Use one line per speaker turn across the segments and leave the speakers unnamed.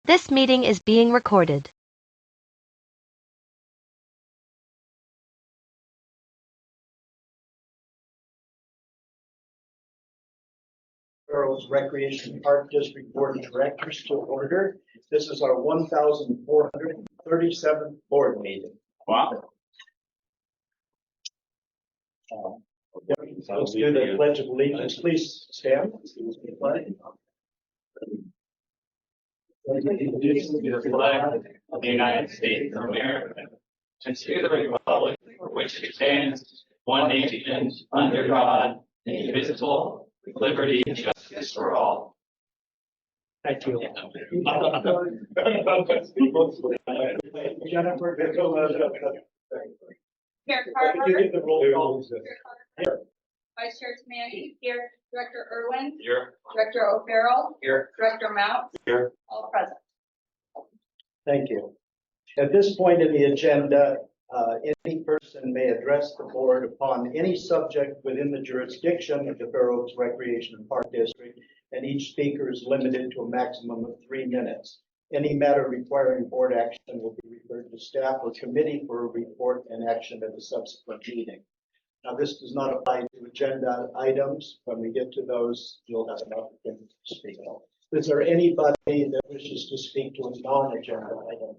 This meeting is being recorded.
Burroughs Recreation Park District Board of Directors to order. This is our 1437th board meeting.
Wow.
Let's do the Pledge of Allegiance. Please stand.
To the flag of the United States of America, and to the republic for which it stands, one nation, under God, indivisible, with liberty and justice for all.
Thank you. Jennifer,
Chair Carter.
you get the roll call.
Here. Vice Chair Tamani. Here. Director Irwin.
Here.
Director O'Farrell.
Here.
Director Mount.
Here.
All present.
Thank you. At this point in the agenda, any person may address the board upon any subject within the jurisdiction of the Burroughs Recreation and Park District, and each speaker is limited to a maximum of 3 minutes. Any matter requiring board action will be referred to staff or committee for a report and action at a subsequent meeting. Now, this does not apply to agenda items. When we get to those, you'll have an opportunity to speak. Is there anybody that wishes to speak to a non-agenda item?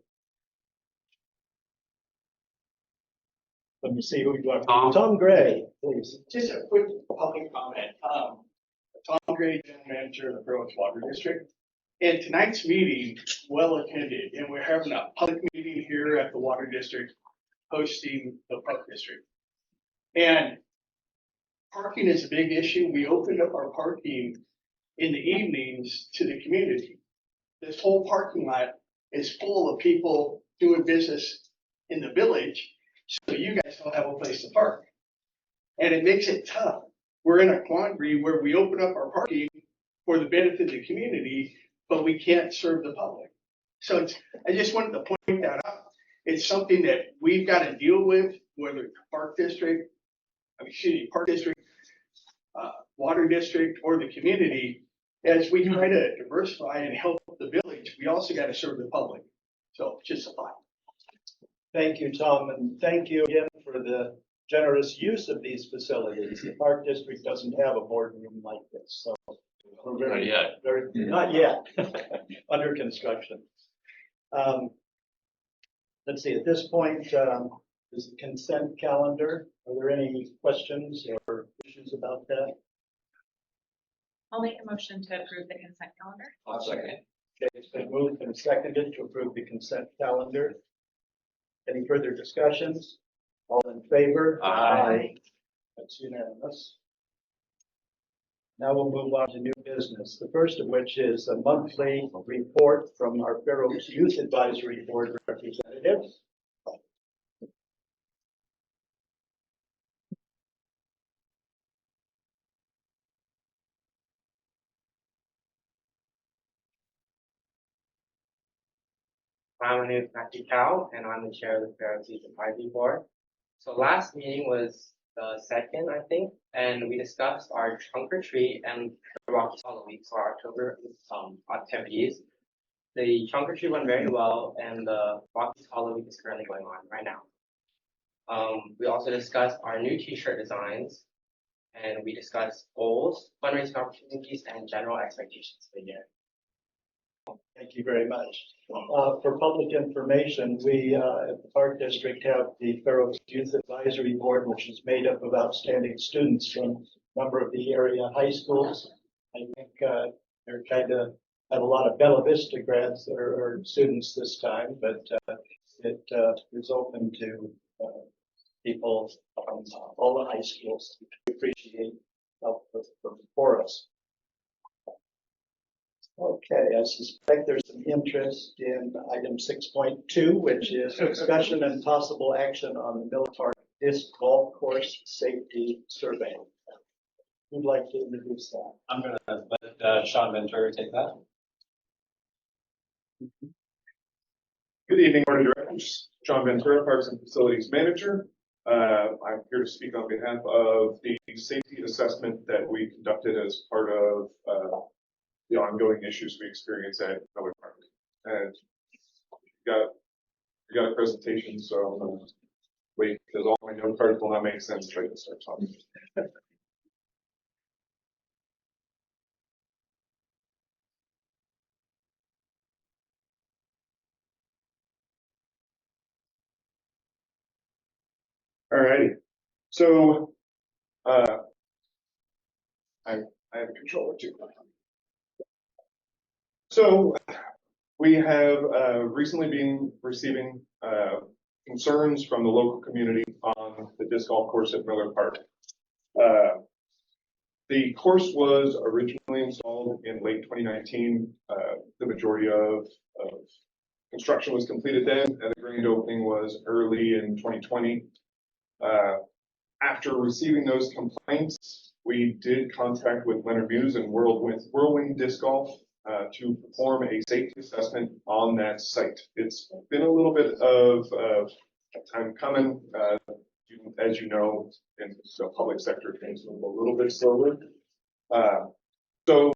Let me see who you are. Tom Gray, please.
Just a quick public comment. Tom Gray, General Manager of the Burroughs Water District. And tonight's meeting, well attended, and we're having a public meeting here at the Water District, hosting the Park District. And parking is a big issue. We opened up our parking in the evenings to the community. This whole parking lot is full of people doing business in the village, so you guys don't have a place to park. And it makes it tough. We're in a quandary where we open up our parking for the benefit of the community, but we can't serve the public. So I just wanted to point that out. It's something that we've got to deal with, whether it's Park District, Water District, or the community. As we try to diversify and help the village, we also got to serve the public. So just a thought.
Thank you, Tom, and thank you again for the generous use of these facilities. The Park District doesn't have a boardroom like this, so we're very, not yet, under construction. Let's see, at this point, is the consent calendar. Are there any questions or issues about that?
I'll make a motion to approve the consent calendar.
I'll second.
Okay, it's been moved and seconded to approve the consent calendar. Any further discussions? All in favor?
Aye.
That's unanimous. Now we'll move on to new business, the first of which is a monthly report from our Burroughs Youth Advisory Board representatives.
My name is Matthew Cao, and I'm the chair of the Burroughs Youth Advisory Board. So last meeting was the second, I think, and we discussed our trunk or treat and the Rocky Hollow Week for October activities. The trunk or treat went very well, and the Rocky Hollow Week is currently going on right now. We also discussed our new T-shirt designs, and we discussed goals, fundraising opportunities, and general expectations for the year.
Thank you very much. For public information, we at the Park District have the Burroughs Youth Advisory Board, which is made up of outstanding students from a number of the area high schools. I think they're kind of have a lot of Bella Vista grads that are students this time, but it is open to people from all the high schools. We appreciate help for us. Okay, I suspect there's some interest in item 6.2, which is discussion and possible action on the Miller Park Disc Golf Course Safety Survey. Who'd like to introduce that?
I'm going to let Sean Ventura take that.
Good evening, Board of Directors. John Ventura, Parks and Facilities Manager. I'm here to speak on behalf of the safety assessment that we conducted as part of the ongoing issues we experience at Miller Park. And we got a presentation, so I'm gonna wait because all my note cards will not make sense if I just start talking. Alrighty, so I have a controller too. So we have recently been receiving concerns from the local community on the disc golf course at Miller Park. The course was originally installed in late 2019. The majority of construction was completed then, and the grand opening was early in 2020. After receiving those complaints, we did contract with Leonard Muse and Whirlwind Disc Golf to perform a safety assessment on that site. It's been a little bit of time coming. As you know, in the public sector, things move a little bit slower. So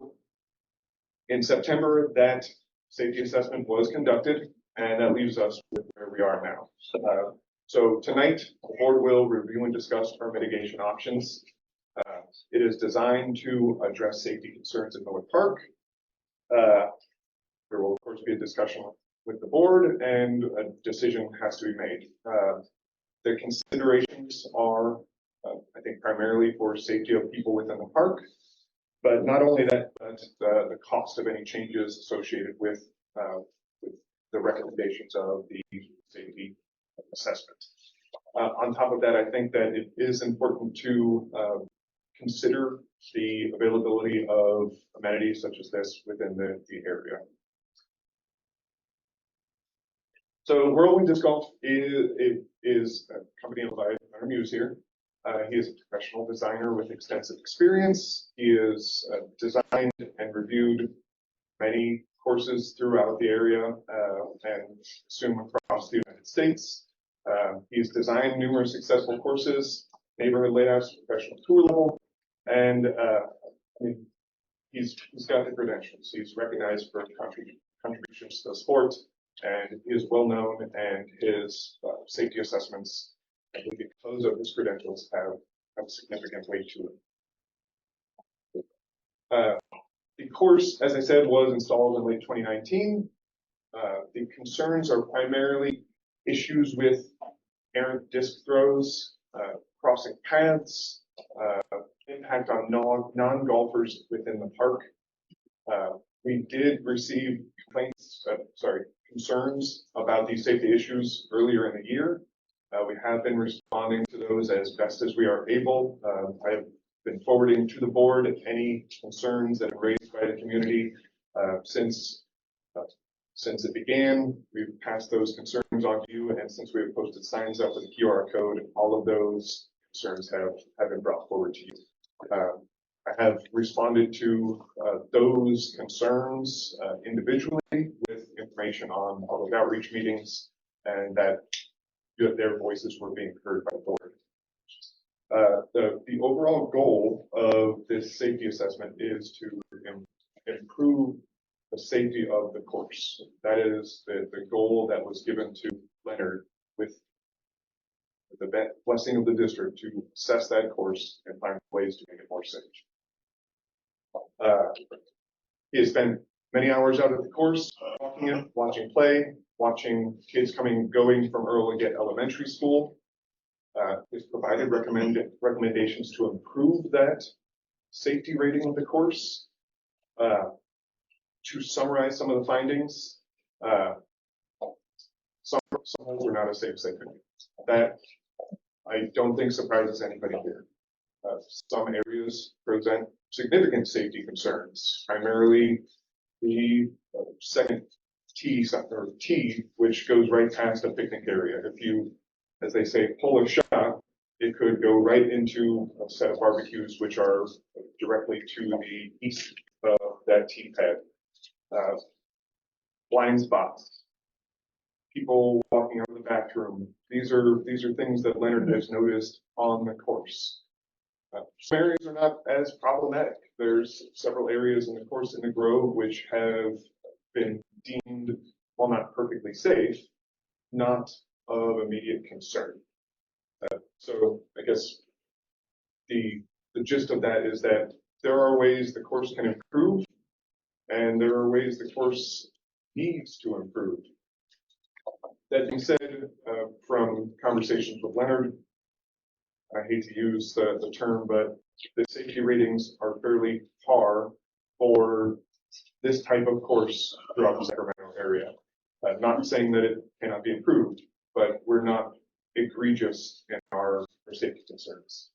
in September, that safety assessment was conducted, and that leaves us with where we are now. So tonight, the board will review and discuss our mitigation options. It is designed to address safety concerns in Miller Park. There will, of course, be a discussion with the board, and a decision has to be made. The considerations are, I think, primarily for safety of people within the park, but not only that, but the cost of any changes associated with the recommendations of the safety assessment. On top of that, I think that it is important to consider the availability of amenities such as this within the area. So Whirlwind Disc Golf is a company owned by Leonard Muse here. He is a professional designer with extensive experience. He has designed and reviewed many courses throughout the area and assume across the United States. He's designed numerous successful courses, neighborhood layouts, professional tour level, and he's got the credentials. He's recognized for contributions to the sport, and he is well known, and his safety assessments, I think because of his credentials, have significant weight to it. The course, as I said, was installed in late 2019. The concerns are primarily issues with errant disc throws, crossing paths, impact on non-golfers within the park. We did receive concerns about these safety issues earlier in the year. We have been responding to those as best as we are able. I have been forwarding to the board any concerns that are raised by the community since it began. We've passed those concerns on to you, and since we have posted signs up with a QR code, all of those concerns have been brought forward to you. I have responded to those concerns individually with information on public outreach meetings, and that their voices were being heard by the board. The overall goal of this safety assessment is to improve the safety of the course. That is the goal that was given to Leonard with the blessing of the district to assess that course and find ways to make it more safe. He has spent many hours out at the course, walking it, watching play, watching kids going from Earl Leggett Elementary School. He's provided recommendations to improve that safety rating of the course. To summarize some of the findings, some holes are not as safe as they could be. That I don't think surprises anybody here. Some areas present significant safety concerns, primarily the second tee, which goes right past a picnic area. If you, as they say, pull a shot, it could go right into a set of barbecues, which are directly to the east of that tee pad. Blind spots, people walking out of the bathroom. These are things that Leonard has noticed on the course. Some areas are not as problematic. There's several areas in the course in the Grove which have been deemed while not perfectly safe, not of immediate concern. So I guess the gist of that is that there are ways the course can improve, and there are ways the course needs to improve. That being said, from conversations with Leonard, I hate to use the term, but the safety ratings are fairly par for this type of course throughout the Sacramento area. Not saying that it cannot be improved, but we're not egregious in our safety concerns.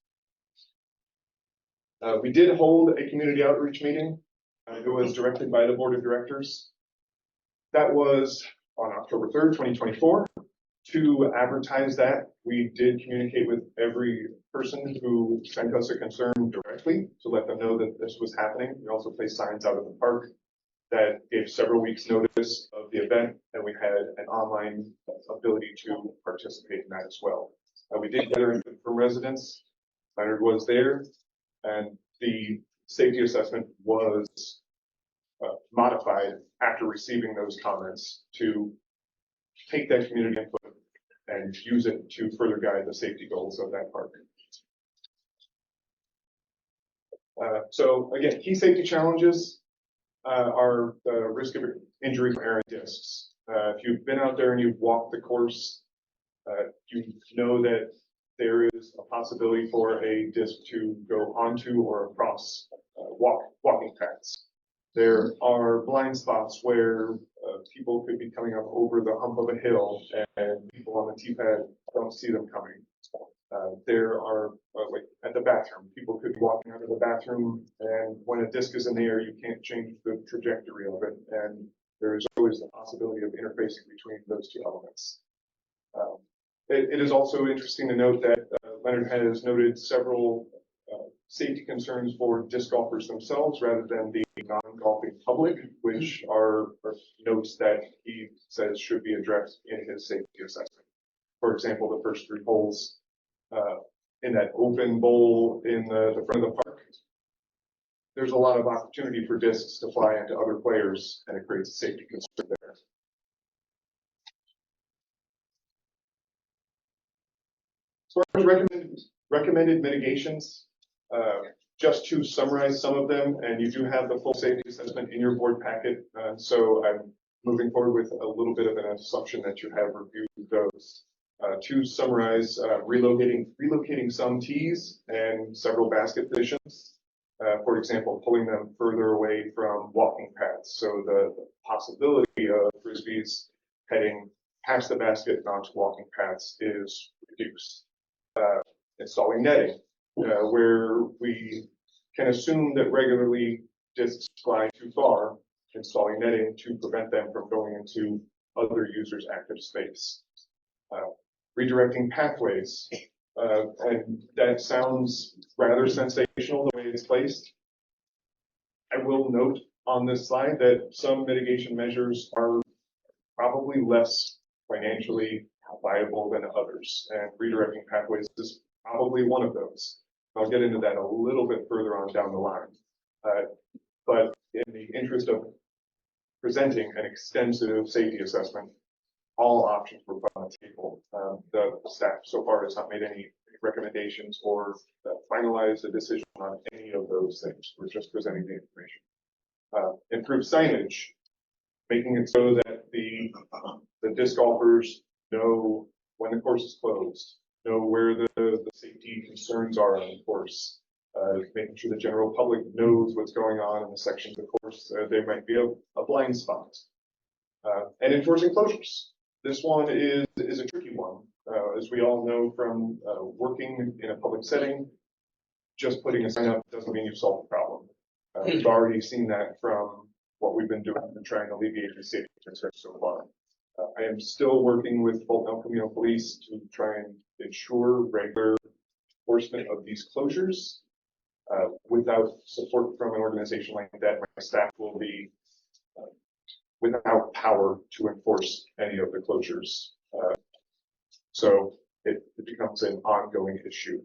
We did hold a community outreach meeting. It was directed by the board of directors. That was on October 3rd, 2024. To advertise that, we did communicate with every person who sent us a concern directly to let them know that this was happening. We also placed signs out at the park that gave several weeks notice of the event, and we had an online ability to participate in that as well. We did gather input from residents. Leonard was there, and the safety assessment was modified after receiving those comments to take that community input and use it to further guide the safety goals of that park. So again, key safety challenges are the risk of injury from air and discs. If you've been out there and you've walked the course, you know that there is a possibility for a disc to go onto or across walking paths. There are blind spots where people could be coming up over the hump of a hill and people on the T-pad don't see them coming. There are, like at the bathroom, people could be walking out of the bathroom, and when a disc is in the air, you can't change the trajectory of it, and there is always the possibility of interfacing between those two elements. It is also interesting to note that Leonard has noted several safety concerns for disc golfers themselves rather than the non-golfing public, which are notes that he says should be addressed in his safety assessment. For example, the first 3 holes in that open bowl in the front of the park, there's a lot of opportunity for discs to fly into other players, and it creates a safety concern there. As far as recommended mitigations, just to summarize some of them, and you do have the full safety assessment in your board packet, so I'm moving forward with a little bit of an assumption that you have reviewed those. To summarize, relocating some tees and several basket positions. For example, pulling them further away from walking paths, so the possibility of frisbees heading past the basket and onto walking paths is reduced. Installing netting, where we can assume that regularly discs fly too far, installing netting to prevent them from going into other users' active space. Redirecting pathways, and that sounds rather sensational the way it's placed. I will note on this slide that some mitigation measures are probably less financially viable than others, and redirecting pathways is probably one of those. I'll get into that a little bit further on down the line. But in the interest of presenting an extensive safety assessment, all options were put on the table. The staff so far has not made any recommendations or finalized a decision on any of those things. We're just presenting the information. Improve signage, making it so that the disc golfers know when the course is closed, know where the safety concerns are on the course, making sure the general public knows what's going on in the sections of the course. There might be a blind spot. And enforcing closures. This one is a tricky one. As we all know from working in a public setting, just putting a sign up doesn't mean you've solved the problem. We've already seen that from what we've been doing and trying to alleviate the safety concerns so far. I am still working with Fulton El Camino Police to try and ensure regular enforcement of these closures. Without support from an organization like that, my staff will be without power to enforce any of the closures. So it becomes an ongoing issue.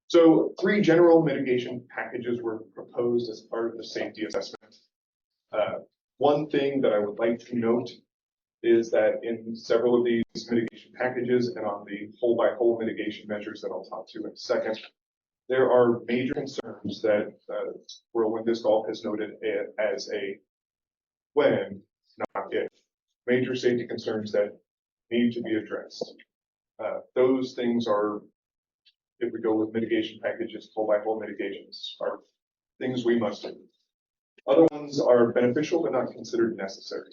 So 3 general mitigation packages were proposed as part of the safety assessment. One thing that I would like to note is that in several of these mitigation packages and on the hole-by-hole mitigation measures that I'll talk to in a second, there are major concerns that Whirlwind Disc Golf has noted as a when, not if, major safety concerns that need to be addressed. Those things are, if we go with mitigation packages, hole-by-hole mitigations, are things we must do. Other ones are beneficial but not considered necessary.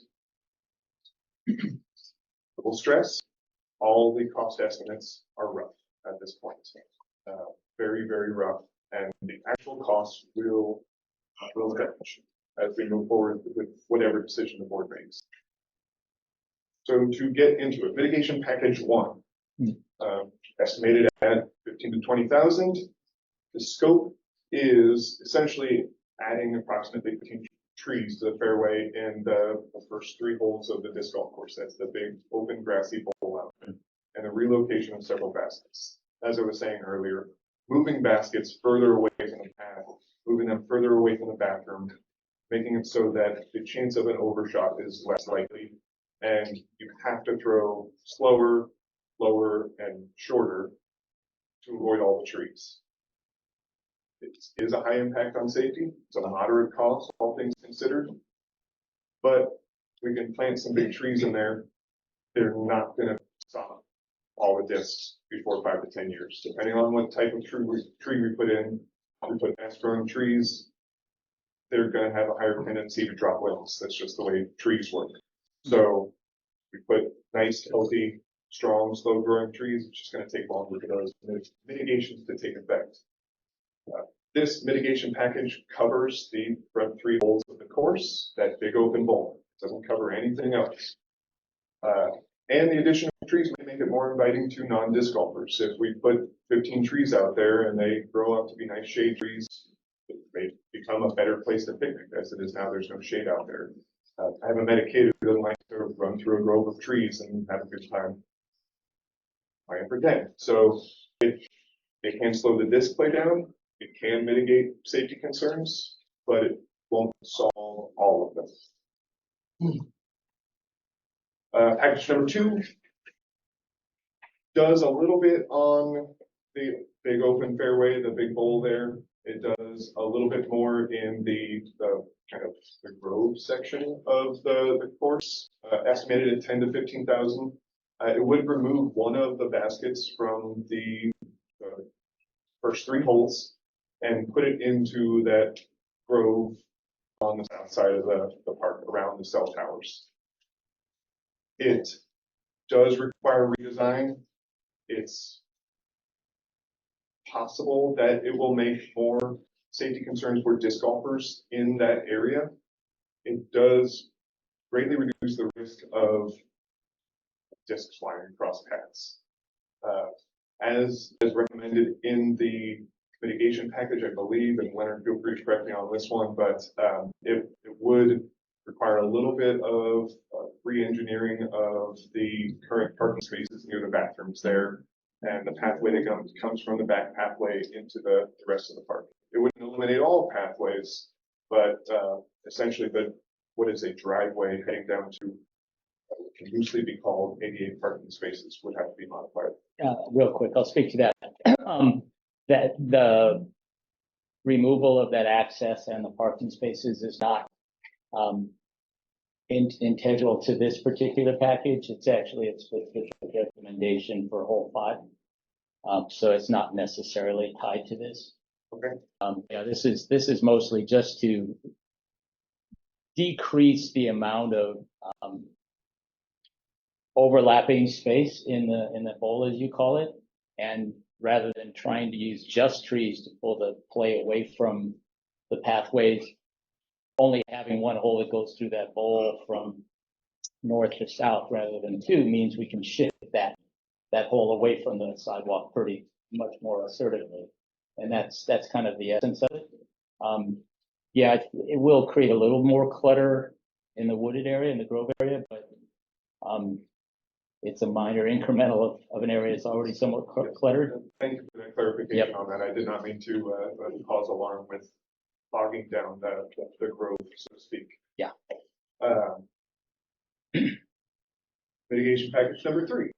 We'll stress, all the cost estimates are rough at this point. Very, very rough, and the actual costs will change as we move forward with whatever decision the board makes. So to get into it, mitigation package 1, estimated at 15 to 20,000. The scope is essentially adding approximately 15 trees to the fairway in the first 3 holes of the disc golf course. That's the big open grassy bowl out, and the relocation of several baskets. As I was saying earlier, moving baskets further away from the path, moving them further away from the bathroom, making it so that the chance of an overshot is less likely, and you have to throw slower, lower, and shorter to avoid all the trees. It is a high impact on safety. It's a moderate cost, all things considered, but we can plant some big trees in there. They're not going to stop all the discs before 5 to 10 years, depending on what type of tree we put in. If we put fast growing trees, they're going to have a higher tendency to drop limbs. That's just the way trees work. So we put nice, healthy, strong, slow growing trees. It's just going to take longer for those mitigations to take effect. This mitigation package covers the front 3 holes of the course, that big open bowl. It doesn't cover anything else. And the addition of trees may make it more inviting to non-disc golfers. If we put 15 trees out there and they grow up to be nice shade trees, it may become a better place to picnic. As it is now, there's no shade out there. I have a met a kid who doesn't like to run through a grove of trees and have a good time. I am pretend. So it can slow the disc play down. It can mitigate safety concerns, but it won't solve all of them. Package number 2 does a little bit on the big open fairway, the big bowl there. It does a little bit more in the kind of the grove section of the course, estimated at 10 to 15,000. It would remove one of the baskets from the first 3 holes and put it into that grove on the south side of the park around the cell towers. It does require redesign. It's possible that it will make more safety concerns for disc golfers in that area. It does greatly reduce the risk of discs flying across paths. As recommended in the mitigation package, I believe, and Leonard, feel free to correct me on this one, but it would require a little bit of re-engineering of the current parking spaces near the bathrooms there, and the pathway that comes from the back pathway into the rest of the park. It wouldn't eliminate all pathways, but essentially what is a driveway heading down to what can loosely be called ADA parking spaces would have to be modified.
Real quick, I'll speak to that. That the removal of that access and the parking spaces is not integral to this particular package. It's actually a specific recommendation for hole 5. So it's not necessarily tied to this.
Okay.
Yeah, this is mostly just to decrease the amount of overlapping space in the bowl, as you call it, and rather than trying to use just trees to pull the play away from the pathways, only having one hole that goes through that bowl from north to south rather than 2 means we can shift that hole away from the sidewalk pretty much more assertively. And that's kind of the essence of it. Yeah, it will create a little more clutter in the wooded area, in the grove area, but it's a minor incremental of an area that's already somewhat cluttered.
Thank you for that clarification on that. I did not mean to cause alarm with bogging down the grove, so to speak.
Yeah.
Mitigation package number 3.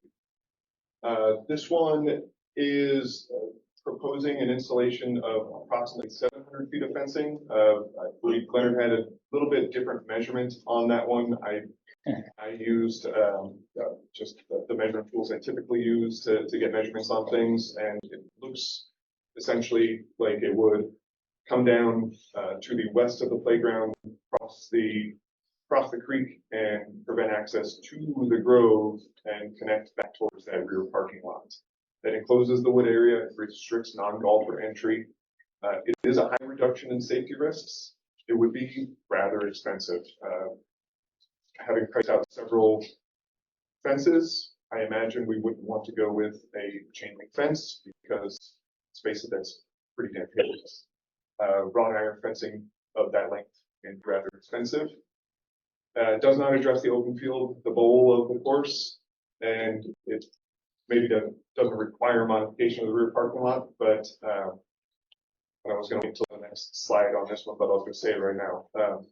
This one is proposing an installation of approximately 700 feet of fencing. I believe Leonard had a little bit different measurement on that one. I used just the measuring tools I typically use to get measurements on things, and it looks essentially like it would come down to the west of the playground, cross the creek, and prevent access to the grove and connect back towards that rear parking lot. That encloses the wood area, it restricts non-golfer entry. It is a high reduction in safety risks. It would be rather expensive. Having priced out several fences, I imagine we wouldn't want to go with a chain link fence because let's face it, that's pretty damn hideous. Wrought iron fencing of that length is rather expensive. It does not address the open field, the bowl of the course, and it maybe doesn't require modification of the rear parking lot, but I was going to wait until the next slide on this one, but I was going to say it right now.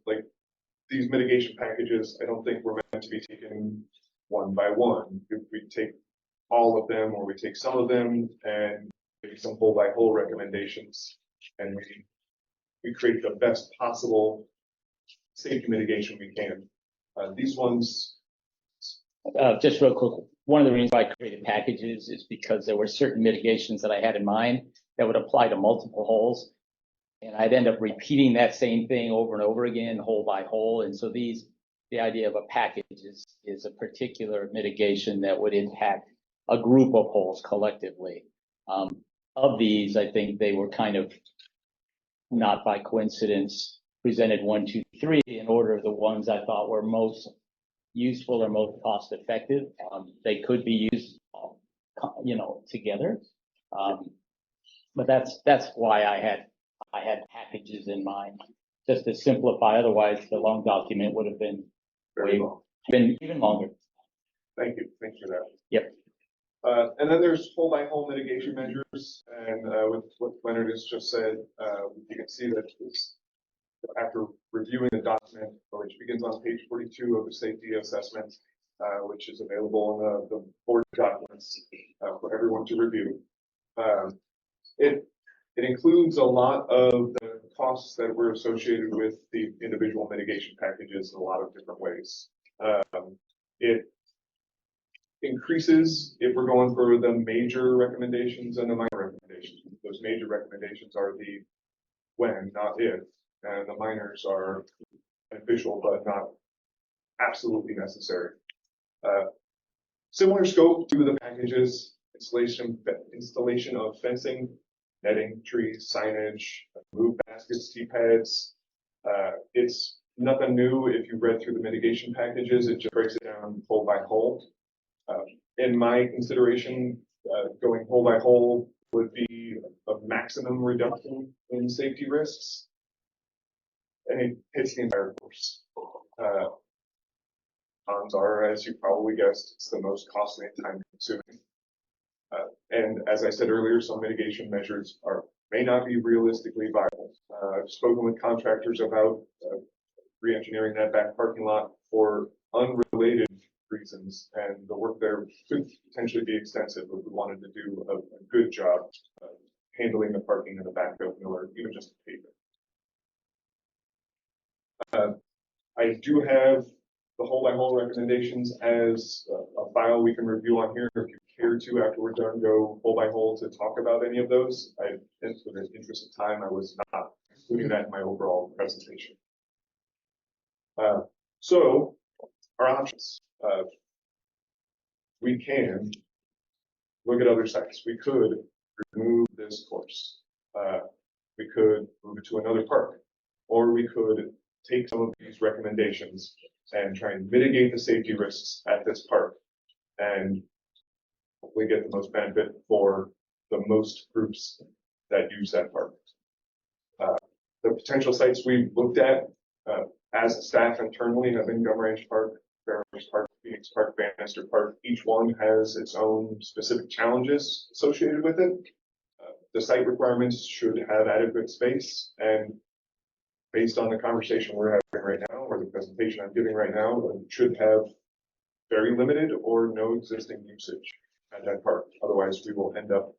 Like these mitigation packages, I don't think we're meant to be taken one by one. If we take all of them, or we take some of them, and maybe some hole by hole recommendations, and we create the best possible safety mitigation we can. These ones.
Just real quick, one of the reasons why I created packages is because there were certain mitigations that I had in mind that would apply to multiple holes. And I'd end up repeating that same thing over and over again, hole by hole. And so the idea of a package is a particular mitigation that would impact a group of holes collectively. Of these, I think they were kind of not by coincidence presented 1, 2, 3 in order of the ones I thought were most useful or most cost effective. They could be used, together. But that's why I had packages in mind, just to simplify. Otherwise, the long document would have been even longer.
Thank you. Thanks for that.
Yep.
And then there's hole by hole mitigation measures, and with what Leonard has just said, you can see that after reviewing the document, which begins on page 42 of the safety assessment, which is available in the board documents for everyone to review. It includes a lot of the costs that were associated with the individual mitigation packages in a lot of different ways. It increases if we're going for the major recommendations and the minor recommendations. Those major recommendations are the when, not if, and the minors are beneficial but not absolutely necessary. Similar scope to the packages: installation of fencing, netting, trees, signage, move baskets, tee pads. It's nothing new. If you read through the mitigation packages, it just breaks it down hole by hole. In my consideration, going hole by hole would be a maximum reduction in safety risks, and it hits the entire course. Cons are, as you probably guessed, it's the most costly and time consuming. And as I said earlier, some mitigation measures may not be realistically viable. I've spoken with contractors about re-engineering that back parking lot for unrelated reasons, and the work there could potentially be extensive if we wanted to do a good job handling the parking in the back of Miller, even just the pavement. I do have the hole by hole recommendations as a file we can review on here. If you care to, after we're done, go hole by hole to talk about any of those. In the interest of time, I was not including that in my overall presentation. So our options. We can look at other sites. We could remove this course. We could move it to another park, or we could take some of these recommendations and try and mitigate the safety risks at this park and hopefully get the most benefit for the most groups that use that park. The potential sites we've looked at as a staff internally have been Gum Ranch Park, Fair Oaks Park, Phoenix Park, Bannister Park. Each one has its own specific challenges associated with it. The site requirements should have adequate space, and based on the conversation we're having right now, or the presentation I'm giving right now should have very limited or no existing usage at that park. Otherwise, we will end up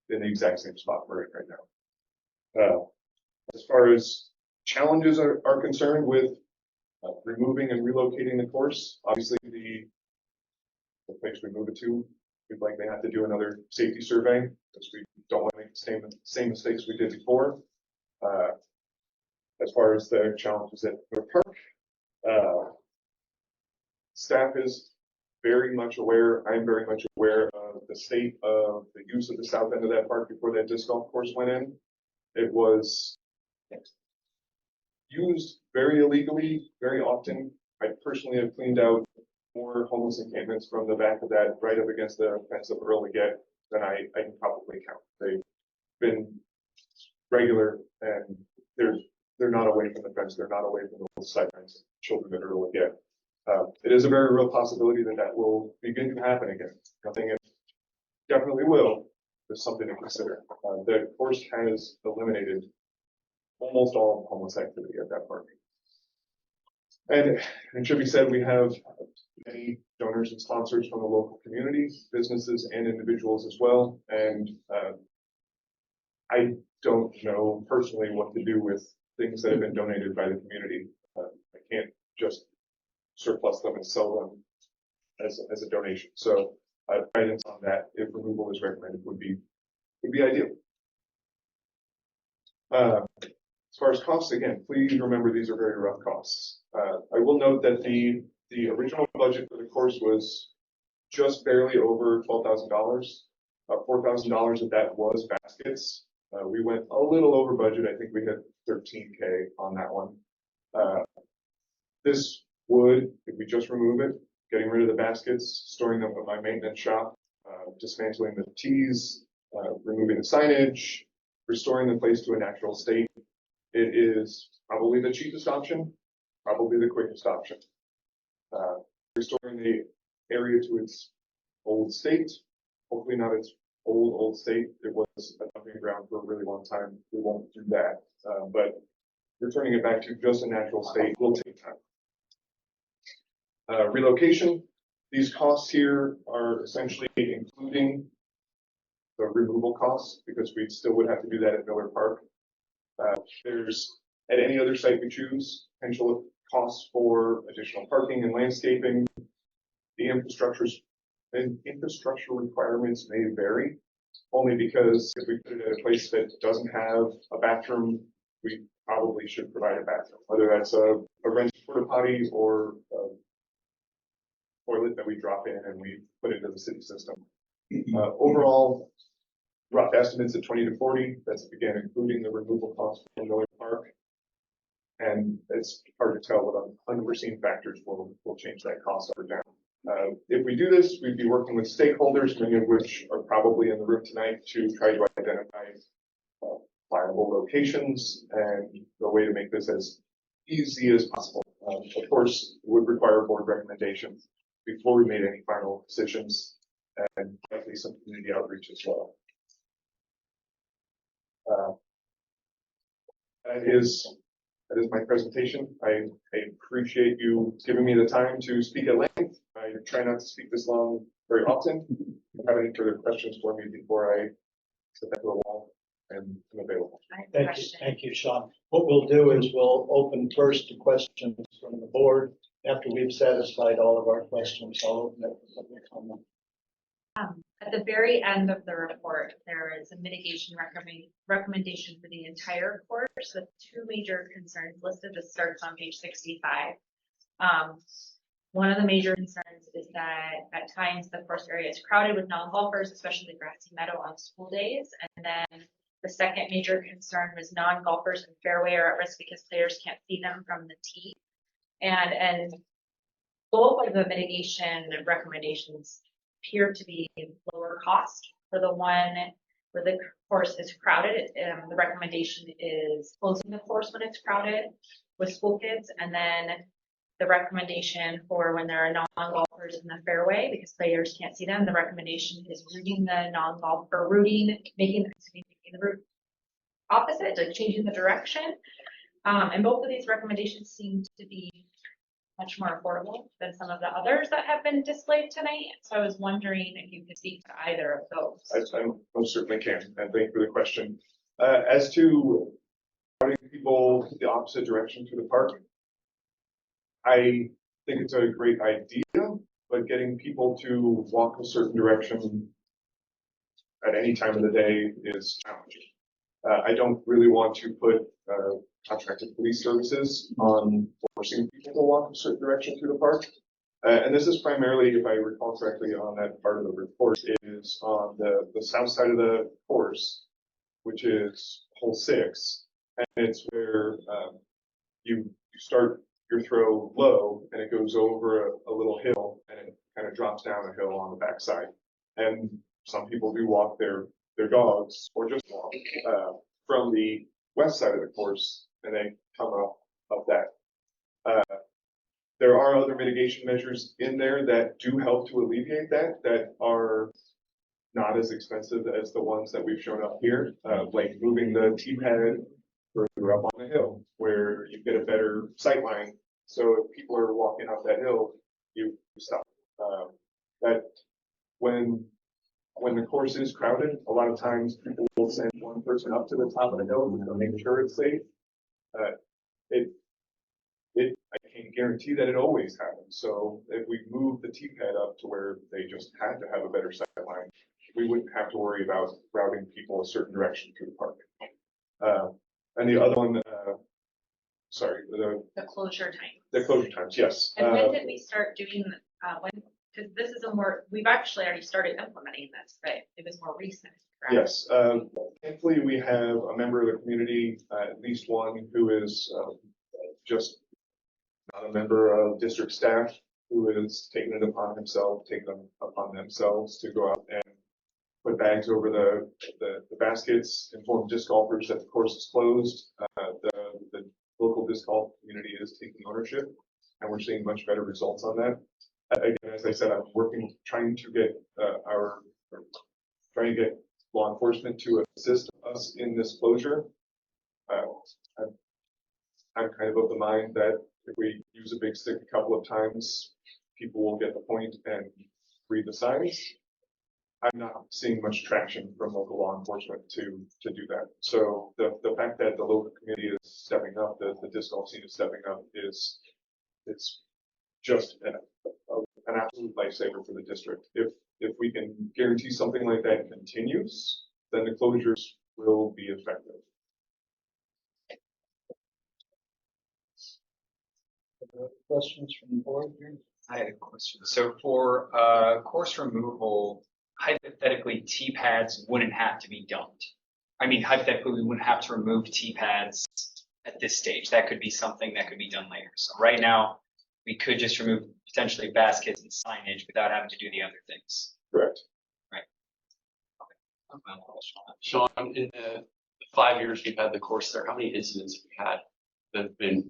in the exact same spot we're in right now. As far as challenges are concerned with removing and relocating the course, obviously the place we move it to, we'd likely have to do another safety survey because we don't want to make the same mistakes we did before. As far as the challenges at North Park, staff is very much aware, I'm very much aware of the state of the use of the south end of that park before that disc golf course went in. It was used very illegally, very often. I personally have cleaned out more homeless encampments from the back of that right up against the fence of Earl Leggett than I can probably count. They've been regular and they're not away from the fence. They're not away from the side fence. Children at Earl Leggett. It is a very real possibility that will begin to happen again. Nothing it definitely will. There's something to consider. The course has eliminated almost all homeless activity at that park. And it should be said, we have many donors and sponsors from the local community, businesses and individuals as well. And I don't know personally what to do with things that have been donated by the community. I can't just surplus them and sell them as a donation. So guidance on that, if removal is recommended, would be ideal. As far as costs, again, please remember these are very rough costs. I will note that the original budget for the course was just barely over $12,000. $4,000 of that was baskets. We went a little over budget. I think we had $13K on that one. This would, if we just remove it, getting rid of the baskets, storing them at my maintenance shop, dismantling the tees, removing the signage, restoring the place to a natural state. It is probably the cheapest option, probably the quickest option. Restoring the area to its old state, hopefully not its old state. It was a dumping ground for a really long time. We won't do that. But returning it back to just a natural state will take time. Relocation, these costs here are essentially including the removal costs because we still would have to do that at Miller Park. There's, at any other site we choose, potential costs for additional parking and landscaping. The infrastructure requirements may vary, only because if we put it at a place that doesn't have a bathroom, we probably should provide a bathroom, whether that's a rented porta potty or a toilet that we drop in and we put into the city system. Overall, rough estimates at 20 to 40. That's again including the removal costs from Miller Park. And it's hard to tell what unforeseen factors will change that cost up or down. If we do this, we'd be working with stakeholders, many of which are probably in the room tonight, to try to identify viable locations and the way to make this as easy as possible. Of course, it would require board recommendations before we made any final decisions, and likely some community outreach as well. That is my presentation. I appreciate you giving me the time to speak at length. I try not to speak this long very often. If you have any further questions for me before I sit back to the wall, and I'm available.
Thank you, Sean. What we'll do is we'll open first to questions from the board. After we've satisfied all of our questions, I'll open it for public comment.
At the very end of the report, there is a mitigation recommendation for the entire course with two major concerns listed. This starts on page 65. One of the major concerns is that at times the course area is crowded with non-golfers, especially the grassy meadow on school days. And then the second major concern was non-golfers in fairway are at risk because players can't see them from the tee. And both of the mitigation recommendations appear to be lower cost. For the one where the course is crowded, the recommendation is closing the course when it's crowded with school kids, and then the recommendation for when there are non-golfers in the fairway because players can't see them, the recommendation is making the route opposite, like changing the direction. And both of these recommendations seem to be much more affordable than some of the others that have been displayed tonight. So I was wondering if you could speak to either of those.
I most certainly can, and thank you for the question. As to routing people the opposite direction to the park, I think it's a great idea, but getting people to walk a certain direction at any time of the day is challenging. I don't really want to put contracted police services on forcing people to walk a certain direction through the park. And this is primarily, if I recall correctly, on that part of the report, is on the south side of the course, which is hole 6. And it's where you start your throw low and it goes over a little hill and it kind of drops down a hill on the backside. And some people do walk their dogs or just walk from the west side of the course and they come up that. There are other mitigation measures in there that do help to alleviate that are not as expensive as the ones that we've shown up here, like moving the T-pad further up on the hill where you get a better sight line. So if people are walking up that hill, you stop. That when the course is crowded, a lot of times people will send one person up to the top of the hill to make sure it's safe. I can't guarantee that it always happens. So if we move the T-pad up to where they just had to have a better sight line, we wouldn't have to worry about routing people a certain direction through the park. And the other one,
The closure time.
the closure times, yes.
And when did we start doing, because this is we've actually already started implementing this, but it was more recent, correct?
Yes, thankfully we have a member of the community, at least one, who is just not a member of district staff, who is taking it upon themselves to go out and put bags over the baskets, inform disc golfers that the course is closed. The local disc golf community is taking ownership, and we're seeing much better results on that. Again, as I said, I'm trying to get law enforcement to assist us in this closure. I'm kind of the mind that if we use a big stick a couple of times, people will get the point and read the signs. I'm not seeing much traction from local law enforcement to do that. So the fact that the local community is stepping up, the disc golf scene is stepping up, it's just an absolute lifesaver for the district. If we can guarantee something like that continues, then the closures will be effective.
Questions from the board here?
I had a question. So for course removal, hypothetically, T-pads wouldn't have to be dumped. I mean, hypothetically, we wouldn't have to remove T-pads at this stage. That could be something that could be done later. So right now, we could just remove potentially baskets and signage without having to do the other things.
Correct.
Right.
Sean, in the 5 years we've had the course there, how many incidents have we had that have been?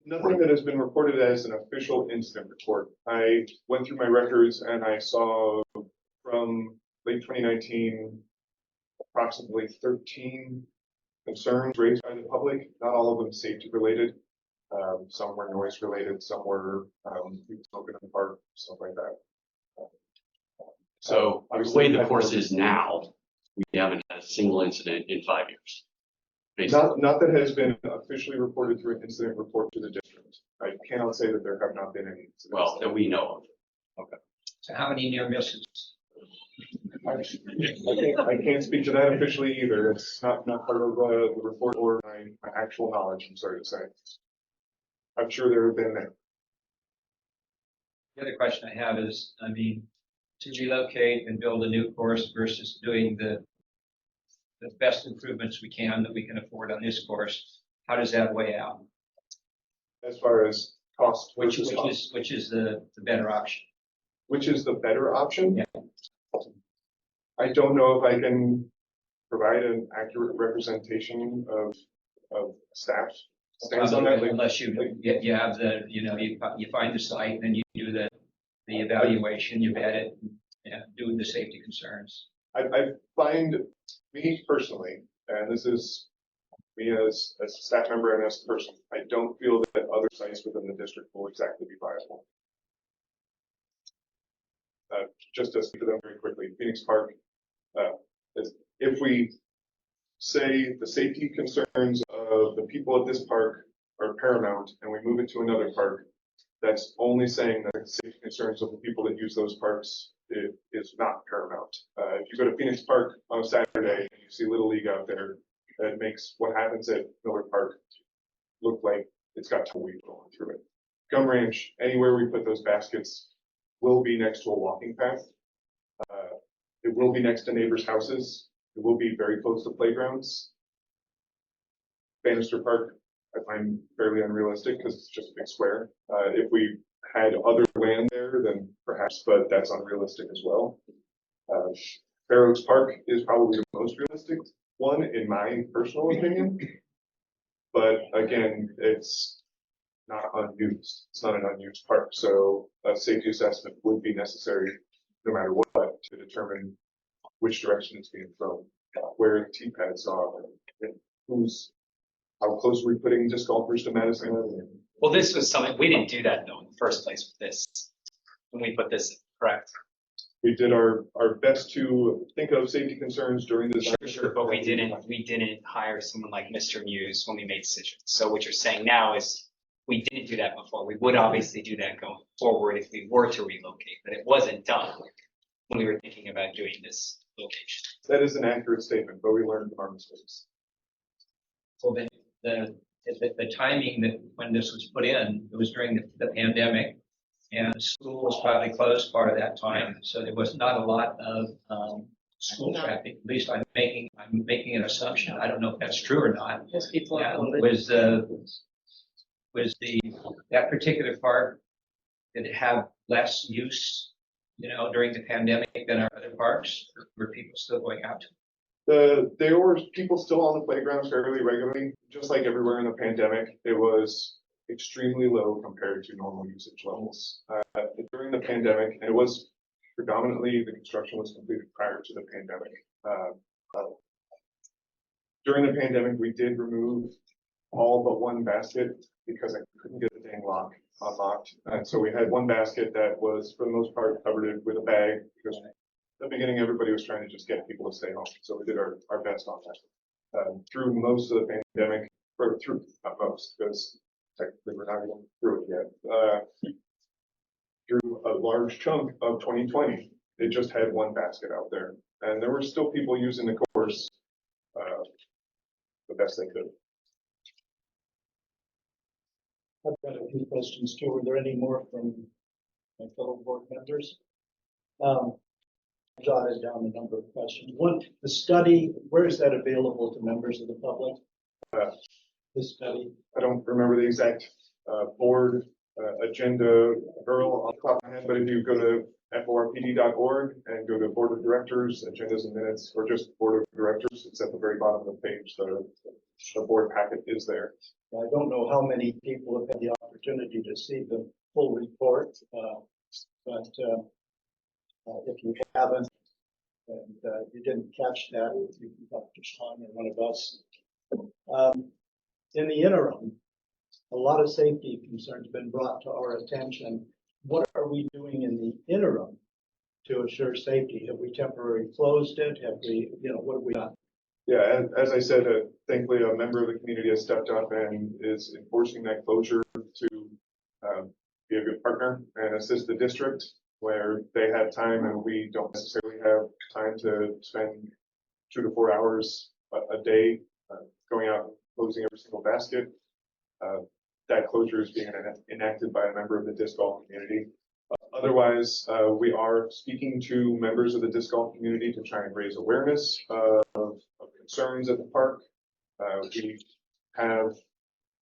Nothing that has been reported as an official incident report. I went through my records and I saw from late 2019, approximately 13 concerns raised by the public, not all of them safety related. Some were noise related, some were people smoking in the park, stuff like that.
So the way the course is now, we haven't had a single incident in 5 years.
Not that has been officially reported through an incident report to the district. I cannot say that there have not been any incidents.
Well, that we know of.
Okay.
So how many near misses?
I can't speak to that officially either. It's not part of the report or my actual knowledge, I'm sorry to say. I'm sure there have been many.
The other question I have is, I mean, to relocate and build a new course versus doing the best improvements we can that we can afford on this course, how does that weigh out?
As far as cost,
Which is the better option?
Which is the better option?
Yeah.
I don't know if I can provide an accurate representation of staff stance on that.
Unless you have you find the site and you do the evaluation, you vet it, do the safety concerns.
I find me personally, and this is me as a staff member and as a person, I don't feel that other sites within the district will exactly be viable. Just to speak to them very quickly, Phoenix Park, if we say the safety concerns of the people at this park are paramount and we move it to another park, that's only saying that the safety concerns of the people that use those parks is not paramount. If you go to Phoenix Park on a Saturday and you see Little League out there, that makes what happens at Miller Park look like it's got tumbleweed going through it. Gum Ranch, anywhere we put those baskets, will be next to a walking path. It will be next to neighbors' houses. It will be very close to playgrounds. Bannister Park, I find fairly unrealistic because it's just a big square. If we had other land there, then perhaps, but that's unrealistic as well. Fair Oaks Park is probably the most realistic one, in my personal opinion. But again, it's not unused. It's not an unused park. So a safety assessment would be necessary no matter what to determine which direction it's being thrown, where the tee pads are, and how close are we putting disc golfers to Madison.
Well, this was something, we didn't do that though in the first place with this, when we put this, correct?
We did our best to think of safety concerns during the design.
Sure, but we didn't hire someone like Mr. Muse when we made decisions. So what you're saying now is we didn't do that before. We would obviously do that going forward if we were to relocate, but it wasn't done when we were thinking about doing this location.
That is an accurate statement, but we learned from our mistakes.
So the timing that when this was put in, it was during the pandemic, and school was probably closed part of that time, so there was not a lot of school traffic. At least I'm making an assumption. I don't know if that's true or not.
Most people
Yeah,
are
was that particular park, did it have less use, during the pandemic than our other parks? Were people still going out?
There were people still on the playgrounds fairly regularly, just like everywhere in the pandemic. It was extremely low compared to normal usage levels. During the pandemic, and it was predominantly the construction was completed prior to the pandemic. During the pandemic, we did remove all but one basket because I couldn't get the dang lock unlocked. And so we had one basket that was, for the most part, covered it with a bag because at the beginning, everybody was trying to just get people to stay home. So we did our best on that. Through most of the pandemic, or through, not most, because technically we're not even through it yet. Through a large chunk of 2020, it just had one basket out there. And there were still people using the course the best they could.
I've got a few questions too. Are there any more from my fellow board members? Jotted down a number of questions. One, the study, where is that available to members of the public? This study?
I don't remember the exact board agenda, Earl, off the top of my head, but if you go to forpd.org and go to Board of Directors, Agendas and Minutes, or just Board of Directors, it's at the very bottom of the page. The board packet is there.
I don't know how many people have had the opportunity to see the full report, but if you haven't, and you didn't catch that, you can talk to Sean or one of us. In the interim, a lot of safety concerns have been brought to our attention. What are we doing in the interim to assure safety? Have we temporarily closed it? Have we, what have we done?
Yeah, as I said, thankfully a member of the community has stepped up and is enforcing that closure to be a good partner and assist the district where they have time and we don't necessarily have time to spend 2 to 4 hours a day going out and closing every single basket. That closure is being enacted by a member of the disc golf community. Otherwise, we are speaking to members of the disc golf community to try and raise awareness of concerns at the park. We have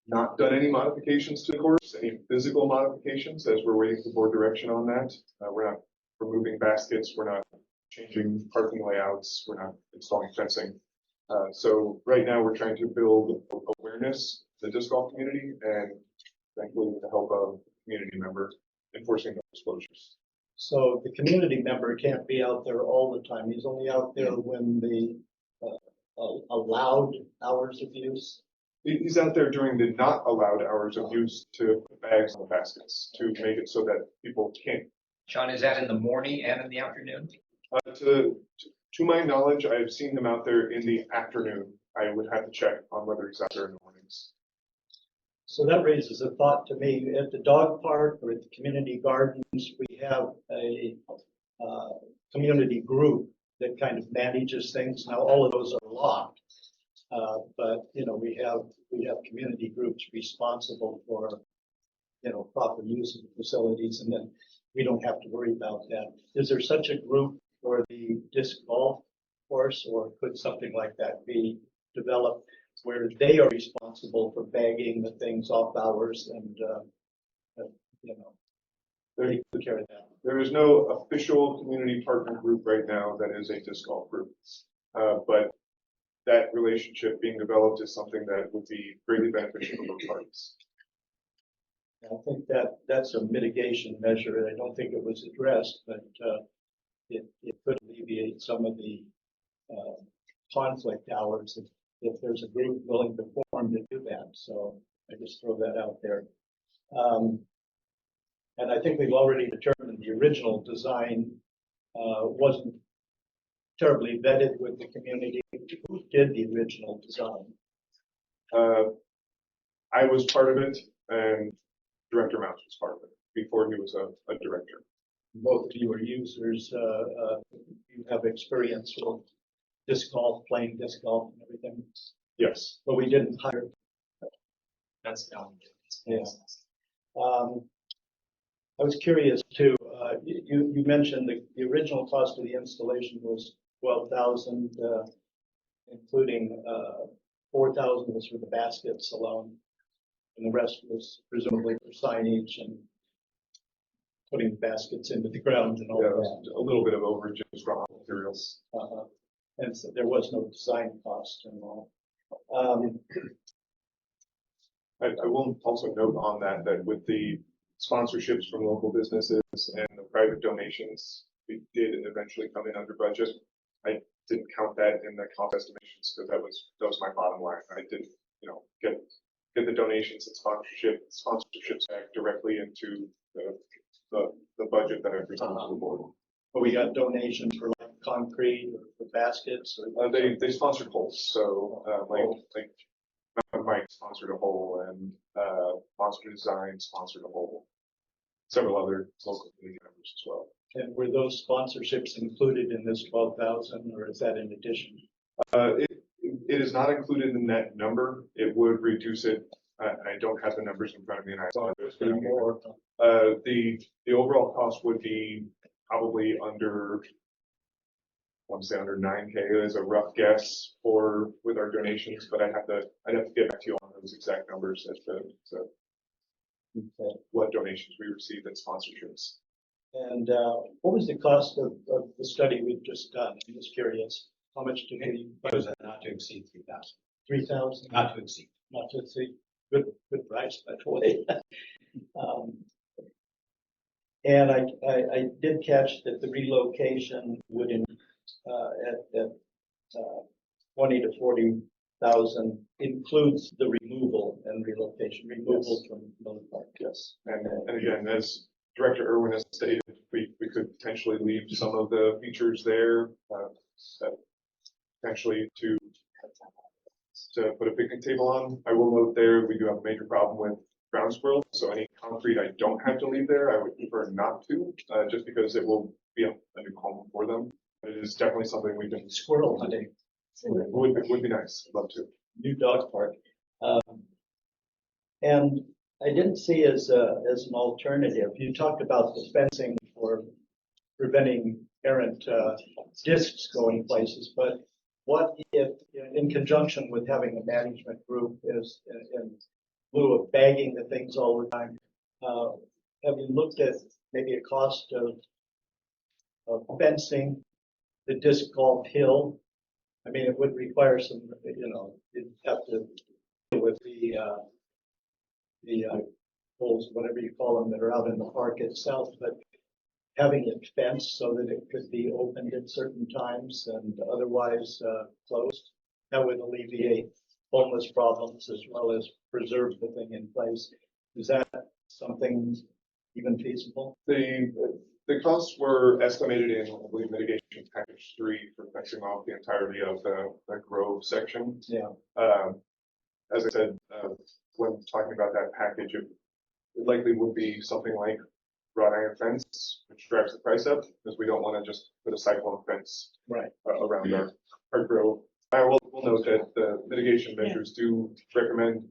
not done any modifications to the course, any physical modifications, as we're waiting for board direction on that. We're not removing baskets, we're not changing parking layouts, we're not installing fencing. So right now we're trying to build awareness in the disc golf community and thankfully with the help of a community member enforcing those closures.
So the community member can't be out there all the time. He's only out there when the allowed hours of use?
He's out there during the not allowed hours of use to put bags in the baskets to make it so that people can't.
Sean, is that in the morning and in the afternoon?
To my knowledge, I have seen him out there in the afternoon. I would have to check on whether he's out there in the mornings.
So that raises a thought to me. At the dog park or at the community gardens, we have a community group that kind of manages things. Now, all of those are locked. But, you know, we have community groups responsible for, you know, proper use of the facilities, and then we don't have to worry about that. Is there such a group for the disc golf course, or could something like that be developed where they are responsible for bagging the things off hours and, you know, they take care of that?
There is no official community partner group right now that is a disc golf group. But that relationship being developed is something that would be greatly beneficial to both parties.
I think that that's a mitigation measure, and I don't think it was addressed, but it could alleviate some of the conflict hours if there's a group willing to form to do that. So I just throw that out there. And I think we've already determined the original design wasn't terribly vetted with the community. Who did the original design?
I was part of it, and Director Mouse was part of it before he was a director.
Both of you are users. You have experience with disc golf, playing disc golf and everything.
Yes.
But we didn't hire.
That's,
Yeah. I was curious too. You mentioned the original cost of the installation was $12,000, including 4,000 was for the baskets alone, and the rest was presumably for signage and putting baskets into the ground and all that.
A little bit of overage of raw materials.
And so there was no design cost involved.
I will also note on that with the sponsorships from local businesses and the private donations, we did eventually come in under budget. I didn't count that in the cost estimations because that was my bottom line. I did, you know, get the donations and sponsorships back directly into the budget that I presented to the board.
But we got donations for like concrete or for baskets or
they sponsored holes. So like Mike sponsored a hole, and Monster Design sponsored a hole. Several other local community members as well.
And were those sponsorships included in this 12,000, or is that in addition?
It is not included in that number. It would reduce it. I don't have the numbers in front of me, and I apologize for that.
More.
The overall cost would be probably under, I want to say under 9K as a rough guess with our donations, but I'd have to get back to you on those exact numbers as to what donations we received and sponsorships.
And what was the cost of the study we've just done? I'm just curious. How much did we?
It was not to exceed 3,000.
3,000?
Not to exceed.
Not to exceed. Good price, by the way. And I did catch that the relocation would at 20 to 40,000 includes the removal and relocation. Removal from Miller Park.
Yes. And again, as Director Irwin has stated, we could potentially leave some of the features there, potentially to put a picnic table on. I will note there, we do have a major problem with ground squirrels, so any concrete I don't have to leave there, I would prefer not to, just because it will be a new home for them. But it is definitely something we can.
Squirrel hunting.
Would be nice. Love to.
New dog park. And I didn't see as an alternative. You talked about the fencing for preventing errant discs going places, but what if, in conjunction with having a management group, is in lieu of bagging the things all the time, have you looked at maybe a cost of fencing the disc golf hill? I mean, it would require some, you'd have to deal with the poles, whatever you call them, that are out in the park itself, but having it fenced so that it could be opened at certain times and otherwise closed. That would alleviate homeless problems as well as preserve the thing in place. Is that something even feasible?
The costs were estimated in, I believe, mitigation package 3 for fencing off the entirety of the Grove section.
Yeah.
As I said, when talking about that package, it likely would be something like wrought iron fence, which drives the price up because we don't want to just put a cyclone fence
Right.
around our grove. We'll note that the mitigation measures do recommend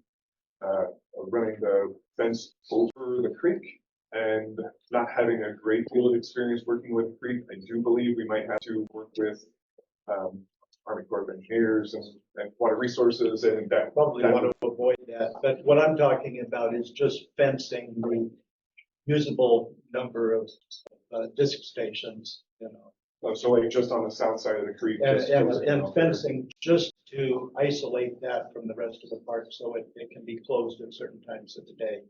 running the fence over the creek, and not having a great deal of experience working with the creek. I do believe we might have to work with Army Corps of Engineers and Water Resources, and that
Probably want to avoid that, but what I'm talking about is just fencing the usable number of disc stations, you know.
So like just on the south side of the creek.
And fencing just to isolate that from the rest of the park so it can be closed at certain times of the day.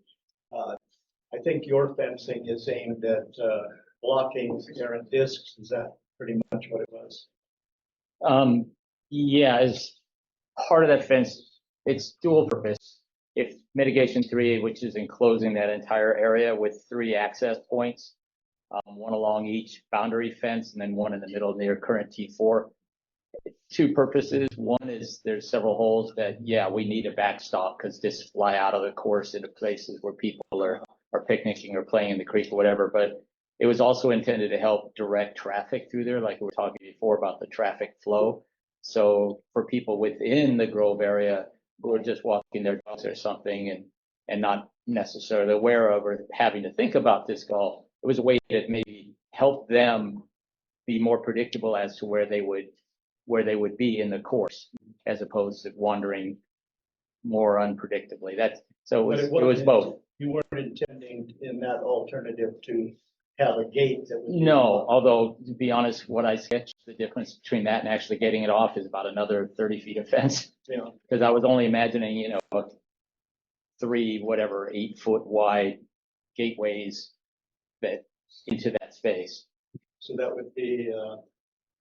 I think your fencing is aimed at blocking errant discs. Is that pretty much what it was?
Yeah, as part of that fence, it's dual purpose. If mitigation 3, which is enclosing that entire area with 3 access points, one along each boundary fence and then one in the middle near current T4. 2 purposes. One is there's several holes that, yeah, we need a backstop because discs fly out of the course into places where people are picnicking or playing in the creek or whatever. But it was also intended to help direct traffic through there, like we were talking before about the traffic flow. So for people within the Grove area who are just walking their dogs or something and not necessarily aware of or having to think about disc golf, it was a way to maybe help them be more predictable as to where they would be in the course, as opposed to wandering more unpredictably. So it was both.
You weren't intending in that alternative to have a gate that would.
No, although to be honest, what I sketched, the difference between that and actually getting it off is about another 30 feet of fence.
Yeah.
Because I was only imagining, 3, 8-foot wide gateways that into that space.
So that would be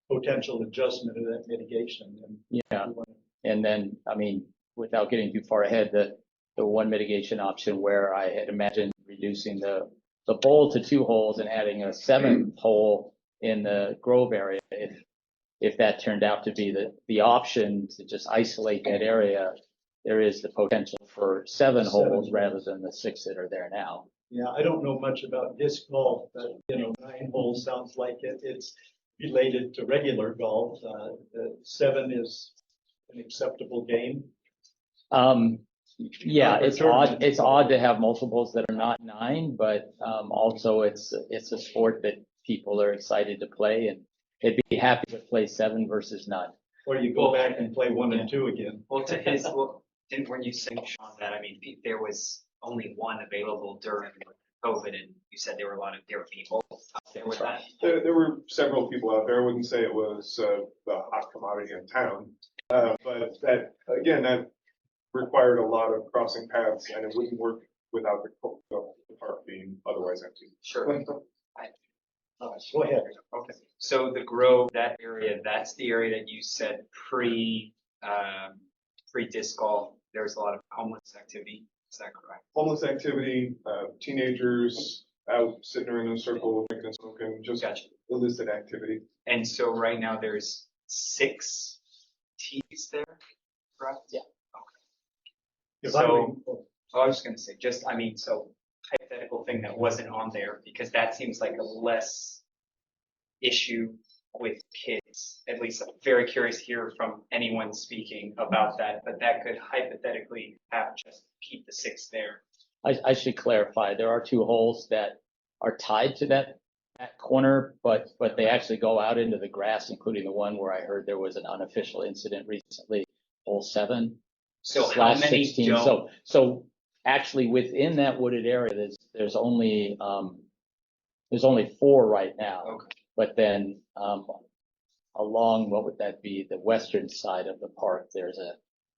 potential adjustment of that mitigation.
Yeah. And then, without getting too far ahead, the one mitigation option where I had imagined reducing the bowl to 2 holes and adding a 7th hole in the Grove area. If that turned out to be the option to just isolate that area, there is the potential for 7 holes rather than the 6 that are there now.
Yeah, I don't know much about disc golf, but 9 holes sounds like it's related to regular golf. 7 is an acceptable game.
Yeah, it's odd. It's odd to have multiples that are not 9, but also it's a sport that people are excited to play, and they'd be happy to play 7 versus none.
Or you go back and play 1 and 2 again.
Well, when you saying, Sean, that, there was only 1 available during COVID, and you said there were people out there with that.
There were several people out there. I wouldn't say it was the hot commodity in town, but that required a lot of crossing paths, and it wouldn't work without the park being otherwise empty.
Sure.
Go ahead.
Okay. So the Grove, that area, that's the area that you said pre disc golf, there was a lot of homeless activity. Is that correct?
Homeless activity, teenagers out sitting around in a circle, drinking and smoking, just illicit activity.
And so right now there's 6 tees there, correct?
Yeah.
Okay. So I was going to say, so hypothetical thing that wasn't on there, because that seems like a less issue with kids. At least I'm very curious to hear from anyone speaking about that, but that could hypothetically have just keep the 6 there.
I should clarify, there are 2 holes that are tied to that corner, but they actually go out into the grass, including the one where I heard there was an unofficial incident recently, hole 7.
So how many
16.
don't?
So actually within that wooded area, there's only 4 right now.
Okay.
But then along, what would that be, the western side of the park, there's a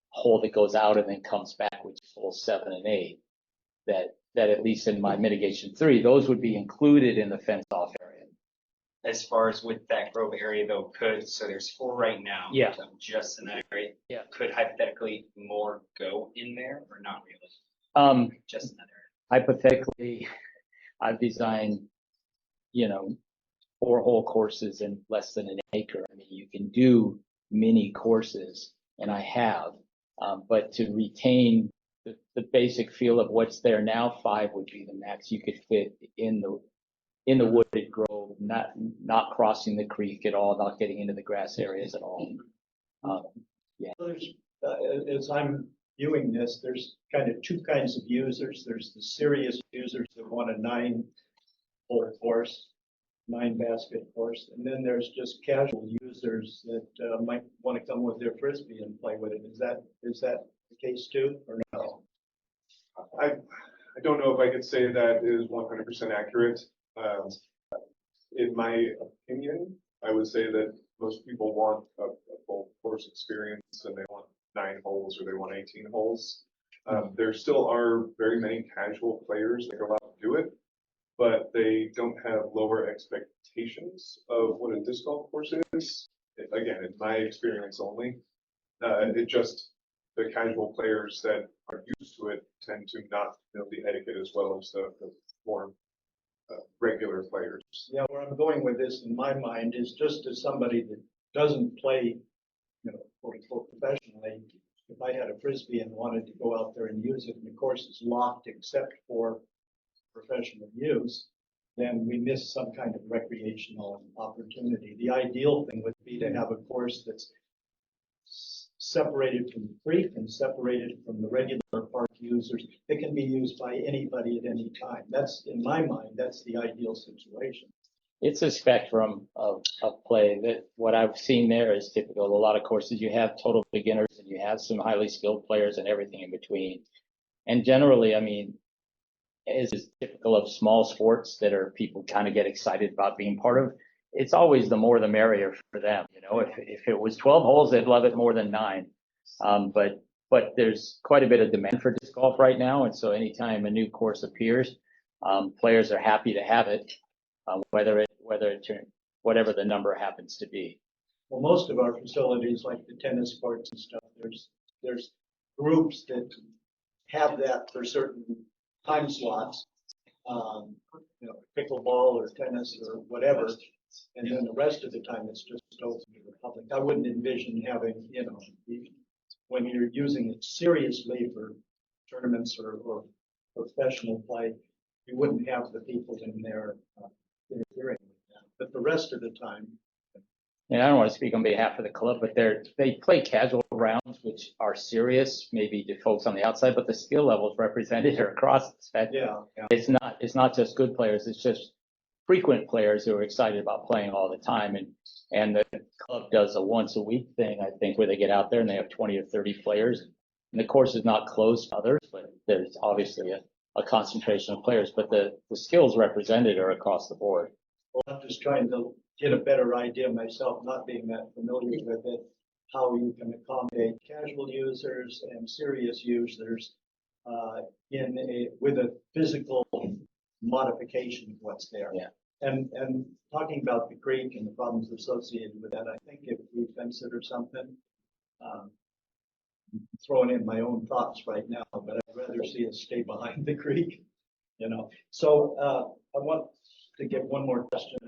hole that goes out and then comes back, which is holes 7 and 8. That at least in my mitigation 3, those would be included in the fence off area.
as far as with that grove area though, so there's 4 right now.
Yeah.
So just in that area.
Yeah.
Could hypothetically more go in there or not really? Just in that area.
Hypothetically, I've designed, 4-hole courses in less than an acre. I mean, you can do mini courses, and I have, but to retain the basic feel of what's there now, 5 would be the max you could fit in the wooded grove, not crossing the creek at all, not getting into the grass areas at all.
There's, as I'm viewing this, there's kind of 2 kinds of users. There's the serious users that want a 9-hole course, 9-basket course, and then there's just casual users that might want to come with their frisbee and play with it. Is that the case too, or no?
I don't know if I could say that is 100% accurate. In my opinion, I would say that most people want a full course experience and they want 9 holes or they want 18 holes. There still are very many casual players that go out and do it, but they don't have lower expectations of what a disc golf course is. Again, in my experience only, the casual players that are used to it tend to not know the etiquette as well as the more regular players.
Yeah, where I'm going with this in my mind is just as somebody that doesn't play, quote unquote professionally, if I had a frisbee and wanted to go out there and use it and the course is locked except for professional use, then we miss some kind of recreational opportunity. The ideal thing would be to have a course that's separated from the creek and separated from the regular park users. It can be used by anybody at any time. That's, in my mind, that's the ideal situation.
It's a spectrum of play. That what I've seen there is typical. A lot of courses you have total beginners and you have some highly skilled players and everything in between. And generally, I mean, as is typical of small sports that are people kind of get excited about being part of, it's always the more the merrier for them. If it was 12 holes, they'd love it more than 9. But there's quite a bit of demand for disc golf right now. And so anytime a new course appears, players are happy to have it, whatever the number happens to be.
Well, most of our facilities, like the tennis courts and stuff, there's groups that have that for certain time slots, pickleball or tennis or whatever. And then the rest of the time, it's just open to the public. I wouldn't envision having, when you're using it seriously for tournaments or professional play, you wouldn't have the people in there interfering with that. But the rest of the time.
And I don't want to speak on behalf of the club, but they play casual rounds, which are serious, maybe to folks on the outside, but the skill levels represented are across the spectrum.
Yeah.
It's not just good players, it's just frequent players who are excited about playing all the time. And the club does a once a week thing, I think, where they get out there and they have 20 or 30 players. And the course is not closed to others, but there's obviously a concentration of players, but the skills represented are across the board.
Well, I'm just trying to get a better idea myself, not being that familiar with it, how you can accommodate casual users and serious users with a physical modification of what's there.
Yeah.
And talking about the creek and the problems associated with that, I think if we consider something, throwing in my own thoughts right now, but I'd rather see us stay behind the creek, So I want to get one more question.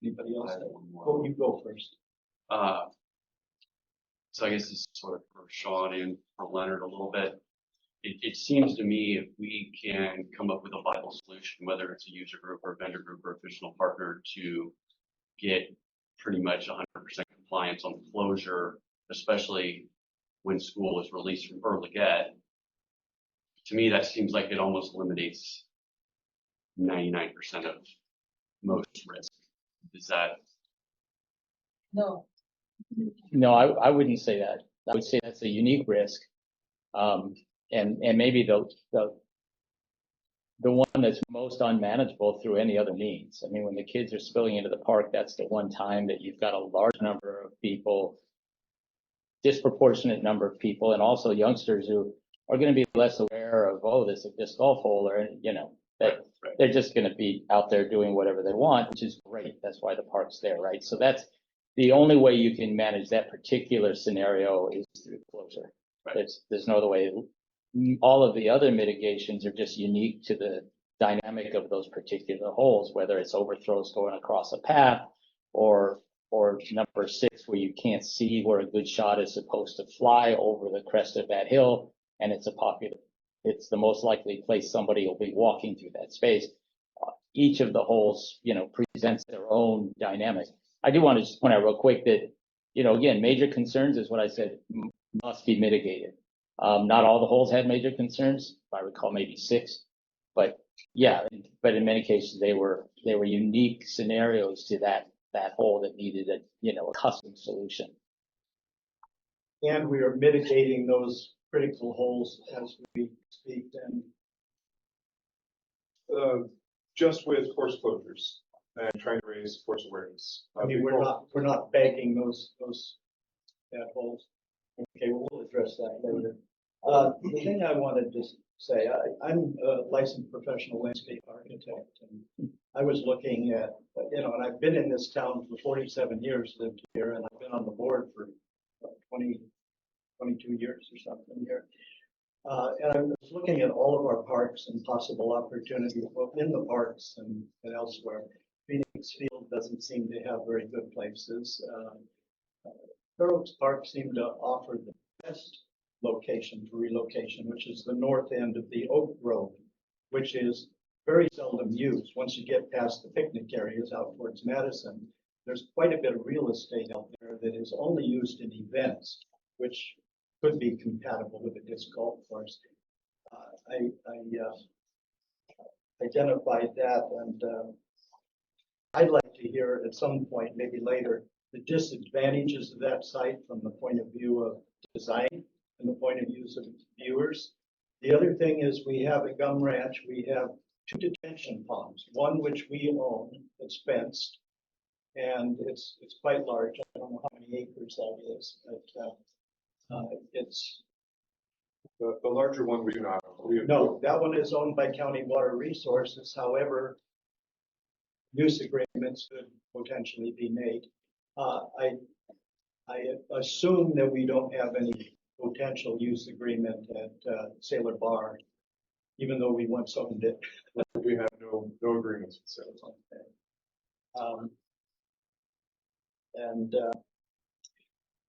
Anybody else? Oh, you go first.
So I guess this is sort of for Sean and for Leonard a little bit. It seems to me if we can come up with a viable solution, whether it's a user group or a vendor group or official partner, to get pretty much 100% compliance on the closure, especially when school is released from early ed, to me that seems like it almost eliminates 99% of most risk. Is that?
No.
No, I wouldn't say that. I would say that's a unique risk. And maybe the one that's most unmanageable through any other means. I mean, when the kids are spilling into the park, that's the one time that you've got a large number of people, disproportionate number of people, and also youngsters who are going to be less aware of, this is a disc golf hole, or, that they're just gonna be out there doing whatever they want, which is great. That's why the park's there, right? So that's the only way you can manage that particular scenario is through closure. There's no other way. All of the other mitigations are just unique to the dynamic of those particular holes, whether it's overthrows going across a path or number 6, where you can't see where a good shot is supposed to fly over the crest of that hill, and it's the most likely place somebody will be walking through that space. Each of the holes, presents their own dynamic. I do want to just point out real quick that, again, major concerns is what I said must be mitigated. Not all the holes had major concerns, if I recall, maybe 6, but yeah, but in many cases they were unique scenarios to that hole that needed a custom solution.
And we are mitigating those critical holes as we speak. And
Just with course closures and trying to raise course awareness.
I mean, we're not bagging those bad holes. Okay, we'll address that later. The thing I wanted to say, I'm a licensed professional landscape architect, and I was looking at, and I've been in this town for 47 years, lived here, and I've been on the board for 22 years or something here. And I was looking at all of our parks and possible opportunities, both in the parks and elsewhere. Phoenix Field doesn't seem to have very good places. Fair Oaks Park seemed to offer the best location for relocation, which is the north end of the Oak Grove, which is very seldom used. Once you get past the picnic areas out towards Madison, there's quite a bit of real estate out there that is only used in events, which could be compatible with a disc golf course. I identified that, and I'd like to hear at some point, maybe later, the disadvantages of that site from the point of view of design and the point of view of viewers. The other thing is we have at Gum Ranch, we have 2 detention ponds, one which we own, it's fenced, and it's quite large. I don't know how many acres that is, but it's
the larger one we do not own.
no, that one is owned by County Water Resources. However, use agreements could potentially be made. I assume that we don't have any potential use agreement at Sailor Bar, even though we once owned it.
We have no agreements with Sailor Bar.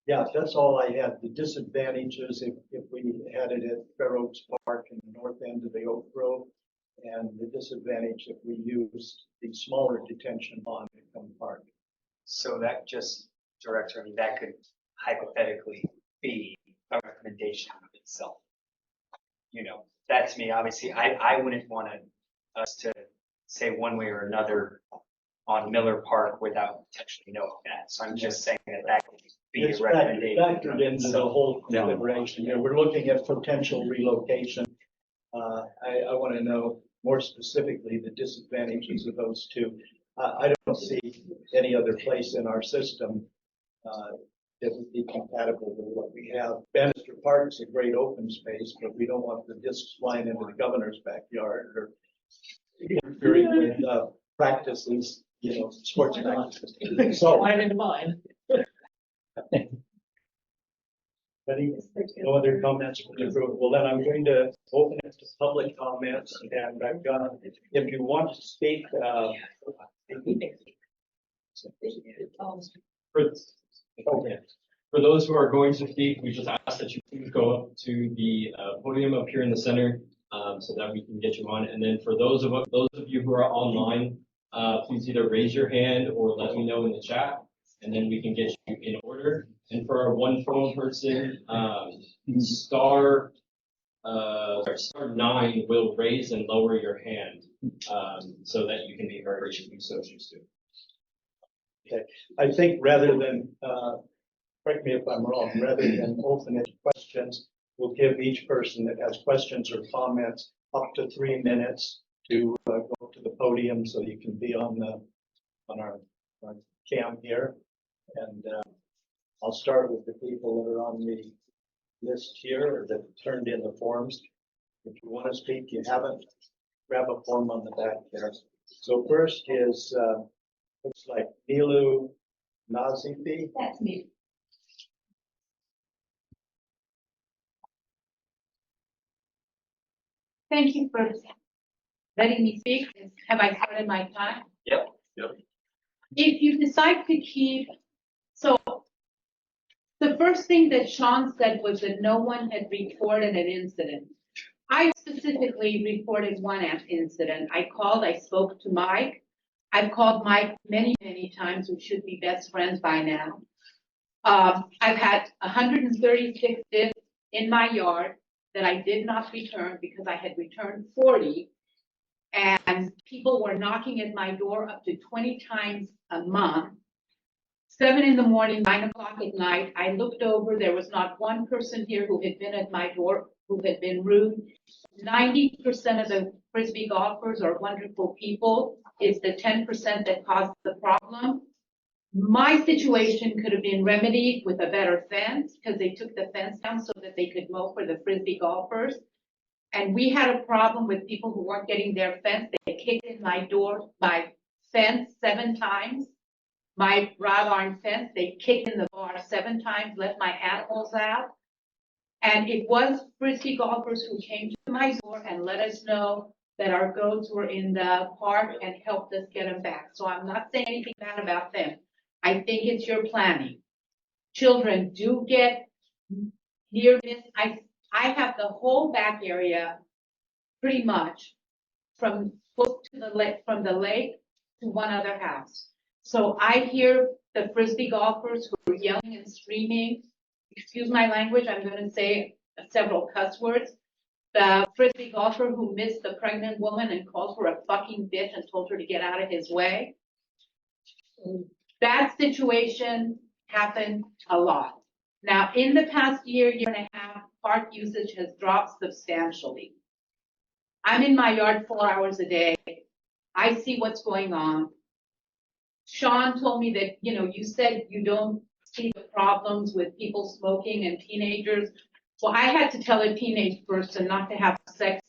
Yeah, that's all I had. The disadvantages if we had it at Fair Oaks Park in the north end of the Oak Grove, and the disadvantage if we used the smaller detention pond at Gum Park.
So that just, Director, that could hypothetically be a recommendation of itself. That to me, obviously, I wouldn't want us to say one way or another on Miller Park without potentially knowing that. So I'm just saying that could be
It's
a recommendation.
factored into the whole consideration here. We're looking at potential relocation. I want to know more specifically the disadvantages of those 2. I don't see any other place in our system that would be compatible with what we have. Bannister Park is a great open space, but we don't want the discs flying into the governor's backyard or interfering with practices, sports practices. So,
Line into mine.
no other comments from the group? Well, then I'm going to open it to public comments, and I've got, if you want to speak,
For those who are going to speak, we just ask that you please go up to the podium up here in the center, so that we can get you on. And then for those of you who are online, please either raise your hand or let me know in the chat, and then we can get you in order. And for our one phone person, star 9 will raise and lower your hand, so that you can be heard if you so choose to.
okay, I think rather than, correct me if I'm wrong, rather than open it to questions, we'll give each person that has questions or comments up to 3 minutes to go to the podium so you can be on our cam here. And I'll start with the people that are on the list here or that turned in the forms. If you want to speak, you haven't grab a form on the back there. So first is, looks like Nilu Nazifi.
That's me. Thank you for letting me speak. Have I started my time?
Yep.
If you decide to keep, so the first thing that Sean said was that no one had reported an incident. I specifically reported one incident. I called, I spoke to Mike. I've called Mike many, many times. We should be best friends by now. I've had 136 discs in my yard that I did not return because I had returned 40. And people were knocking at my door up to 20 times a month. 7 in the morning, 9 o'clock at night, I looked over, there was not one person here who had been at my door who had been rude. 90% of the Frisbee golfers are wonderful people. It's the 10% that caused the problem. My situation could have been remedied with a better fence because they took the fence down so that they could mow for the Frisbee golfers. And we had a problem with people who weren't getting their fence. They kicked in my fence 7 times. My wrought iron fence, they kicked in the bar 7 times, let my animals out. And it was Frisbee golfers who came to my door and let us know that our goats were in the park and helped us get them back. So I'm not saying anything bad about them. I think it's your planning. Children do get near miss. I have the whole back area pretty much from close to the lake, from the lake to one other house. So I hear the Frisbee golfers who are yelling and screaming. Excuse my language, I'm going to say several cuss words. The Frisbee golfer who missed the pregnant woman and called her a fucking bitch and told her to get out of his way. That situation happened a lot. Now, in the past year and a half, park usage has dropped substantially. I'm in my yard 4 hours a day. I see what's going on. Sean told me that, you said you don't see the problems with people smoking and teenagers. Well, I had to tell a teenage person not to have sex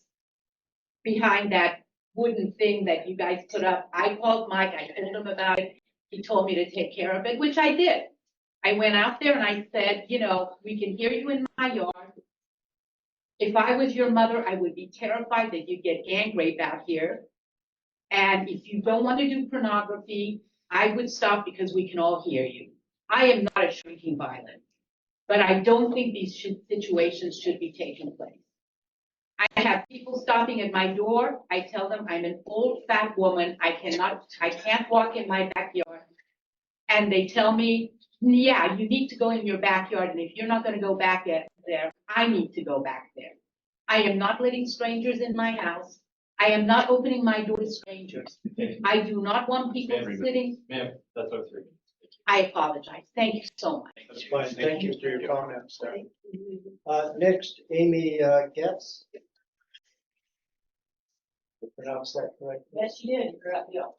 behind that wooden thing that you guys put up. I called Mike, I told him about it. He told me to take care of it, which I did. I went out there and I said, we can hear you in my yard. If I was your mother, I would be terrified that you'd get gang rape out here. And if you don't want to do pornography, I would stop because we can all hear you. I am not a shrinking violet, but I don't think these situations should be taking place. I have people stopping at my door. I tell them I'm an old fat woman. I can't walk in my backyard. And they tell me, yeah, you need to go in your backyard. And if you're not going to go back there, I need to go back there. I am not letting strangers in my house. I am not opening my door to strangers. I do not want people sitting.
Ma'am, that's what it's.
I apologize. Thank you so much.
That's fine. Thank you for your comments there. Next, Amy Getz. Did I pronounce that correctly?
Yes, you did. You're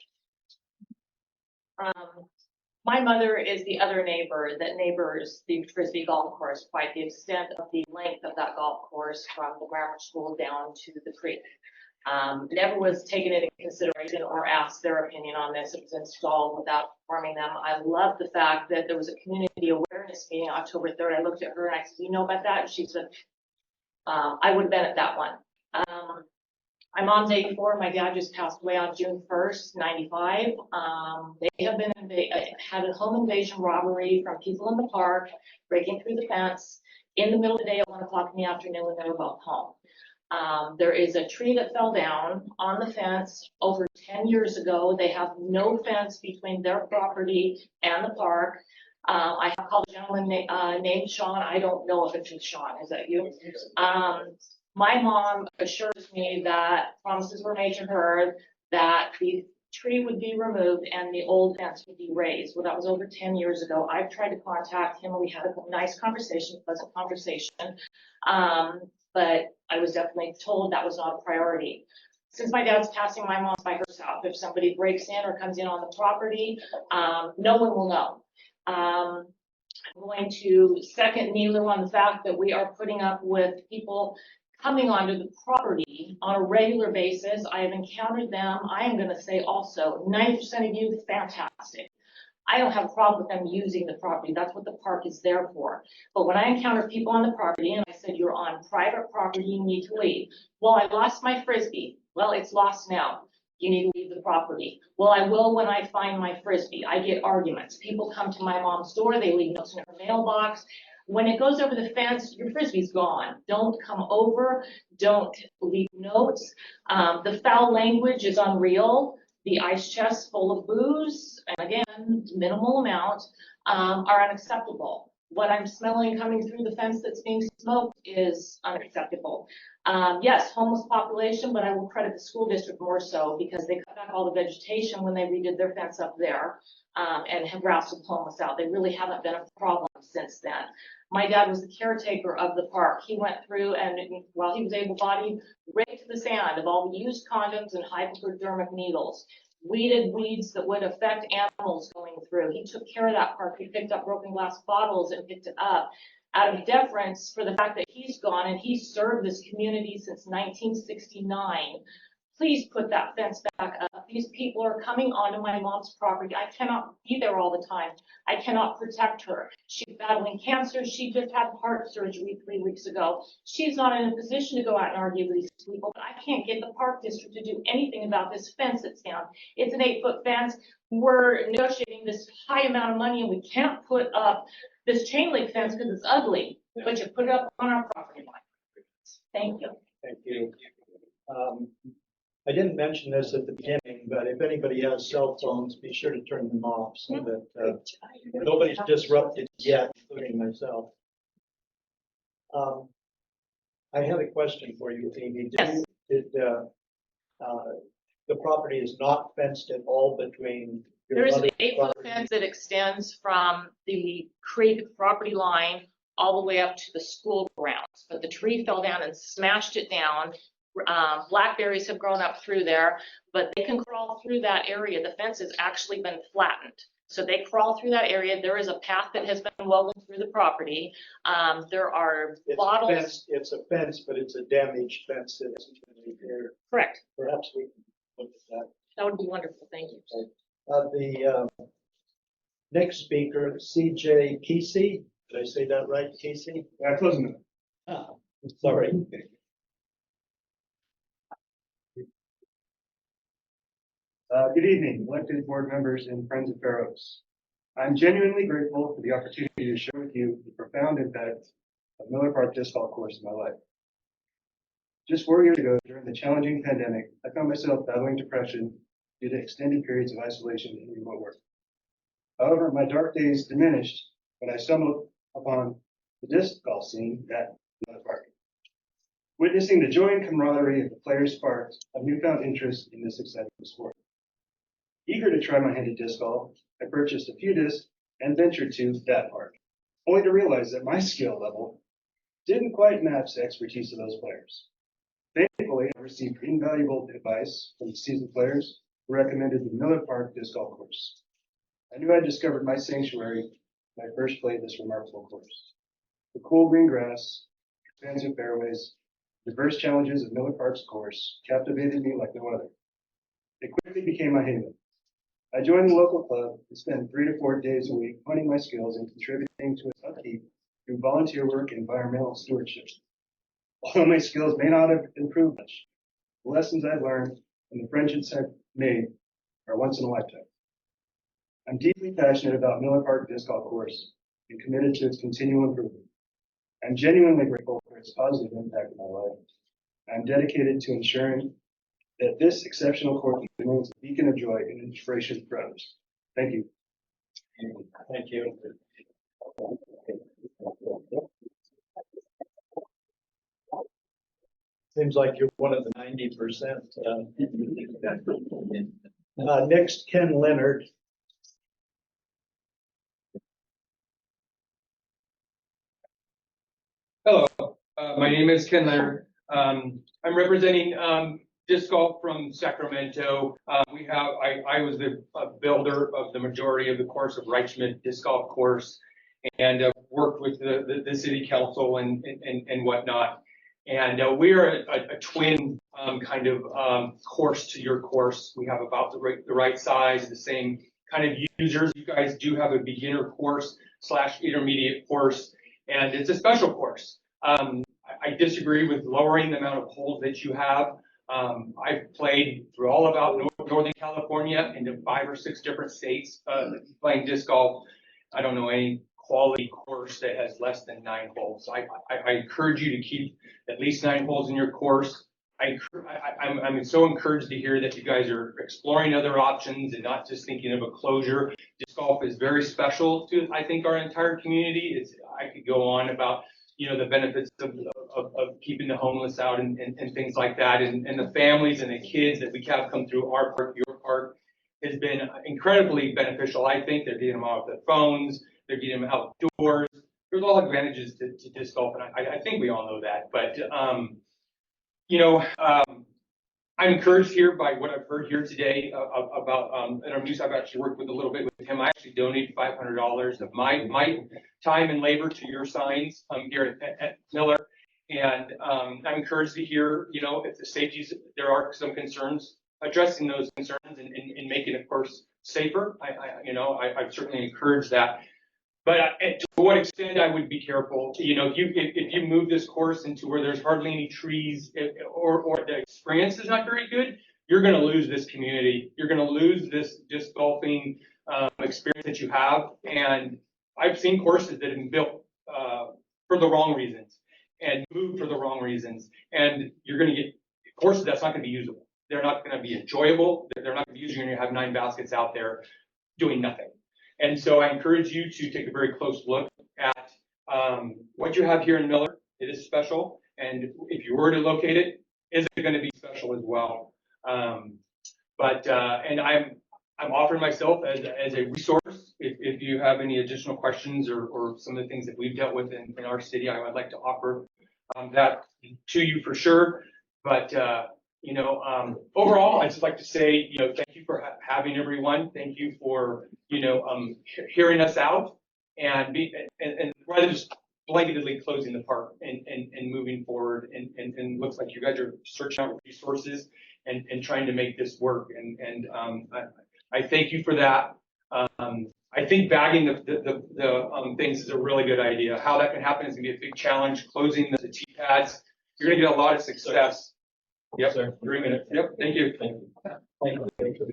my mother is the other neighbor that neighbors the Frisbee golf course, quite the extent of the length of that golf course from the grammar school down to the creek. Never was taken into consideration or asked their opinion on this. It was installed without informing them. I love the fact that there was a community awareness meeting October 3rd. I looked at her and I said, you know about that? And she said, I would have been at that one. My mom's 84. My dad just passed away on June 1st, 95. They have had a home invasion robbery from people in the park, breaking through the fence in the middle of the day at 1 o'clock in the afternoon when they were both home. There is a tree that fell down on the fence over 10 years ago. They have no fence between their property and the park. I have called a gentleman named Sean. I don't know if it's Sean. Is that you? My mom assures me that promises were made to her that the tree would be removed and the old fence would be raised. Well, that was over 10 years ago. I've tried to contact him and we had a nice conversation, pleasant conversation. But I was definitely told that was not a priority. Since my dad's passing, my mom's by herself. If somebody breaks in or comes in on the property, no one will know. I'm going to second Nilu on the fact that we are putting up with people coming onto the property on a regular basis. I have encountered them. I am going to say also 90% of you, fantastic. I don't have a problem with them using the property. That's what the park is there for. But when I encounter people on the property and I said, you're on private property, you need to leave. Well, I lost my Frisbee. Well, it's lost now. You need to leave the property. Well, I will when I find my Frisbee. I get arguments. People come to my mom's door. They leave notes in her mailbox. When it goes over the fence, your Frisbee's gone. Don't come over. Don't leave notes. The foul language is unreal. The ice chests full of booze, and again, minimal amount, are unacceptable. What I'm smelling coming through the fence that's being smoked is unacceptable. Yes, homeless population, but I will credit the school district more so because they cut back all the vegetation when they redid their fence up there, and have rousted homeless out. They really haven't been a problem since then. My dad was the caretaker of the park. He went through and while he was able-bodied, raked the sand of all the used condoms and hypodermic needles, weeded weeds that would affect animals going through. He took care of that park. He picked up broken glass bottles and picked it up out of deference for the fact that he's gone and he served this community since 1969. Please put that fence back up. These people are coming onto my mom's property. I cannot be there all the time. I cannot protect her. She's battling cancer. She just had heart surgery 3 weeks ago. She's not in a position to go out and argue with these people, but I can't get the park district to do anything about this fence that's down. It's an 8-foot fence. We're negotiating this high amount of money and we can't put up this chain link fence because it's ugly, but you put it up on our property line. Thank you.
Thank you. I didn't mention this at the beginning, but if anybody has cell phones, be sure to turn them off so that nobody's disrupted yet, including myself. I have a question for you, Amy.
Yes.
The property is not fenced at all between your
There is an
mother's
8-foot
property?
fence that extends from the creek property line all the way up to the school grounds, but the tree fell down and smashed it down. Blackberries have grown up through there, but they can crawl through that area. The fence has actually been flattened. So they crawl through that area. There is a path that has been woven through the property. There are bottles.
It's a fence, but it's a damaged fence that isn't going to be repaired.
Correct.
Perhaps we can look at that.
That would be wonderful. Thank you.
The next speaker, CJ Kesey. Did I say that right, Casey?
That's wasn't it.
Ah, sorry.
Good evening, elected board members and friends of Fair Oaks. I'm genuinely grateful for the opportunity to share with you the profound impact of Miller Park Disc Golf Course in my life. Just 4 years ago, during the challenging pandemic, I found myself battling depression due to extended periods of isolation and remote work. However, my dark days diminished when I stumbled upon the disc golf scene at Miller Park. Witnessing the joy and camaraderie of the players sparked a newfound interest in this exciting sport. Eager to try my hand at disc golf, I purchased a few discs and ventured to that park, only to realize that my skill level didn't quite match the expertise of those players. Thankfully, I received invaluable advice from the seasoned players who recommended the Miller Park Disc Golf Course. I knew I'd discovered my sanctuary when I first played this remarkable course. The cool green grass, expansive fairways, diverse challenges of Miller Park's course captivated me like no other. It quickly became my haven. I joined the local club and spent 3 to 4 days a week honing my skills and contributing to its upkeep through volunteer work and environmental stewardship. Although my skills may not have improved much, the lessons I've learned and the friendships I've made are once in a lifetime. I'm deeply passionate about Miller Park Disc Golf Course and committed to its continual improvement. I'm genuinely grateful for its positive impact in my life. I'm dedicated to ensuring that this exceptional course remains a beacon of joy and inspiration for others. Thank you.
Thank you. Seems like you're one of the 90%. Next, Ken Leonard.
Hello, my name is Ken Leonard. I'm representing disc golf from Sacramento. I was the builder of the majority of the course of Reichman Disc Golf Course, and worked with the city council and whatnot. And we're a twin kind of course to your course. We have about the right size, the same kind of users. You guys do have a beginner course / intermediate course, and it's a special course. I disagree with lowering the amount of holes that you have. I've played through all about Northern California into 5 or 6 different states playing disc golf. I don't know any quality course that has less than 9 holes. I encourage you to keep at least 9 holes in your course. I'm so encouraged to hear that you guys are exploring other options and not just thinking of a closure. Disc golf is very special to, I think, our entire community. I could go on about, you know, the benefits of keeping the homeless out and things like that, and the families and the kids that we have come through our park, your park, has been incredibly beneficial. I think they're getting them off their phones, they're getting them outdoors. There's all advantages to disc golf, and I think we all know that. But you know, I'm encouraged here by what I've heard here today about Enter Muse. I've actually worked with a little bit with him. I actually donated $500 of my time and labor to your signs here at Miller. And I'm encouraged to hear, you know, if the safeties, there are some concerns, addressing those concerns and making it, of course, safer. I certainly encourage that. But to what extent I would be careful. You know, if you move this course into where there's hardly any trees, or the experience is not very good, you're going to lose this community. You're going to lose this disc golfing experience that you have. And I've seen courses that have been built for the wrong reasons and moved for the wrong reasons. And you're going to get courses that's not going to be usable. They're not going to be enjoyable. They're not going to be used. You're going to have 9 baskets out there doing nothing. And so I encourage you to take a very close look at what you have here in Miller. It is special. And if you were to locate it, is it going to be special as well? And I'm offering myself as a resource. If you have any additional questions or some of the things that we've dealt with in our city, I would like to offer that to you for sure. But overall, I'd just like to say, thank you for having everyone. Thank you for, hearing us out and rather than just blanketly closing the park and moving forward. And looks like you guys are searching out resources and trying to make this work. And I thank you for that. I think bagging the things is a really good idea. How that can happen is gonna be a big challenge. Closing the T pads, you're gonna get a lot of success. Yep, sir. 3 minutes. Yep. Thank you. Thank you. Thank you.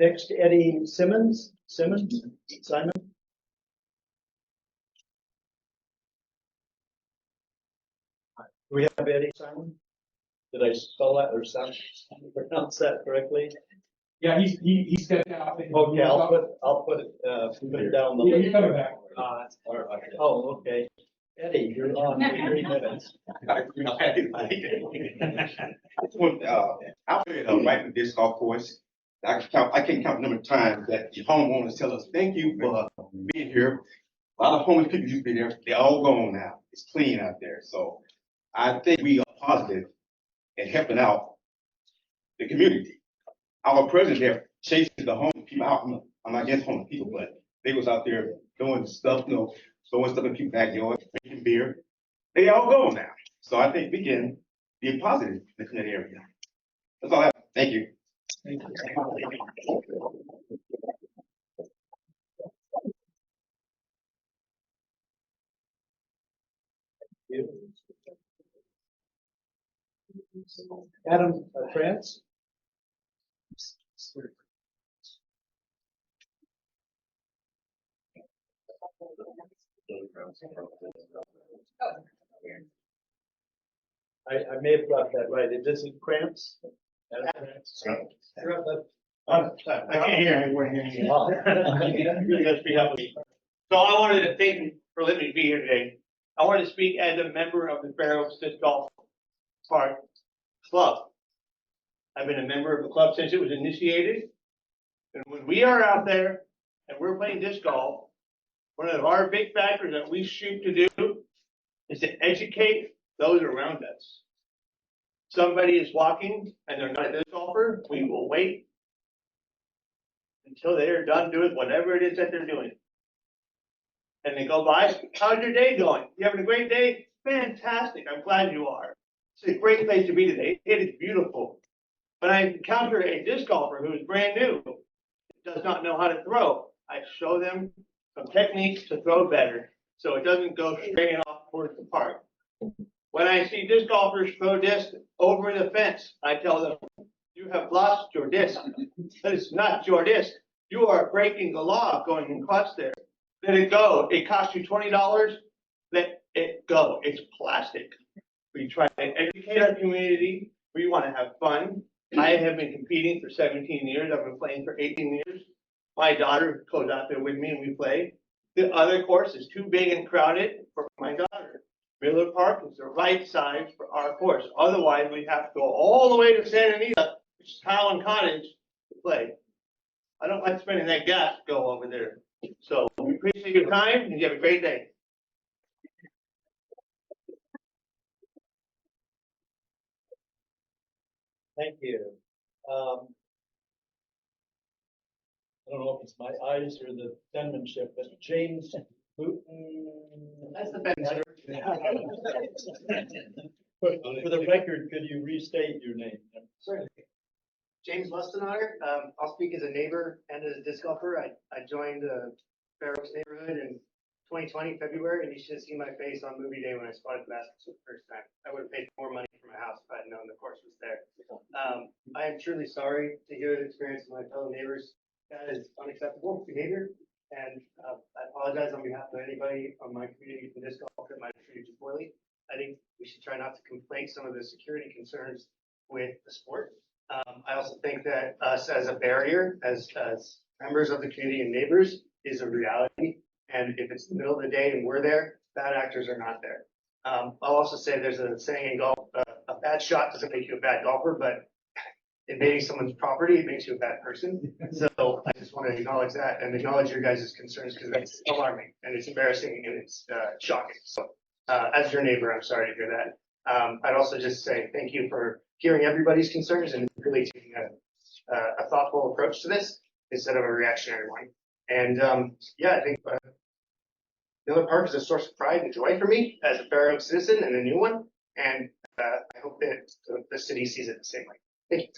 Next, Eddie Simon. Do we have Eddie Simon? Did I spell that or pronounce that correctly?
Yeah, he stepped out.
Okay, I'll put it down the list.
He's coming back.
Oh, okay. Eddie, you're on 3 minutes.
I played a right disc golf course. I can't count the number of times that the homeowners tell us, thank you for being here. A lot of homeless people used to be there. They're all gone now. It's clean out there. So I think we are positive in helping out the community. Our president there chasing the homeless people out. I'm not against homeless people, but they was out there doing stuff, throwing stuff in people's backyard, drinking beer. They all go now. So I think we can be positive in that area. That's all I have. Thank you.
Thank
you. Adam France. I may have got that right. It isn't Krantz? I
can't hear anyone. So I wanted to thank you for letting me be here today. I wanted to speak as a member of the Fair Oaks Disc Golf Park Club. I've been a member of the club since it was initiated. And when we are out there and we're playing disc golf, one of our big factors that we shoot to do is to educate those around us. Somebody is walking and they're not a disc golfer, we will wait until they're done doing whatever it is that they're doing. And they go by, how's your day going? You having a great day? Fantastic, I'm glad you are. It's a great place to be today. It is beautiful. But I encounter a disc golfer who is brand new, does not know how to throw. I show them some techniques to throw better, so it doesn't go straight off towards the park. When I see disc golfers throw disc over the fence, I tell them, you have lost your disc. That is not your disc. You are breaking the law of going in clutch there. Let it go. It costs you $20. Let it go. It's plastic. We try to educate our community. We want to have fun. I have been competing for 17 years. I've been playing for 18 years. My daughter goes out there with me and we play. The other course is too big and crowded for my daughter. Miller Park is the right size for our course. Otherwise, we'd have to go all the way to Santa Anita, which is Cowan Cottage, to play. I don't like spending that gas to go over there. So we appreciate your time and you have a great day.
Thank you. I don't know if it's my eyes or the penmanship, but James Booton.
That's the best.
For the record, could you restate your name?
Certainly. James Lustenatter. I'll speak as a neighbor and as a disc golfer. I joined Fair Oaks neighborhood in 2020 February, and you should have seen my face on movie day when I spotted the baskets for the first time. I would have paid more money for my house if I had known the course was there. I am truly sorry to hear the experience of my fellow neighbors. That is unacceptable behavior, and I apologize on behalf of anybody on my community from disc golf that might have treated you poorly. I think we should try not to conflate some of the security concerns with the sport. I also think that us as a barrier, as members of the community and neighbors, is a reality. And if it's the middle of the day and we're there, bad actors are not there. I'll also say there's a saying in golf, a bad shot doesn't make you a bad golfer, but invading someone's property, it makes you a bad person. So I just want to acknowledge that and acknowledge your guys' concerns because that's alarming and it's embarrassing and it's shocking. So as your neighbor, I'm sorry to hear that. I'd also just say thank you for hearing everybody's concerns and really taking a thoughtful approach to this instead of a reactionary one. And yeah, I think Miller Park is a source of pride and joy for me as a Fair Oaks citizen and a new one. And I hope that the city sees it the same way. Thank you.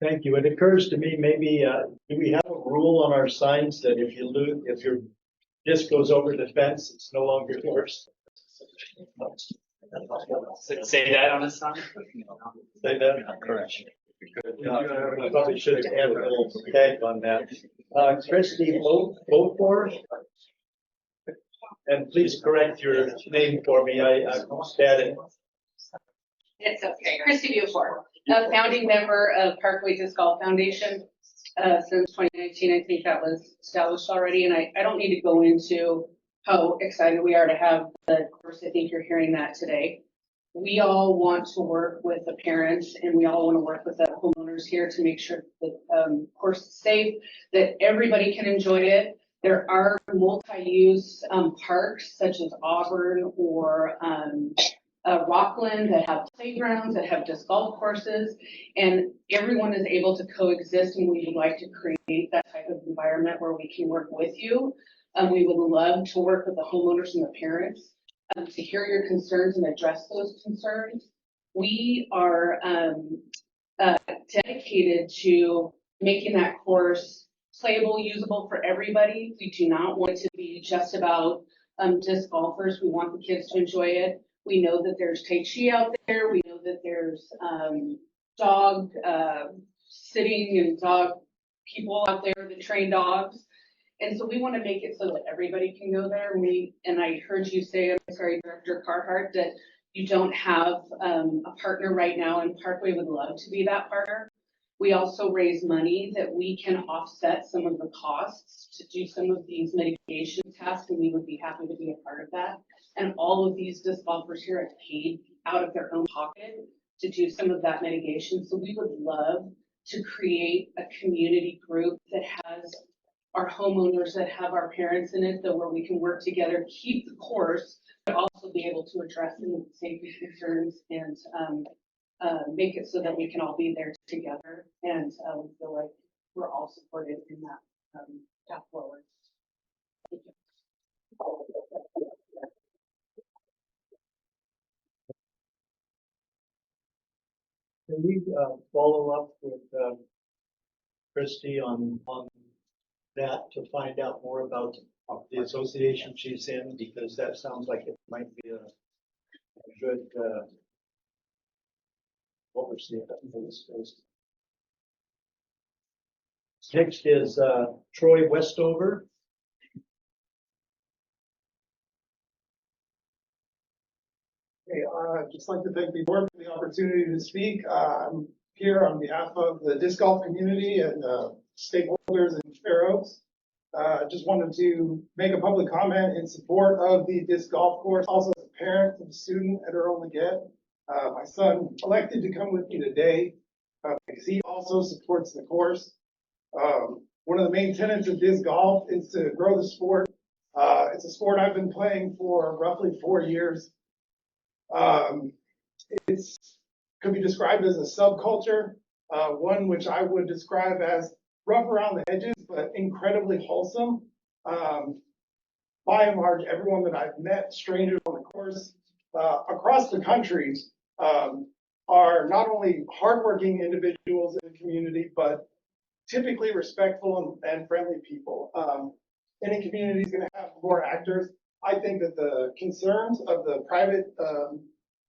Thank you. It occurs to me, maybe, do we have a rule on our signs that if your disc goes over the fence, it's no longer yours?
Say that on a sign?
Say that? Correct. I probably should have had a little tag on that. Christy Beaufort. And please correct your name for me. I had it.
It's okay. Christy Beaufort, a founding member of Parkway Disc Golf Foundation since 2019. I think that was established already, and I don't need to go into how excited we are to have the course. I think you're hearing that today. We all want to work with the parents, and we all want to work with the homeowners here to make sure that the course is safe, that everybody can enjoy it. There are multi-use parks such as Auburn or Rockland that have playgrounds, that have disc golf courses, and everyone is able to coexist, and we would like to create that type of environment where we can work with you. We would love to work with the homeowners and the parents to hear your concerns and address those concerns. We are dedicated to making that course playable, usable for everybody. We do not want it to be just about disc golfers. We want the kids to enjoy it. We know that there's Tai Chi out there. We know that there's dog sitting and dog people out there that train dogs. And so we want to make it so that everybody can go there. And I heard you say, I'm sorry, Director Carhart, that you don't have a partner right now, and Parkway would love to be that partner. We also raise money that we can offset some of the costs to do some of these mitigation tasks, and we would be happy to be a part of that. And all of these disc golfers here have paid out of their own pocket to do some of that mitigation. So we would love to create a community group that has our homeowners that have our parents in it, where we can work together, keep the course, but also be able to address any safety concerns and make it so that we can all be there together and feel like we're all supported in that path forward. Thank you.
Can we follow up with Christie on that to find out more about the association she's in? Because that sounds like it might be a good oversight for this space. Next is Troy Westover.
Hey, I'd just like to thank the board for the opportunity to speak. I'm here on behalf of the disc golf community and stakeholders in Fair Oaks. Just wanted to make a public comment in support of the disc golf course. Also, as a parent and student at Earl Leggett, my son elected to come with me today because he also supports the course. One of the main tenets of disc golf is to grow the sport. It's a sport I've been playing for roughly 4 years. It's could be described as a subculture, one which I would describe as rough around the edges, but incredibly wholesome. By and large, everyone that I've met, strangers on the course, across the country, are not only hardworking individuals in the community, but typically respectful and friendly people. Any community is going to have more actors. I think that the concerns of the private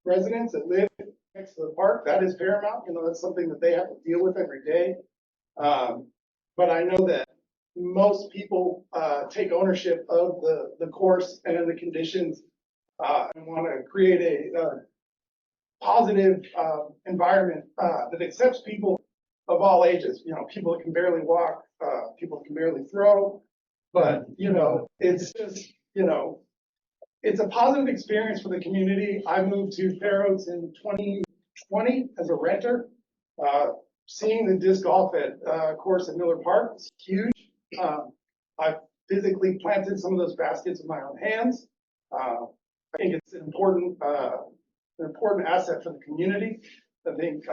residents that live next to the park, that is paramount. You know, that's something that they have to deal with every day. But I know that most people take ownership of the course and the conditions and want to create a positive environment that accepts people of all ages. You know, people that can barely walk, people that can barely throw. But, you know, it's just, you know, it's a positive experience for the community. I moved to Fair Oaks in 2020 as a renter. Seeing the disc golf at course at Miller Park is huge. I physically planted some of those baskets with my own hands. I think it's an important asset for the community. I think,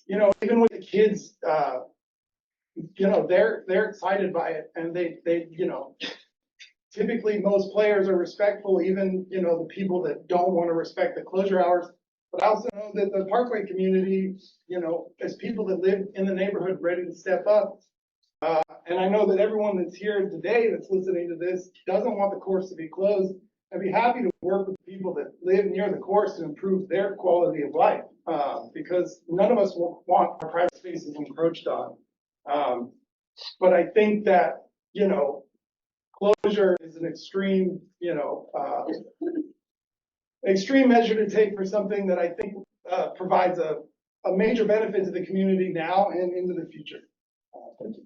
you know, even with the kids, you know, they're excited by it, and they, you know, typically most players are respectful, even, you know, the people that don't want to respect the closure hours. But I also know that the Parkway community, you know, as people that live in the neighborhood ready to step up. And I know that everyone that's here today that's listening to this doesn't want the course to be closed. I'd be happy to work with people that live near the course to improve their quality of life, because none of us will want our private spaces encroached on. But I think that, you know, closure is an extreme, you know, extreme measure to take for something that I think provides a major benefit to the community now and into the future. Thank you.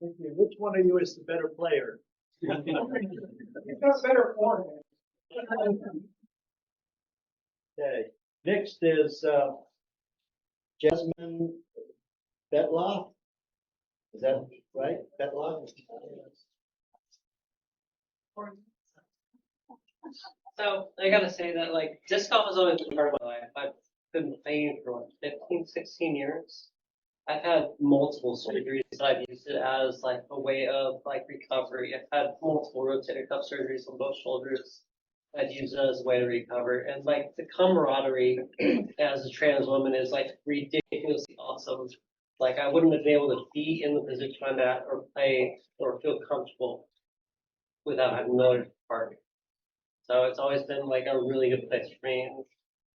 Thank you. Which one of you is the better player?
He's got better forehand.
Okay. Next is Jasmine Betloff. Is that right? Betloff?
So I gotta say that like disc golf has always been part of my life. I've been playing for what, 15, 16 years. I've had multiple surgeries. I've used it as like a way of like recovery. I've had multiple rotator cuff surgeries on both shoulders. I've used it as a way to recover. And like the camaraderie as a trans woman is like ridiculously awesome. Like I wouldn't have been able to be in the position I'm at or play or feel comfortable without having another partner. So it's always been like a really good place for me, and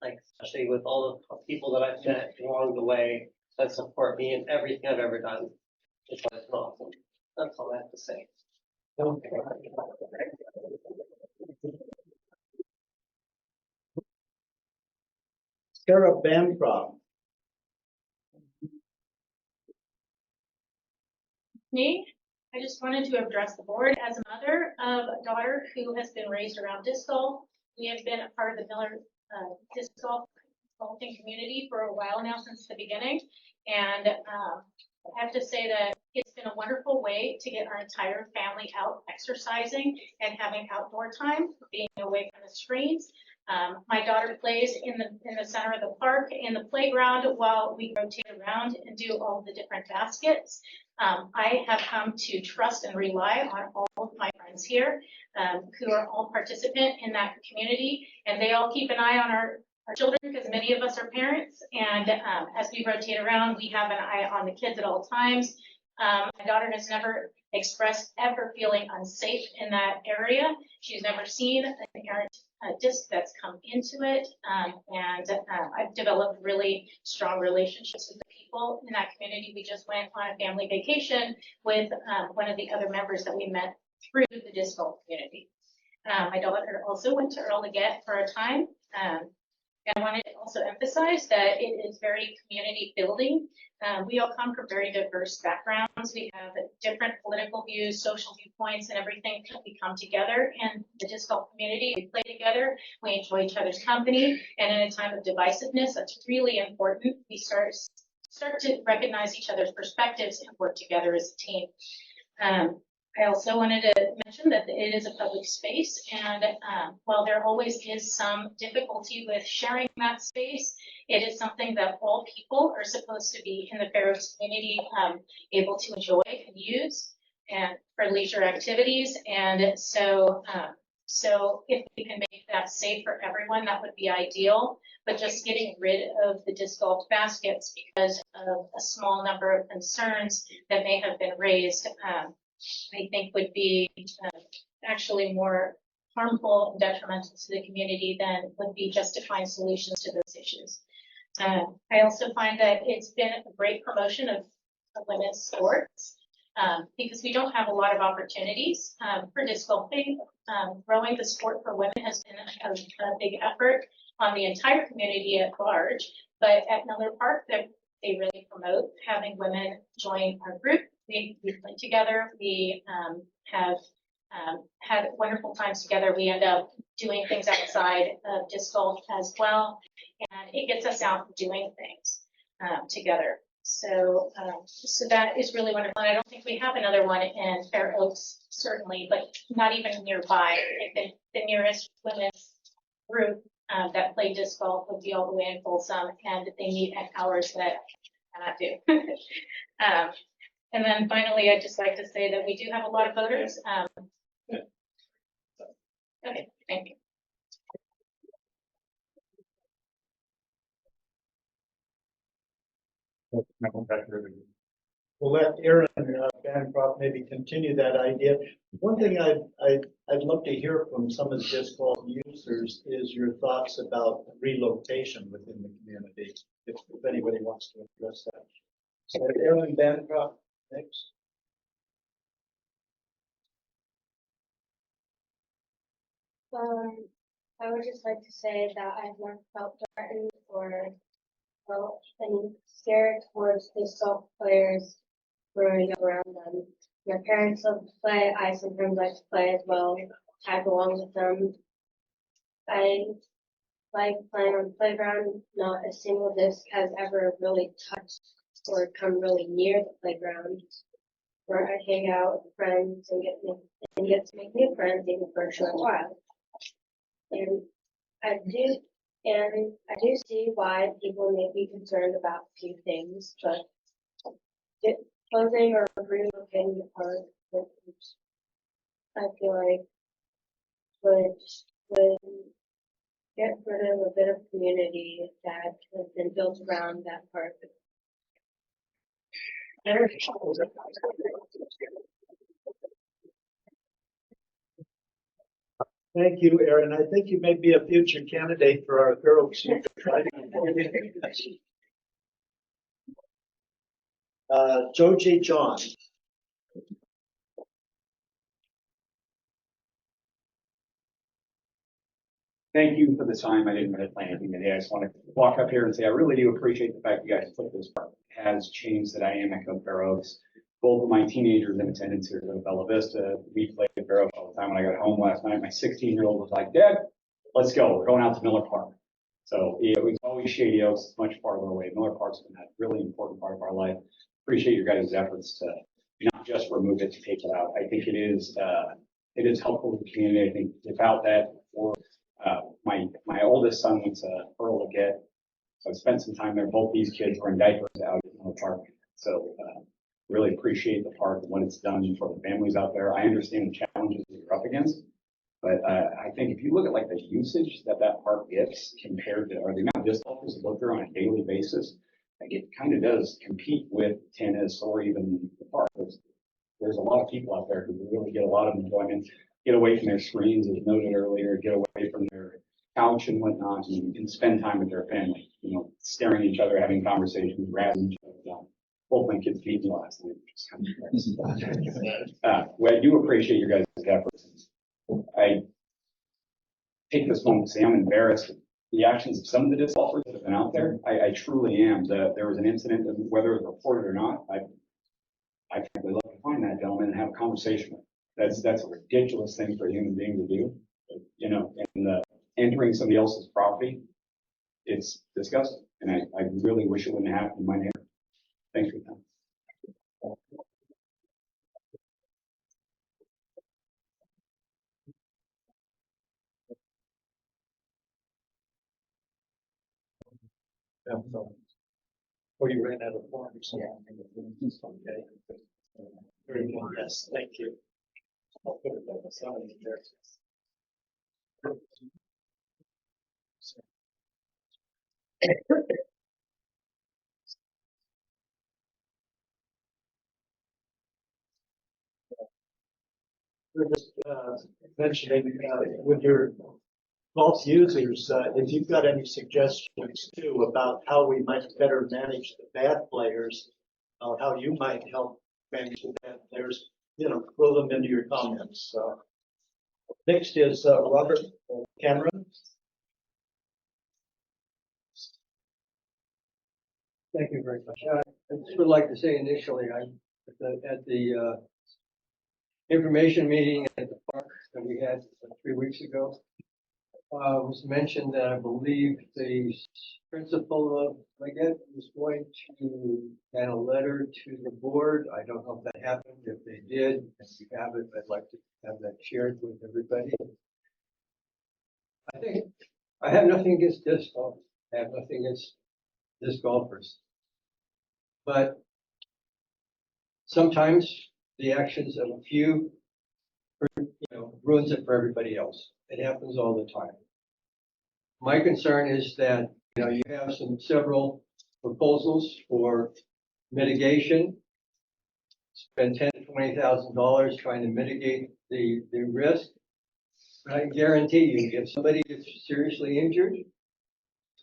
like especially with all the people that I've met along the way that support me in everything I've ever done. It's always been awesome. That's all I have to say.
Sarah Bancroft.
Me, I just wanted to address the board as a mother of a daughter who has been raised around disc golf. We have been a part of the Miller disc golf golfing community for a while now, since the beginning. And I have to say that it's been a wonderful way to get our entire family out exercising and having outdoor time, being away from the screens. My daughter plays in the center of the park, in the playground, while we rotate around and do all the different baskets. I have come to trust and rely on all of my friends here, who are all participant in that community, and they all keep an eye on our children, because many of us are parents. And as we rotate around, we have an eye on the kids at all times. My daughter has never expressed ever feeling unsafe in that area. She's never seen an errant disc that's come into it. And I've developed really strong relationships with the people in that community. We just went on a family vacation with one of the other members that we met through the disc golf community. My daughter also went to Earl Leggett for a time. And I wanted to also emphasize that it is very community building. We all come from very diverse backgrounds. We have different political views, social viewpoints, and everything. We come together in the disc golf community. We play together. We enjoy each other's company. And in a time of divisiveness, that's really important. We start to recognize each other's perspectives and work together as a team. I also wanted to mention that it is a public space, and while there always is some difficulty with sharing that space, it is something that all people are supposed to be in the Fair Oaks community able to enjoy and use, and for leisure activities. And so if we can make that safe for everyone, that would be ideal. But just getting rid of the disc golf baskets because of a small number of concerns that may have been raised, I think would be actually more harmful and detrimental to the community than would be just to find solutions to those issues. I also find that it's been a great promotion of women's sports because we don't have a lot of opportunities for disc golfing. Growing the sport for women has been a big effort on the entire community at large, but at Miller Park, they really promote having women join our group. We play together. We have had wonderful times together. We end up doing things outside of disc golf as well, and it gets us out doing things together. So that is really wonderful. And I don't think we have another one in Fair Oaks, certainly, but not even nearby. I think the nearest women's group that play disc golf would be all the way in Folsom, and they meet at hours that I cannot do. And then finally, I'd just like to say that we do have a lot of voters. Okay, thank you.
We'll let Aaron Bancroft maybe continue that idea. One thing I'd love to hear from some of the disc golf users is your thoughts about relocation within the community, if anybody wants to address that. So Aaron Bancroft. Next.
I would just like to say that I've never felt threatened or felt any scared towards disc golf players growing up around them. My parents love to play. I sometimes like to play as well, tag along with them. I like playing on the playground. Not a single disc has ever really touched or come really near the playground, where I hang out with friends and get to make new friends even for a short while. And I do see why people may be concerned about a few things, but closing or relocating the park, I feel like would get rid of a bit of community that has been built around that park.
Thank you, Aaron. I think you may be a future candidate for our Fair Oaks Youth. Joji John.
Thank you for the time. I didn't really plan anything today. I just want to walk up here and say I really do appreciate the fact you guys put this part. It has changed the dynamic of Fair Oaks. Both of my teenagers in attendance here at Bella Vista, we played at Fair Oaks all the time. When I got home last night, my 16-year-old was like, "Dad, let's go. We're going out to Miller Park." So it was always Shady Oaks, much farther away. Miller Park's been a really important part of our life. Appreciate your guys' efforts to not just remove it, to take it out. I think it is helpful to the community. I think without that, my oldest son went to Earl Leggett, so I spent some time there. Both these kids were in diapers out in the park. So really appreciate the park and what it's done for the families out there. I understand the challenges that you're up against, but I think if you look at like the usage that park gets compared to, or the amount of disc golfers that go there on a daily basis, I think it kind of does compete with tennis or even the park. There's a lot of people out there who really get a lot of enjoyment, get away from their screens, as noted earlier, get away from their couch and whatnot, and spend time with their family, staring at each other, having conversations, razzing each other down. Both my kids beat me last night, which is kind of embarrassing. Well, I do appreciate your guys' efforts. I take this moment to say I'm embarrassed at the actions of some of the disc golfers that have been out there. I truly am. There was an incident, and whether it was reported or not, I frankly love to find that gentleman and have a conversation with him. That's a ridiculous thing for a human being to do. And entering somebody else's property, it's disgusting. And I really wish it wouldn't happen in my neighborhood. Thanks for your time.
Or you ran out of forms. Yeah. Okay. Very good. Yes, thank you. I'll put it on the side there. We're just mentioning with your golf users, if you've got any suggestions too about how we might better manage the bad players, how you might help manage the bad players, throw them into your comments. Next is Robert Cameron.
Thank you very much. I just would like to say initially, at the information meeting at the park that we had 3 weeks ago, was mentioned that I believe the principal of Leggett was going to send a letter to the board. I don't know if that happened. If they did, if you have it, I'd like to have that shared with everybody. I think I have nothing against disc golf. I have nothing against disc golfers. But sometimes the actions of a few, ruins it for everybody else. It happens all the time. My concern is that, you have several proposals for mitigation. Spend $10,000 to $20,000 trying to mitigate the risk. But I guarantee you, if somebody gets seriously injured,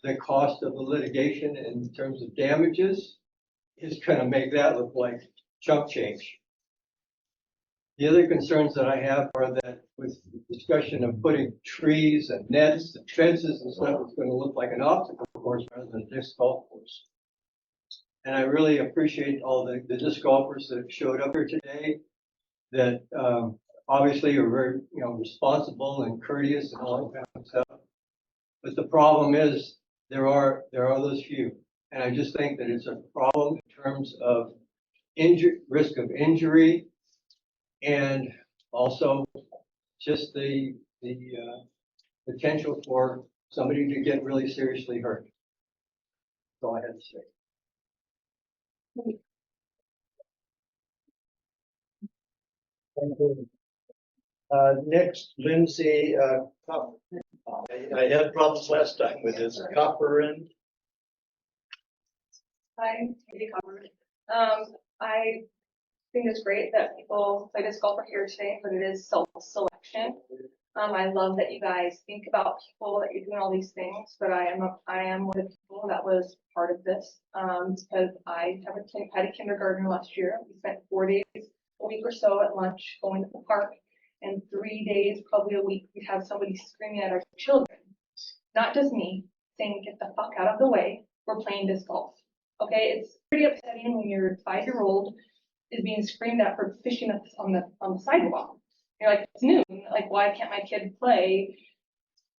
the cost of the litigation in terms of damages is going to make that look like chump change. The other concerns that I have are that with the discussion of putting trees and nets and fences and stuff, it's going to look like an obstacle course rather than a disc golf course. And I really appreciate all the disc golfers that showed up here today that obviously are very responsible and courteous and all that kind of stuff. But the problem is there are those few. And I just think that it's a problem in terms of risk of injury, and also just the potential for somebody to get really seriously hurt. That's all I had to say.
Thank you. Next, Lindsay, I had problems last time with this copper end.
Hi, Katie Copper. I think it's great that people play disc golf here today, but it is self-selection. I love that you guys think about people, that you're doing all these things, but I am one of the people that was part of this, because I had a kindergartner last year. We spent 4 days, a week or so at lunch going to the park, and 3 days, probably a week, we'd have somebody screaming at our children, not just me, saying, get the fuck out of the way, we're playing disc golf. Okay, it's pretty upsetting when your 5-year-old is being screamed at for fishing on the sidewalk. You're like, it's noon. Like, why can't my kid play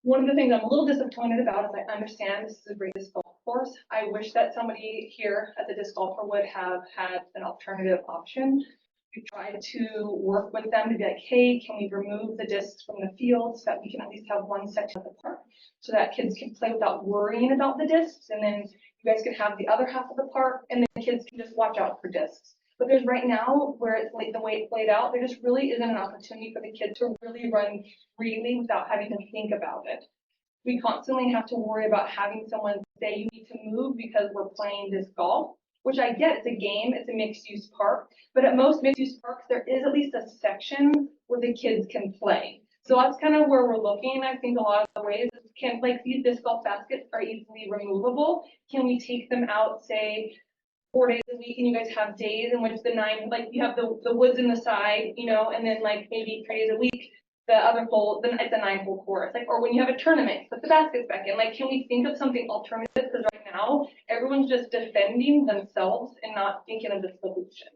One of the things I'm a little disappointed about is I understand this is a great disc golf course. I wish that somebody here at the disc golfer would have had an alternative option. We tried to work with them to be like, hey, can we remove the discs from the field so that we can at least have one section of the park so that kids can play without worrying about the discs, and then you guys can have the other half of the park and then kids can just watch out for discs. But there's right now where it's like the way it's laid out, there just really isn't an opportunity for the kids to really run freely without having to think about it. We constantly have to worry about having someone say you need to move because we're playing disc golf, which I get, it's a game, it's a mixed use park, but at most mixed use parks, there is at least a section where the kids can play. So that's kind of where we're looking. I think a lot of the ways can, like, these disc golf baskets are easily removable. Can we take them out, say, 4 days a week, and you guys have days in which the 9, like you have the woods in the side, you know, and then like maybe 3 days a week, the other hole, then it's a 9-hole course. Like, or when you have a tournament, put the baskets back in. Like, can we think of something alternative? Because right now, everyone's just defending themselves and not thinking of the solution.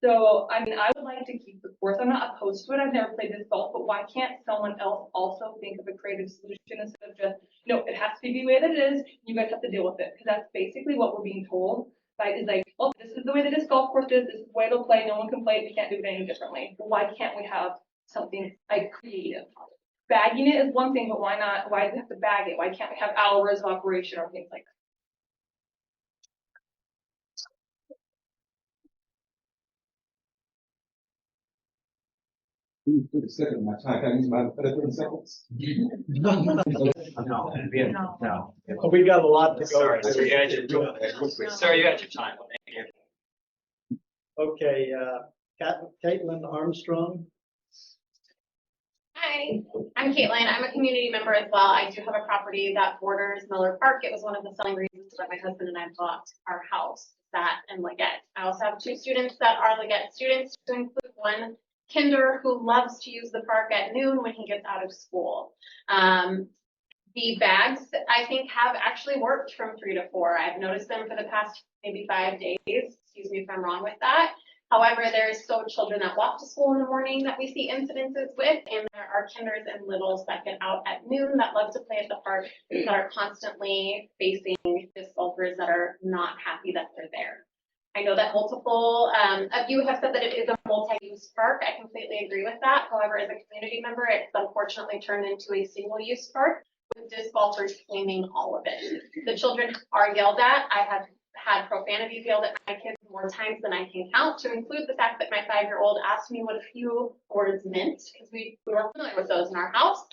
So, I mean, I would like to keep the course. I'm not opposed to it. I've never played disc golf, but why can't someone else also think of a creative solution instead of just, no, it has to be the way that it is. You guys have to deal with it. Because that's basically what we're being told. Right, is like, well, this is the way that this golf course is, this is the way it'll play, no one can play it, we can't do it any differently. But why can't we have something like creative? Bagging it is one thing, but why not, why do we have to bag it? Why can't we have hours of operation or things like
For the second of my time, can I use my 30 seconds?
No. We got a lot to go.
Sorry, sir, you had your, sir, you had your time. Thank you.
Okay, Caitlin Armstrong.
Hi, I'm Caitlin. I'm a community member as well. I do have a property that borders Miller Park. It was one of the selling reasons that my husband and I bought our house, that and Leggett. I also have 2 students that are Leggett students, to include one kinder who loves to use the park at noon when he gets out of school. The bags, I think, have actually worked from 3 to 4. I've noticed them for the past maybe 5 days. Excuse me if I'm wrong with that. However, there is still children that walk to school in the morning that we see incidences with, and there are kinders and littles that get out at noon that love to play at the park that are constantly facing disc golfers that are not happy that they're there. I know that multiple of you have said that it is a multi-use park. I completely agree with that. However, as a community member, it's unfortunately turned into a single-use park with disc golfers claiming all of it. The children are yelled at. I have had profanities yelled at my kids more times than I can count, to include the fact that my 5-year-old asked me what a few words meant, because we were familiar with those in our house.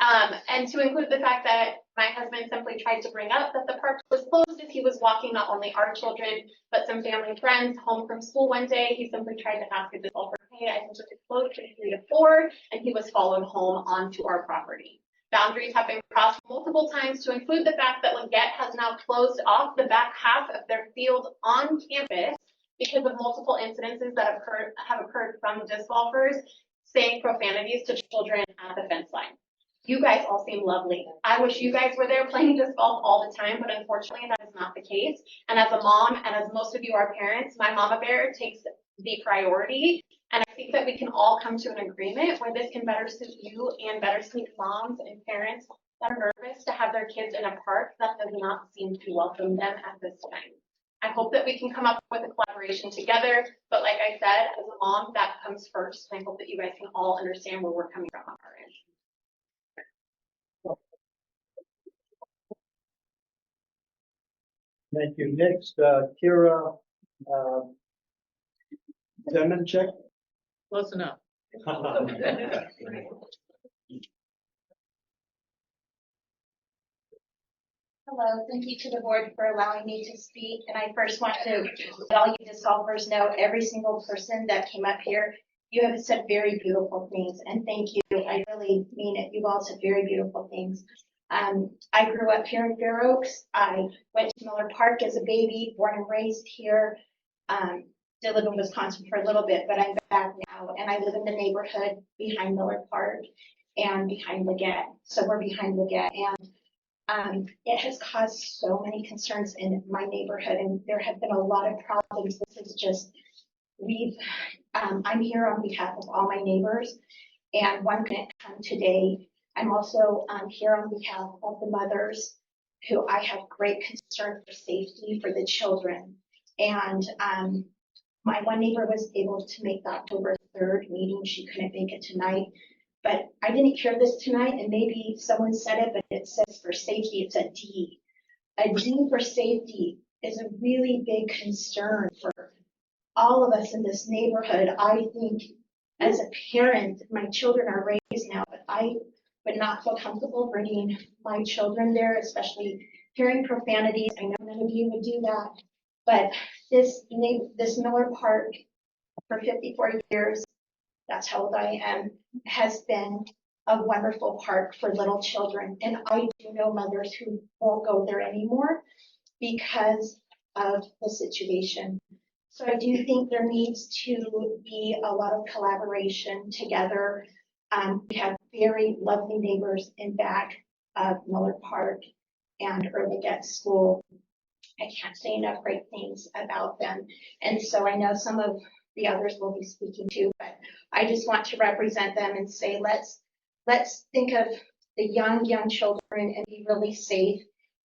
And to include the fact that my husband simply tried to bring up that the park was closed as he was walking not only our children, but some family friends home from school one day. He simply tried to ask a disc golfer, hey, I think it's closed from 3 to 4, and he was followed home onto our property. Boundaries have been crossed multiple times, to include the fact that Leggett has now closed off the back half of their field on campus because of multiple incidences that have occurred from disc golfers saying profanities to children at the fence line. You guys all seem lovely. I wish you guys were there playing disc golf all the time, but unfortunately that is not the case. And as a mom, and as most of you are parents, my mama bear takes the priority. And I think that we can all come to an agreement where this can better suit you and better suit moms and parents that are nervous to have their kids in a park that does not seem to welcome them at this time. I hope that we can come up with a collaboration together, but like I said, as a mom, that comes first. And I hope that you guys can all understand where we're coming from on our end.
Thank you. Next, Kira Zemanchek.
Close enough.
Hello, thank you to the board for allowing me to speak. And I first want to let all you disc golfers know, every single person that came up here, you have said very beautiful things, and thank you. I really mean it. You've all said very beautiful things. I grew up here in Fair Oaks. I went to Miller Park as a baby, born and raised here. Did live in Wisconsin for a little bit, but I'm back now, and I live in the neighborhood behind Miller Park and behind Leggett. So we're behind Leggett, and it has caused so many concerns in my neighborhood, and there have been a lot of problems. This is just, I'm here on behalf of all my neighbors, and one couldn't come today. I'm also here on behalf of the mothers who I have great concern for safety for the children. And my one neighbor was able to make the October 3rd meeting. She couldn't make it tonight. But I didn't hear this tonight, and maybe someone said it, but it says for safety, it's a D. A D for safety is a really big concern for all of us in this neighborhood. I think as a parent, my children are raised now, but I would not feel comfortable bringing my children there, especially hearing profanities. I know none of you would do that, but this Miller Park for 54 years, that's how old I am, has been a wonderful park for little children. And I do know mothers who won't go there anymore because of the situation. So I do think there needs to be a lot of collaboration together. We have very lovely neighbors in back of Miller Park and Early Get School. I can't say enough great things about them. And so I know some of the others will be speaking too, but I just want to represent them and say, let's think of the young children and be really safe,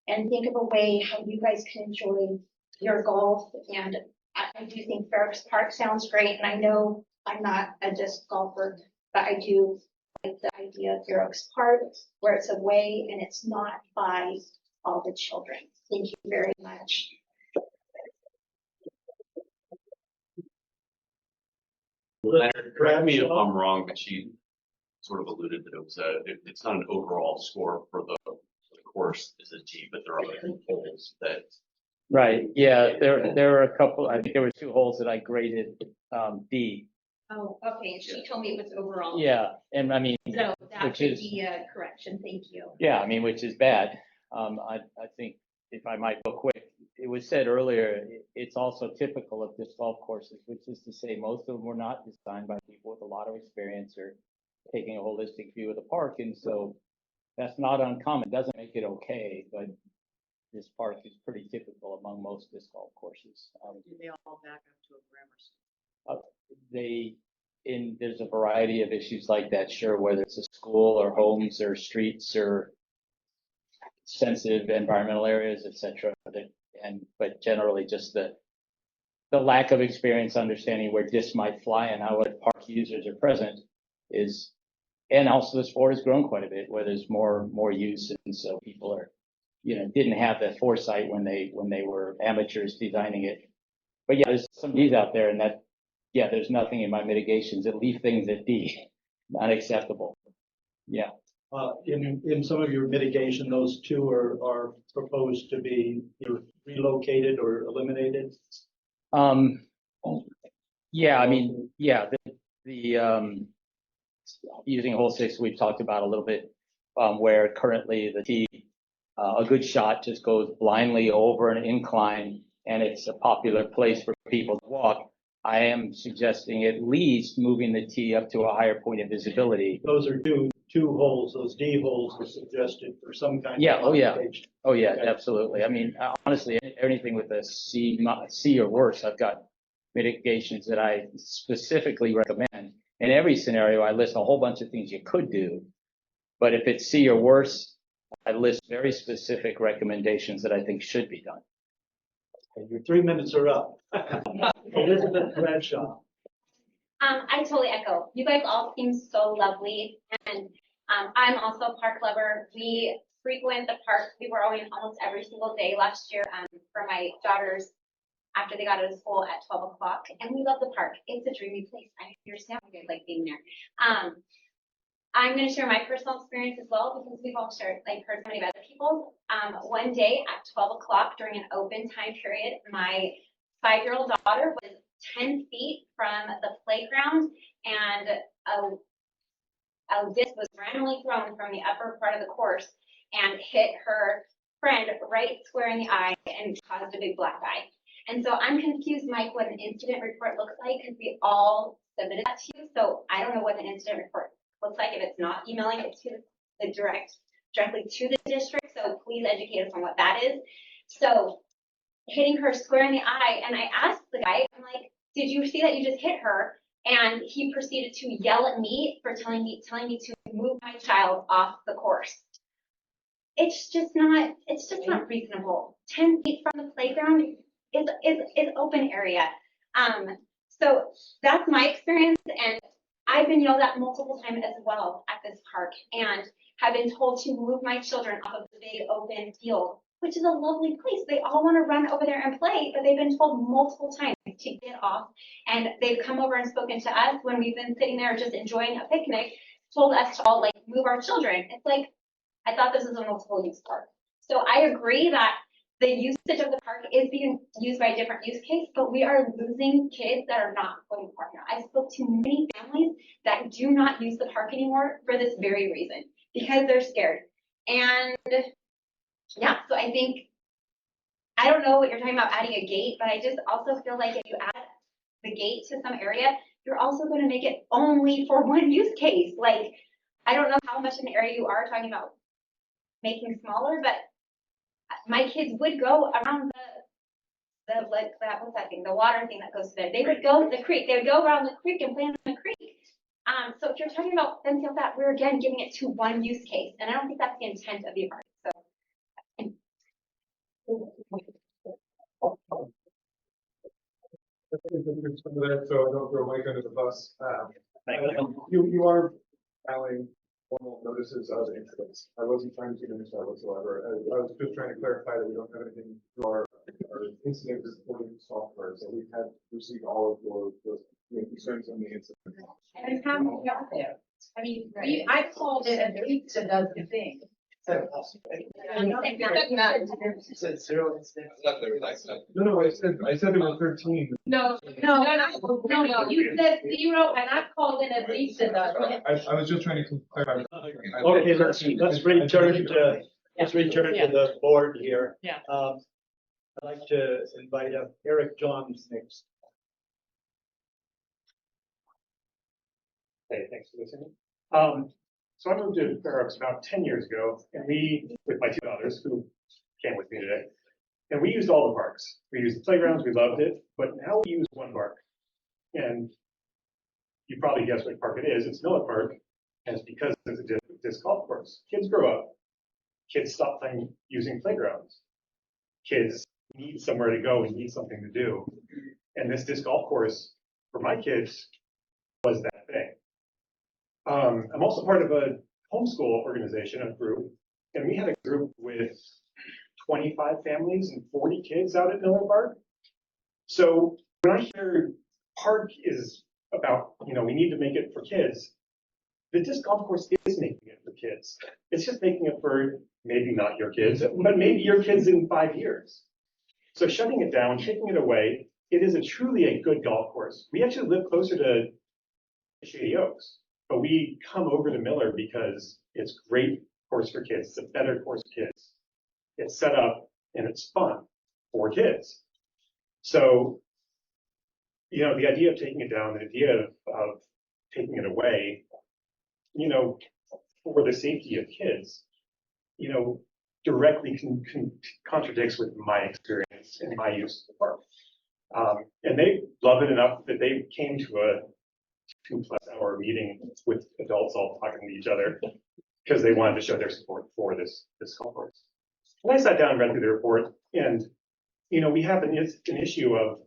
and think of a way how you guys can enjoy your golf. And I do think Fair Oaks Park sounds great, and I know I'm not a disc golfer, but I do like the idea of Fair Oaks Park, where it's away and it's not by all the children. Thank you very much.
Leonard, correct me if I'm wrong, but you sort of alluded that it was it's not an overall score for the course is a G, but there are other holes that.
Right, yeah, there were a couple, I think there were 2 holes that I graded D.
Oh, okay, she told me it was overall.
Yeah, and I mean,
So that
which
would
is,
be a correction, thank you.
yeah, I mean, which is bad. I think if I might go quick, it was said earlier, it's also typical of disc golf courses, which is to say most of them were not designed by people with a lot of experience or taking a holistic view of the park. And so that's not uncommon. It doesn't make it okay, but this park is pretty typical among most disc golf courses.
Do they all back up to a grammar school?
There's a variety of issues like that, sure, whether it's a school or homes or streets or sensitive environmental areas, etc. But generally just the lack of experience understanding where discs might fly and how park users are present is, and also the sport has grown quite a bit where there's more use, and so people are, didn't have the foresight when they were amateurs designing it. But yeah, there's some D's out there, and there's nothing in my mitigations that leave things at D, not acceptable. Yeah.
In some of your mitigation, those 2 are proposed to be either relocated or eliminated?
Yeah, I mean, yeah, the using hole 6, we've talked about a little bit, where currently the tee, a good shot just goes blindly over an incline, and it's a popular place for people to walk. I am suggesting at least moving the tee up to a higher point of visibility.
Those are two holes, those D holes were suggested for some kind
Yeah,
of
oh yeah,
modification.
oh yeah,
Okay.
absolutely. I mean, honestly, anything with a C or worse, I've got mitigations that I specifically recommend. In every scenario, I list a whole bunch of things you could do, but if it's C or worse, I list very specific recommendations that I think should be done.
Okay, your 3 minutes are up. Elizabeth Bradshaw.
I totally echo. You guys all seem so lovely, and I'm also a park lover. We frequent the park. We were going almost every single day last year for my daughters after they got out of school at 12 o'clock, and we love the park. It's a dreamy place. I understand why you guys like being there. I'm going to share my personal experience as well, because we've all heard so many of other people's. One day at 12 o'clock during an open time period, my 5-year-old daughter was 10 feet from the playground, and a disc was randomly thrown from the upper part of the course and hit her friend right square in the eye and caused a big black eye. And so I'm confused, Mike, what an incident report looks like, because we all submitted that to you. So I don't know what an incident report looks like if it's not emailing it to the directly to the district. So please educate us on what that is. So hitting her square in the eye, and I asked the guy, I'm like, did you see that you just hit her? And he proceeded to yell at me for telling me to move my child off the course. It's just not reasonable. 10 feet from the playground is open area. So that's my experience, and I've been yelled at multiple times as well at this park, and have been told to move my children off of the big open field, which is a lovely place. They all want to run over there and play, but they've been told multiple times to get off. And they've come over and spoken to us when we've been sitting there just enjoying a picnic, told us to all like move our children. It's like, I thought this was a multiple use park. So I agree that the usage of the park is being used by a different use case, but we are losing kids that are not going to the park now. I spoke to many families that do not use the park anymore for this very reason, because they're scared. And yeah, so I think, I don't know what you're talking about adding a gate, but I just also feel like if you add the gate to some area, you're also going to make it only for one use case. Like, I don't know how much an area you are talking about making smaller, but my kids would go around what's that thing, the water thing that goes there. They would go to the creek. They would go around the creek and play in the creek. So if you're talking about fencing off that, we're again giving it to one use case, and I don't think that's the intent of the park. So.
So I don't throw Mike under the bus. You are filing formal notices of incidents. I wasn't trying to get into that whatsoever. I was just trying to clarify that we don't have anything to our incident reporting software. So we had received all of your concerns on the incident.
And how many are there? I mean, I called it at least a dozen things.
No, I said there were 13.
No, you said 0 and I called it at least a dozen.
I was just trying to clarify.
Okay, let's return to the board here.
Yeah.
I'd like to invite up Eric Johns next.
Hey, thanks for listening. So I moved to Fair Oaks about 10 years ago, and we, with my two daughters who came with me today, and we used all the parks. We used the playgrounds, we loved it, but now we use one park. And you probably guess what park it is. It's Miller Park, and it's because it's a disc golf course. Kids grow up, kids stop using playgrounds. Kids need somewhere to go and need something to do. And this disc golf course for my kids was that thing. I'm also part of a homeschool organization, a group, and we had a group with 25 families and 40 kids out at Miller Park. So when I hear park is about, we need to make it for kids, the disc golf course is making it for kids. It's just making it for maybe not your kids, but maybe your kids in 5 years. So shutting it down, taking it away, it is truly a good golf course. We actually live closer to Shady Oaks. But we come over to Miller because it's a great course for kids. It's a better course for kids. It's set up and it's fun for kids. So, the idea of taking it down, the idea of taking it away, for the safety of kids, directly contradicts with my experience and my use of the park. And they love it enough that they came to a 2+ hour meeting with adults all talking to each other because they wanted to show their support for this golf course. And I sat down and read through the report, and we have an issue of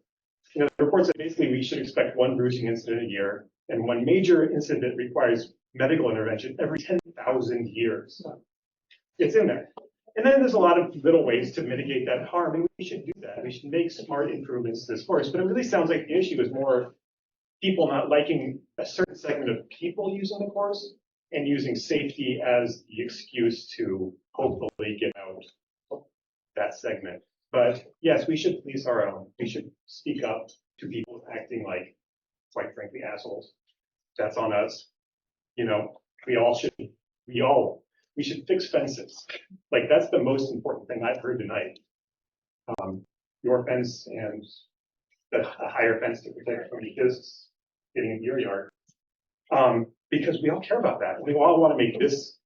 the report said basically we should expect one bruising incident a year and one major incident that requires medical intervention every 10,000 years. It's in there. And then there's a lot of little ways to mitigate that harm, and we should do that. We should make smart improvements to this course. But it really sounds like the issue is more people not liking a certain segment of people using the course and using safety as the excuse to hopefully get out that segment. But yes, we should police our own. We should speak up to people acting like, quite frankly, assholes. That's on us. We should fix fences. Like, that's the most important thing I've heard tonight. Your fence and a higher fence to protect from the discs getting into your yard. Because we all care about that. We all want to make this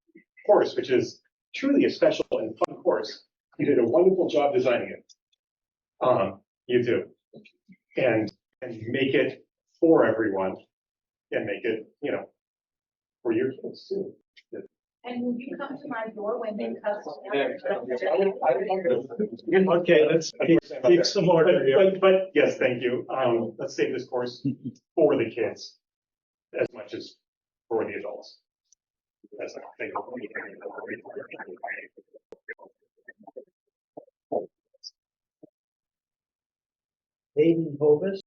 course, which is truly a special and fun course. You did a wonderful job designing it. You do. And make it for everyone and make it, for your kids too.
And will you come to my door when they cut?
Okay, let's keep some order here.
But yes, thank you. Let's save this course for the kids as much as for the adults. That's it. Thank you.
Hayden Hovis.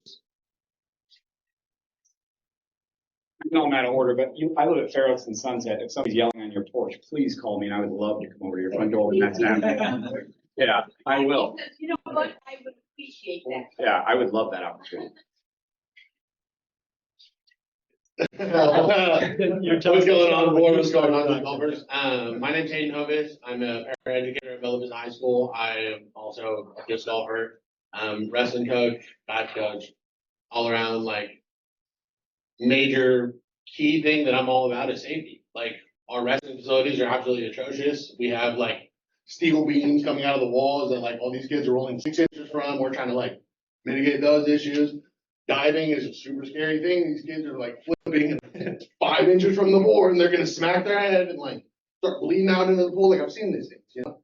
I know I'm out of order, but I live at Fair Oaks and Sunset. If somebody's yelling on your porch, please call me and I would love to come over to your front door when that's happening. Yeah, I will.
You know what, I would appreciate that.
Yeah, I would love that opportunity.
What's going on, board? What's going on, golfers? My name's Hayden Hovis. I'm a paraeducator at Bella Vista High School. I am also a disc golfer, wrestling coach, dive coach, all around, like, major key thing that I'm all about is safety. Like, our wrestling facilities are absolutely atrocious. We have, like, steel beams coming out of the walls that, like, all these kids are rolling 6 inches from. We're trying to, like, mitigate those issues. Diving is a super scary thing. These kids are, like, flipping 5 inches from the board and they're gonna smack their head and, like, start bleeding out into the pool. Like, I've seen these things, you know?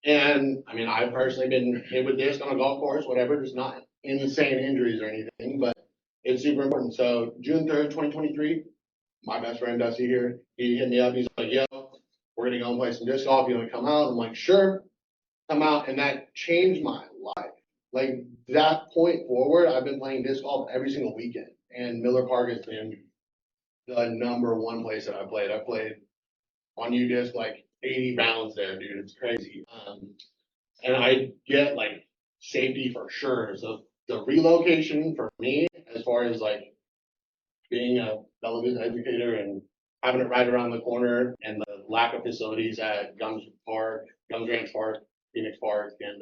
And I mean, I've personally been hit with disc on a golf course, whatever. There's not insane injuries or anything, but it's super important. So June 3rd, 2023, my best friend Dusty here, he hit me up. He's like, yo, we're gonna go and play some disc golf. You wanna come out? I'm like, sure, come out. And that changed my life. Like, that point forward, I've been playing disc golf every single weekend. And Miller Park has been the #1 place that I've played. I've played on U-Disc like 80 rounds there, dude. It's crazy. And I get, like, safety for sure. So the relocation for me, as far as, like, being a Bella Vista educator and having it right around the corner, and the lack of facilities at Gums Ranch Park, Phoenix Park, and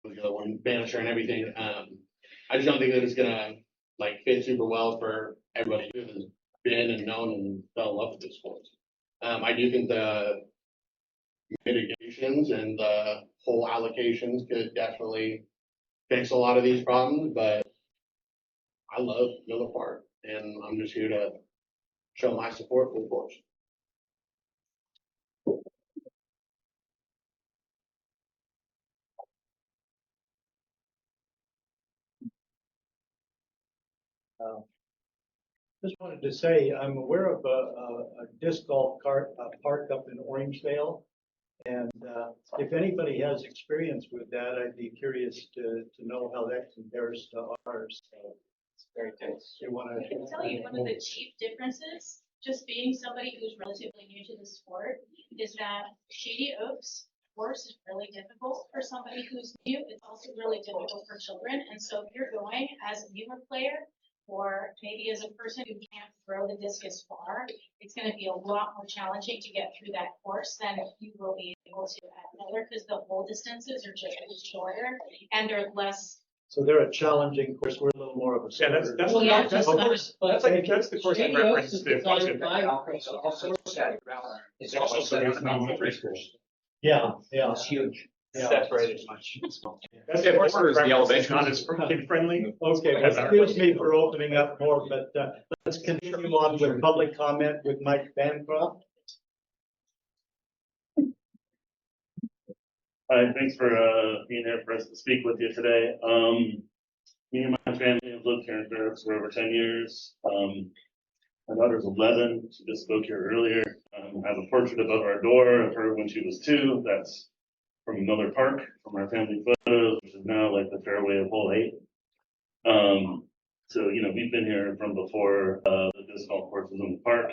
the other one, Bannister and everything. I just don't think that it's gonna, like, fit super well for everybody who has been and known and fell in love with this sport. I do think the mitigations and the whole allocations could definitely fix a lot of these problems, but I love Miller Park, and I'm just here to show my support for the course.
Just wanted to say, I'm aware of a disc golf park up in Orangevale. And if anybody has experience with that, I'd be curious to know how that compares to ours. So it's very good. You want
I can tell you one of the chief differences, just being somebody who's relatively new to the sport, is that Shady Oaks course is really difficult for somebody who's new. It's also really difficult for children. And so if you're going as a newer player, or maybe as a person who can't throw the disc as far, it's going to be a lot more challenging to get through that course than you will be able to at Miller, because the hole distances are just shorter and are less.
So they're a challenging course. We're a little more of a.
Yeah, that's
that's
the course I referenced.
It's also elementary school.
Yeah.
It's huge.
Yeah.
Separated much.
That's
Yeah,
the
where is the elevation?
Not as kid friendly.
Okay, well, excuse me for opening up more, but let's continue on with public comment with Mike Bancroft.
Hi, thanks for being here for us to speak with you today. Me and my family have lived here in Fair Oaks for over 10 years. My daughter's 11. She just spoke here earlier. I have a portrait above our door of her when she was 2. That's from Miller Park, from our family photos, which is now like the fairway of hole 8. So, you know, we've been here from before the disc golf course was in the park.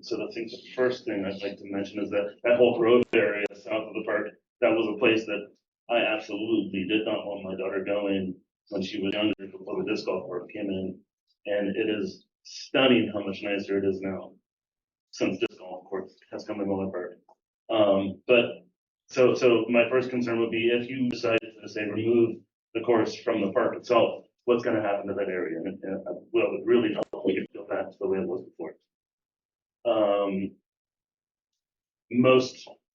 So I think the first thing I'd like to mention is that that whole road area south of the park, that was a place that I absolutely did not want my daughter going when she was younger before the disc golf course came in. And it is stunning how much nicer it is now since disc golf course has come in Miller Park. So my first concern would be if you decided to say remove the course from the park itself, what's going to happen to that area? And well, it would really help if we could go back to the way it was before.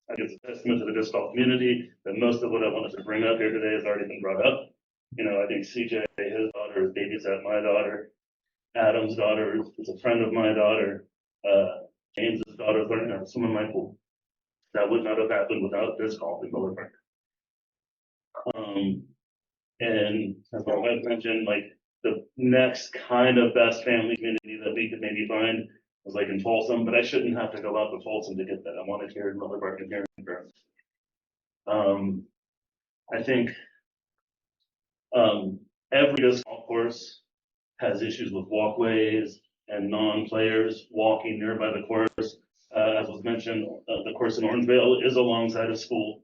I guess a testament to the disc golf community that most of what I wanted to bring up here today has already been brought up. You know, I think CJ, his daughter, babysat my daughter. Adam's daughter is a friend of my daughter. James's daughter learned how to swim in my pool. That would not have happened without disc golf in Miller Park. And as my wife mentioned, like the next kind of best family community that we could maybe find was like in Folsom, but I shouldn't have to go out to Folsom to get that. I wanted here in Miller Park and here in Fair Oaks. I think every disc golf course has issues with walkways and non-players walking nearby the course. As was mentioned, the course in Orangevale is alongside a school.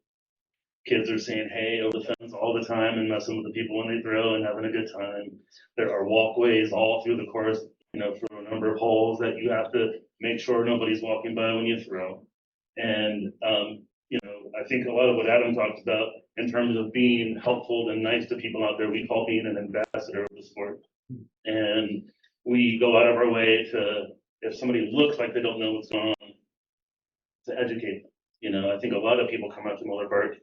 Kids are saying hey over the fence all the time and messing with the people when they throw and having a good time. There are walkways all through the course, you know, for a number of holes that you have to make sure nobody's walking by when you throw. And, you know, I think a lot of what Adam talked about in terms of being helpful and nice to people out there, we call being an ambassador of the sport. And we go out of our way to, if somebody looks like they don't know what's going on, to educate them. You know, I think a lot of people come out to Miller Park,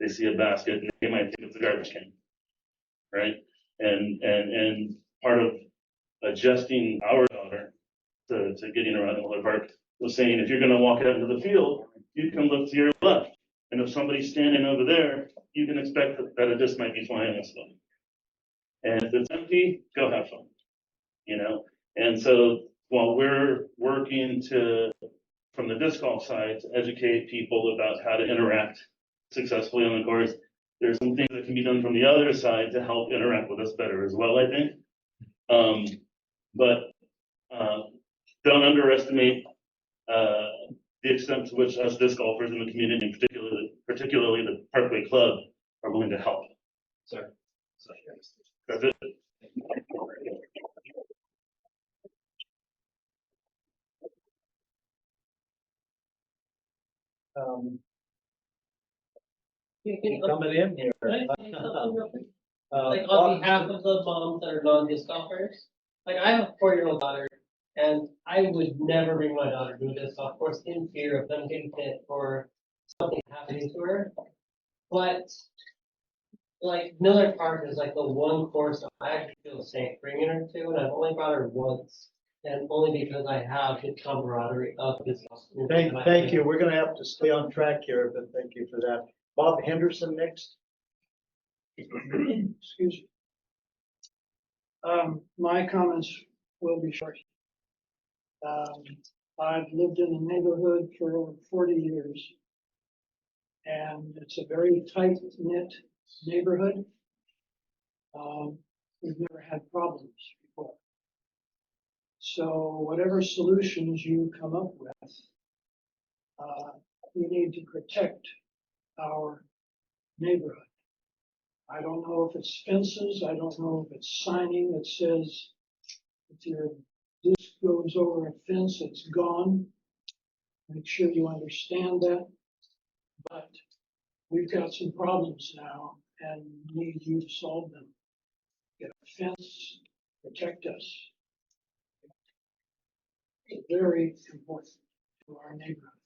they see a basket and they might think it's a garbage can, right? And part of adjusting our daughter to getting around Miller Park was saying, if you're going to walk out into the field, you can look to your left. And if somebody's standing over there, you can expect that a disc might be flying this way. And if it's empty, go have fun, you know? And so while we're working from the disc golf side to educate people about how to interact successfully on the course, there's some things that can be done from the other side to help interact with us better as well, I think. But don't underestimate the extent to which us disc golfers in the community, particularly the Parkway Club, are willing to help. So that's it.
Coming in here.
Like on behalf of the moms that are non-disc golfers, like I have a 4-year-old daughter, and I would never bring my daughter to a disc golf course in fear of them getting hit or something happening to her. But like Miller Park is like the one course I actually feel safe bringing her to, and I've only brought her once, and only because I have the camaraderie of this.
Thank you. We're going to have to stay on track here, but thank you for that. Bob Henderson next.
Excuse me. My comments will be short. I've lived in the neighborhood for over 40 years, and it's a very tight-knit neighborhood. We've never had problems before. So whatever solutions you come up with, you need to protect our neighborhood. I don't know if it's fences, I don't know if it's signing that says if your disc goes over a fence, it's gone. Make sure you understand that. But we've got some problems now and need you to solve them. Get a fence, protect us. It's very important to our neighborhood.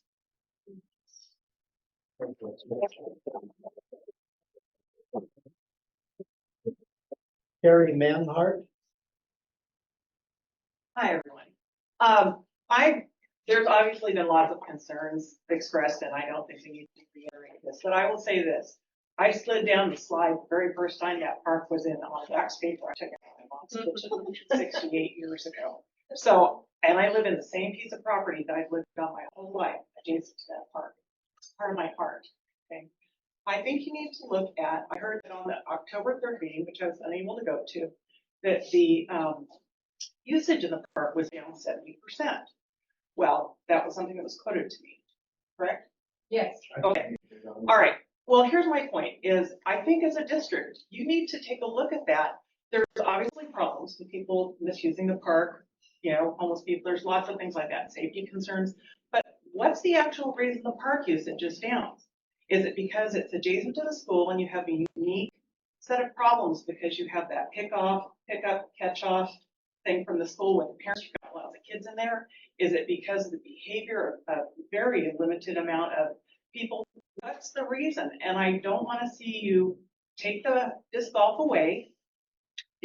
Harry Manhart.
Hi, everyone. There's obviously been lots of concerns expressed, and I don't think we need to reiterate this, but I will say this. I slid down the slide the very first time that park was in on wax paper. I took it out of my mom's kitchen 68 years ago. So, and I live in the same piece of property that I've lived on my whole life, adjacent to that park. It's part of my heart. Okay. I think you need to look at, I heard that on the October 3rd meeting, which I was unable to go to, that the usage of the park was down 70%. Well, that was something that was quoted to me, correct?
Yes.
Okay. All right. Well, here's my point is I think as a district, you need to take a look at that. There's obviously problems with people misusing the park, you know, homeless people, there's lots of things like that, safety concerns. But what's the actual reason the park usage is down? Is it because it's adjacent to the school and you have a unique set of problems because you have that pick up, catch off thing from the school with the parents, you've got lots of kids in there? Is it because of the behavior of a very limited amount of people? That's the reason. And I don't want to see you take the disc golf away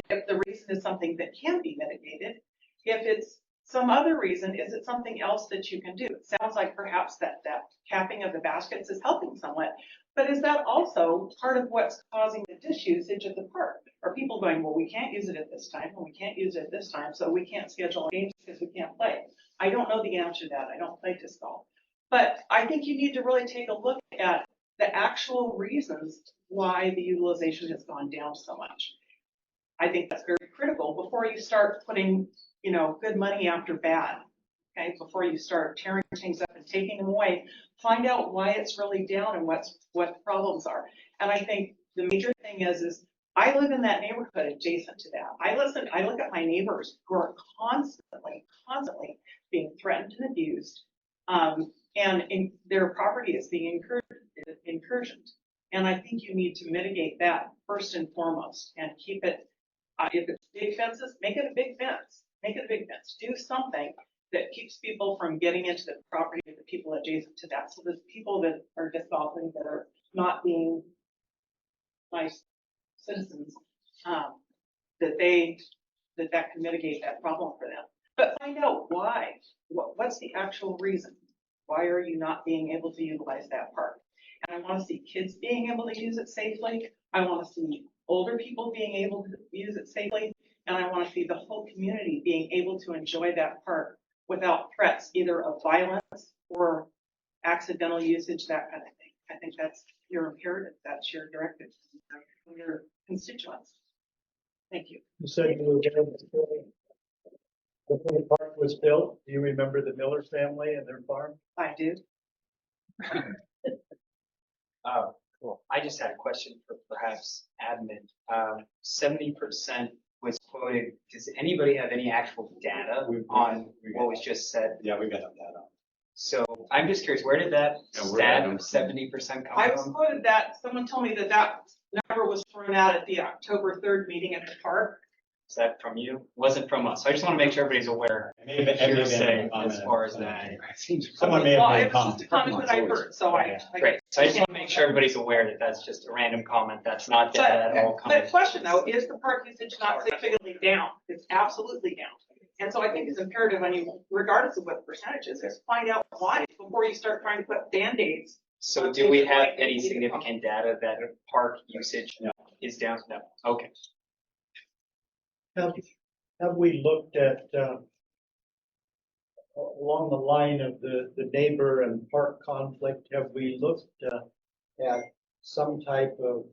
if the reason is something that can be mitigated. If it's some other reason? Is it something else that you can do? It sounds like perhaps that capping of the baskets is helping somewhat, but is that also part of what's causing the disusage of the park? Are people going, well, we can't use it at this time, and we can't use it at this time, so we can't schedule games because we can't play? I don't know the answer to that. I don't play disc golf. But I think you need to really take a look at the actual reasons why the utilization has gone down so much. I think that's very critical before you start putting, good money after bad. Okay, before you start tearing things up and taking them away, find out why it's really down and what the problems are. And I think the major thing is I live in that neighborhood adjacent to that. I look at my neighbors who are constantly being threatened and abused, and their property is being incursioned. And I think you need to mitigate that first and foremost and keep it, if it's big fences, make it a big fence. Make it a big fence. Do something that keeps people from getting into the property of the people adjacent to that. So the people that are disc golfing that are not being nice citizens, that can mitigate that problem for them. But find out why. What's the actual reason? Why are you not being able to utilize that park? And I want to see kids being able to use it safely. I want to see older people being able to use it safely. And I want to see the whole community being able to enjoy that park without threats, either of violence or accidental usage, that kind of thing. I think that's your imperative. That's your directive from your constituents. Thank you.
You said you were there before the park was built. Do you remember the Miller family and their farm?
I do.
Cool. I just had a question for perhaps admin. 70% was quoted. Does anybody have any actual data on what was just said?
Yeah, we got that data.
So I'm just curious, where did that stat of 70% come
I was
from?
quoted that, someone told me that number was thrown out at the October 3rd meeting at the park.
Is that from you? Wasn't from us. So I just want to make sure everybody's aware. You're saying as far as that.
Someone may have
Well,
made
it
a
was
comment.
just a comment that I heard, so
Great. So I just want to make sure everybody's aware that that's just a random comment. That's not data at all.
But question though, is the park usage not significantly down? It's absolutely down. And so I think it's imperative on you, regardless of what the percentage is find out why before you start trying to put Band-Aids.
So do we have any significant data that park usage is down? No. Okay.
Have we looked at, along the line of the neighbor and park conflict, have we looked at some type of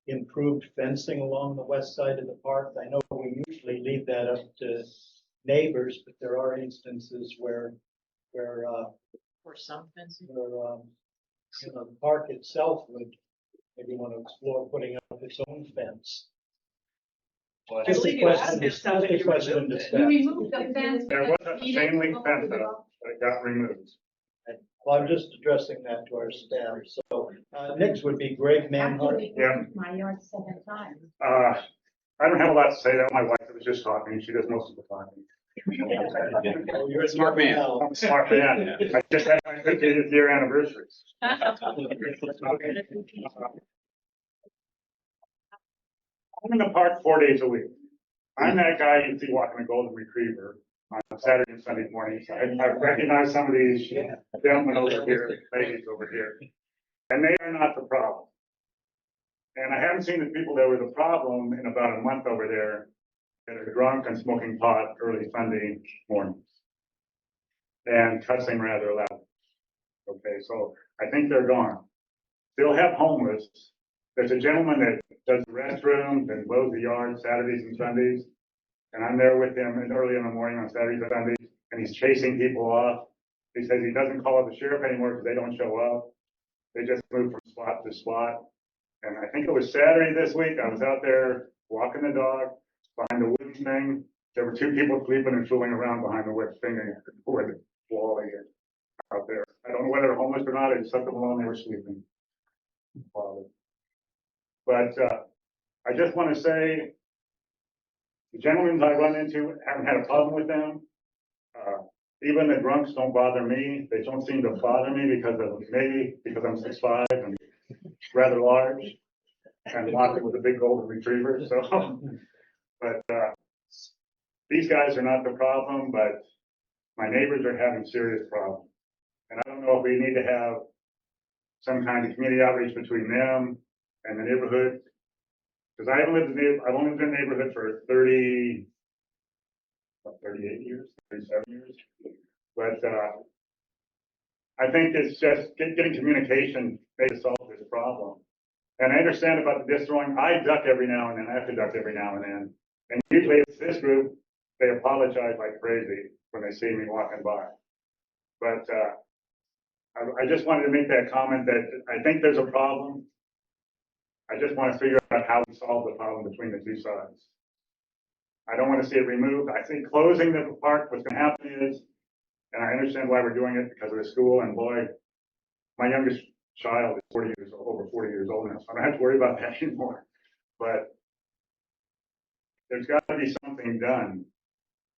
improved fencing along the west side of the park? I know we usually leave that up to neighbors, but there are instances where
For some fencing.
the park itself would maybe want to explore putting up its own fence. Just a question to staff.
You removed the fence.
There was a chain link fence that got removed.
Well, I'm just addressing that to our staff. So, next would be Greg Manhart.
Yeah.
My yard 7 times.
I don't have a lot to say. That my wife was just talking. She does most of the talking.
You're a smart man.
I'm a smart man. I just had my 50th year anniversary. I'm in the park 4 days a week. I'm that guy you see walking a golden retriever on Saturday and Sunday mornings. I recognize some of these gentlemen over here, ladies over here, and they are not the problem. And I haven't seen the people that were the problem in about a month over there that are drunk and smoking pot early Sunday mornings and cussing rather loud. Okay, so I think they're gone. They'll have homeless. There's a gentleman that does the restrooms and mows the yard Saturdays and Sundays. And I'm there with him early in the morning on Saturdays and Sundays, and he's chasing people off. He says he doesn't call the sheriff anymore because they don't show up. They just move from spot to spot. And I think it was Saturday this week, I was out there walking the dog behind the wooden thing. There were 2 people sleeping and fooling around behind the wood thing or the wall here out there. I don't know whether they're homeless or not. I just left them alone. They were sleeping. But I just want to say, the gentlemen I run into haven't had a problem with them. Even the drunks don't bother me. They don't seem to bother me because I'm 6'5" and rather large and walking with a big golden retriever. So, but these guys are not the problem. But
My neighbors are having serious problems. And I don't know if we need to have some kind of community outreach between them and the neighborhood. Because I've only lived in the neighborhood for 38 years, 37 years. But, I think it's just getting communication may solve this problem. And I understand about the disc throwing. I duck every now and then. I have to duck every now and then. And usually it's this group, they apologize like crazy when they see me walking by. But, I just wanted to make that comment that I think there's a problem. I just want to figure out how we solve the problem between the two sides. I don't want to see it removed. I think closing the park, what's going to happen is, and I understand why we're doing it because of the school, and boy, my youngest child is over 40 years old now, so I don't have to worry about that anymore. But there's got to be something done.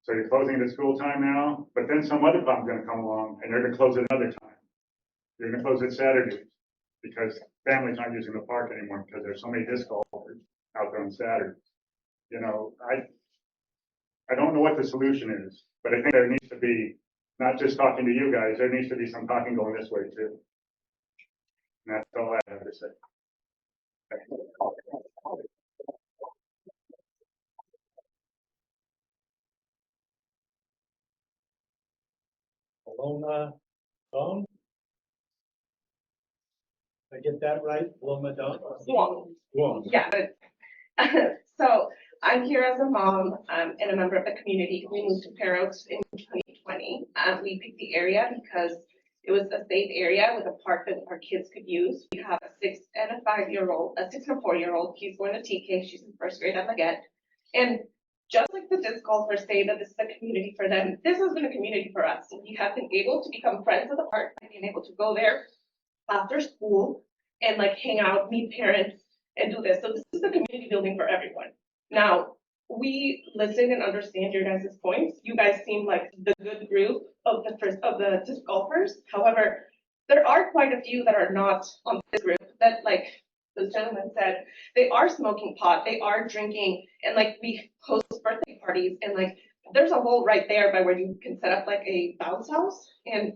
So you're closing it at school time now, but then some other problem's going to come along and they're going to close it another time. You're going to close it Saturdays because families aren't using the park anymore because there's so many disc golfers out there on Saturdays. You know, I don't know what the solution is, but I think there needs to be, not just talking to you guys, there needs to be some talking going this way too. And that's all I have to say.
Paloma Doan? Did I get that right? Paloma Doan?
Wong.
Wong.
Yeah, but, so I'm here as a mom, and a member of the community. We moved to Fair Oaks in 2020. We picked the area because it was a safe area with a park that our kids could use. We have a 6 and a 5-year-old, a 6 and a 4-year-old. He's going to TK. She's in first grade at Leggett. And just like the disc golfers say that this is a community for them, this has been a community for us. We have been able to become friends of the park by being able to go there after school and like hang out, meet parents, and do this. So this is the community building for everyone. Now, we listen and understand your guys' points. You guys seem like the good group of the disc golfers. However, there are quite a few that are not on this group that, like the gentleman said, they are smoking pot, they are drinking, and like we host birthday parties, and like there's a hole right there by where you can set up like a bounce house. And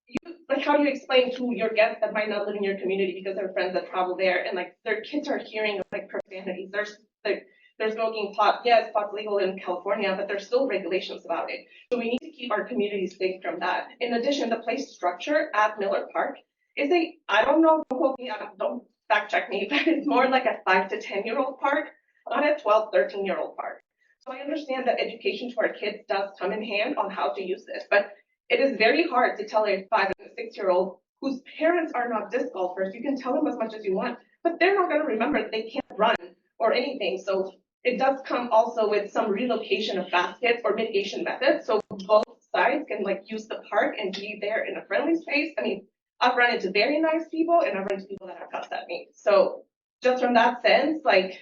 you, like, how do you explain to your guests that might not live in your community because they're friends that travel there and like their kids are hearing like profanities? They're smoking pot. Yes, pot's legal in California, but there's still regulations about it. So we need to keep our communities safe from that. In addition, the play structure at Miller Park is I don't know, don't quote me, don't fact check me, but it's more like a 5 to 10-year-old park, not a 12, 13-year-old park. So I understand that education to our kids does come in hand on how to use this, but it is very hard to tell a 5 and a 6-year-old whose parents are not disc golfers. You can tell them as much as you want, but they're not going to remember that they can't run or anything. So it does come also with some relocation of baskets or mitigation methods. So both sides can like use the park and be there in a friendly space. I mean, I've run into very nice people and I've run into people that have cussed at me. So just from that sense, like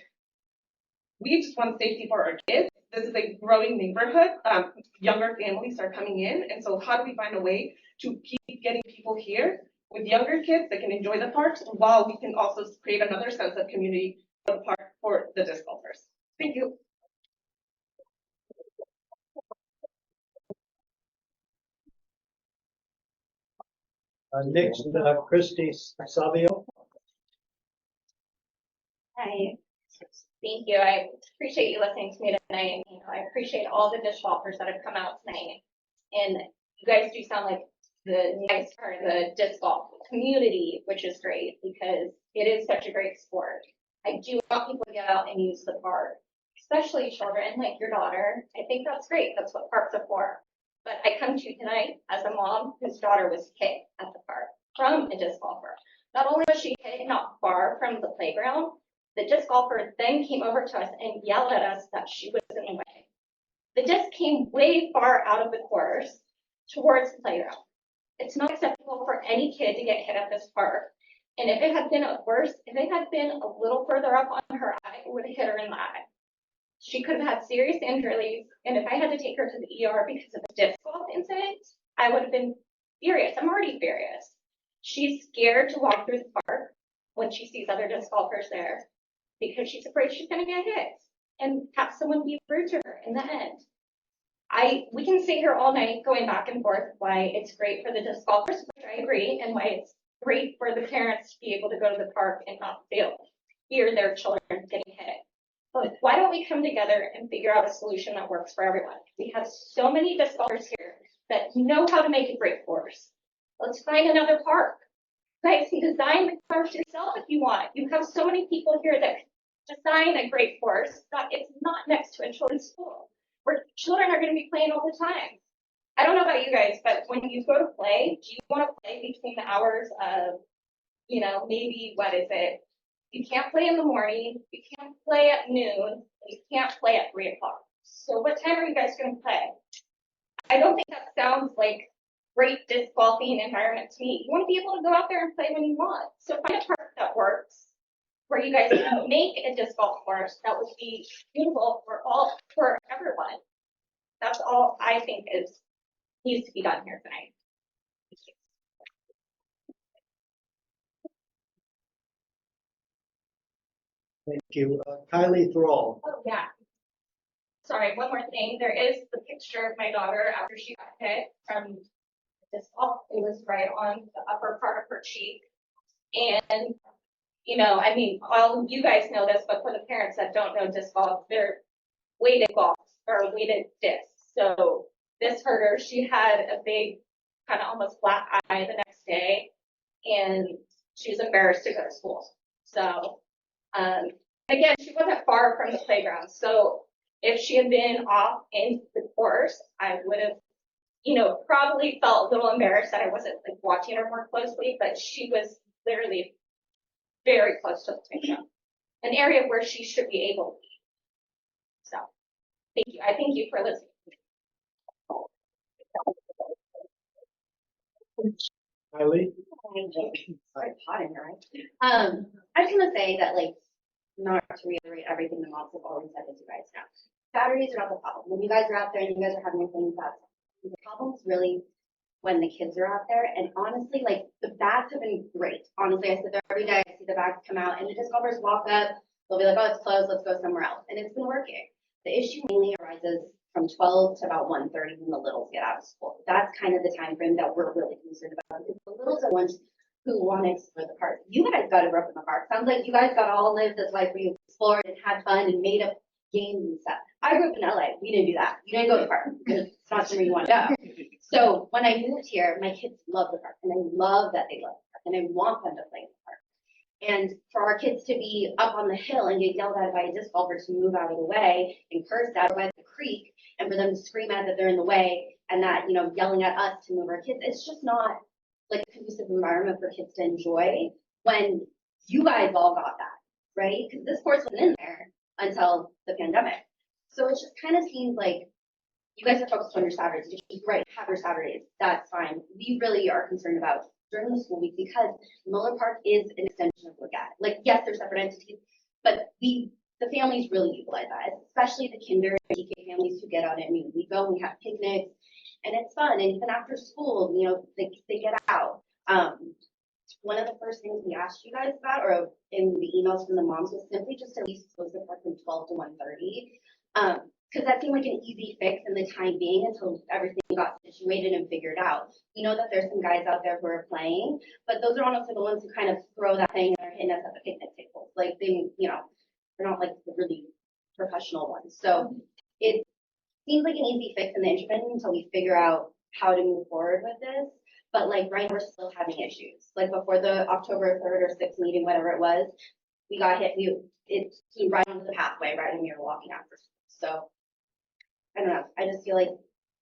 we just want safety for our kids. This is a growing neighborhood. Younger families are coming in. And so how do we find a way to keep getting people here with younger kids that can enjoy the parks while we can also create another sense of community for the park for the disc golfers? Thank you.
Next, Christy Savio.
Hi. Thank you. I appreciate you listening to me tonight. And, I appreciate all the disc golfers that have come out tonight. And you guys do sound like the nice part of the disc golf community, which is great because it is such a great sport. I do want people to get out and use the park, especially children like your daughter. I think that's great. That's what parks are for. But I come to you tonight as a mom whose daughter was hit at the park from a disc golfer. Not only was she hit not far from the playground, the disc golfer then came over to us and yelled at us that she was in the way. The disc came way far out of the course towards the playground. It's not acceptable for any kid to get hit at this park. And if it had been worse, if it had been a little further up on her eye, it would have hit her in the eye. She could have had serious injuries, and if I had to take her to the ER because of a disc golf incident, I would have been furious. I'm already furious. She's scared to walk through the park when she sees other disc golfers there because she's afraid she's going to get hit and have someone be rude to her in the end. we can sit here all night going back and forth why it's great for the disc golfers, which I agree, and why it's great for the parents to be able to go to the park and not fear their children getting hit. But why don't we come together and figure out a solution that works for everyone? We have so many disc golfers here that know how to make a great course. Let's find another park. You guys can design the course yourself if you want. You have so many people here that design a great course that it's not next to a children's school where children are going to be playing all the time. I don't know about you guys, but when you go to play, do you want to play between the hours of, maybe, what is it? You can't play in the morning, you can't play at noon, you can't play at 3 o'clock. So what time are you guys going to play? I don't think that sounds like great disc golfing environment to me. You want to be able to go out there and play when you want. So find a park that works where you guys can make a disc golf course that would be beautiful for everyone. That's all I think needs to be done here tonight.
Thank you. Kylie Thrall.
Oh, yeah. Sorry, one more thing. There is the picture of my daughter after she got hit from disc golf. It was right on the upper part of her cheek. And, all you guys know this, but for the parents that don't know disc golf, they're weighted balls or weighted discs. So this hurt her. She had a big, kind of almost black eye the next day, and she was embarrassed to go to school. So, again, she wasn't far from the playground. So if she had been off in the course, I would have, probably felt a little embarrassed that I wasn't watching her more closely, but she was literally very close to the playground, an area where she should be able to be. So thank you. I thank you for listening.
Kylie?
Sorry, hot in here, right? I just want to say that, not to reiterate everything the moms have already said, as you guys know. Batteries are not the problem. When you guys are out there and you guys are having your things, that's the problem's really when the kids are out there. And honestly, the bags have been great. Honestly, I sit there every day, I see the bags come out, and the disc golfers walk up, they'll be like, oh, it's closed, let's go somewhere else. And it's been working. The issue mainly arises from 12 to about 1:30 when the littles get out of school. That's kind of the time frame that we're really concerned about, because the littles are ones who want to explore the park. You guys got to grow up in the park. Sounds like you guys got all lived this life where you explored and had fun and made up games and stuff. I grew up in LA. We didn't do that. You didn't go to the park because it's not somewhere you want to go. So when I moved here, my kids love the park, and I love that they love the park, and I want them to play in the park. And for our kids to be up on the hill and get yelled at by a disc golfer to move out of the way and cursed at by the creek, and for them to scream at that they're in the way and that, yelling at us to move our kids, it's just not a conducive environment for kids to enjoy when you guys all got that, right? Because this course wasn't in there until the pandemic. So it just kind of seems like you guys are focused on your Saturdays, which is great. Have your Saturdays. That's fine. We really are concerned about during the school week because Miller Park is an extension of Leggett. Yes, they're separate entities, but the families really utilize that, especially the kinder and DK families who get out at noon. We go and we have picnics, and it's fun. And even after school, they get out. One of the first things we asked you guys about, or in the emails from the moms, was simply just to at least close the park from 12 to 1:30. Because that seemed like an easy fix in the time being until everything got situated and figured out. We know that there's some guys out there who are playing, but those are honestly the ones who kind of throw that thing and are hitting us at the picnic tables. They're not the really professional ones. So it seems like an easy fix in the interim until we figure out how to move forward with this. But right now we're still having issues. Before the October 3rd or 6th meeting, whatever it was, we got hit. It came right onto the pathway right when we were walking after school. So I don't know. I just feel like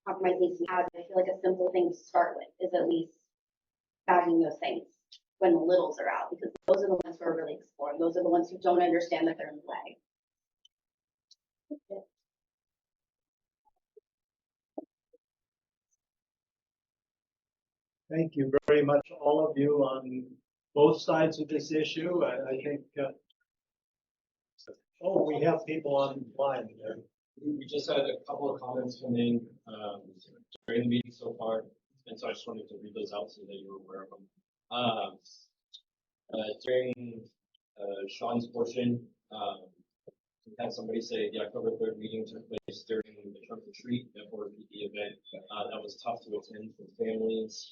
compromise needs to be had. I feel like a simple thing to start with is at least bagging those things when the littles are out, because those are the ones who are really exploring. Those are the ones who don't understand that they're in the way.
Thank you very much, all of you on both sides of this issue. I think, we have people online there.
We just had a couple of comments come in during the meeting so far, and so I just wanted to read those out so that you were aware of them. During Sean's portion, We had somebody say the October 3rd meeting took place during the trunk or treat, the board PD event. That was tough to attend for families.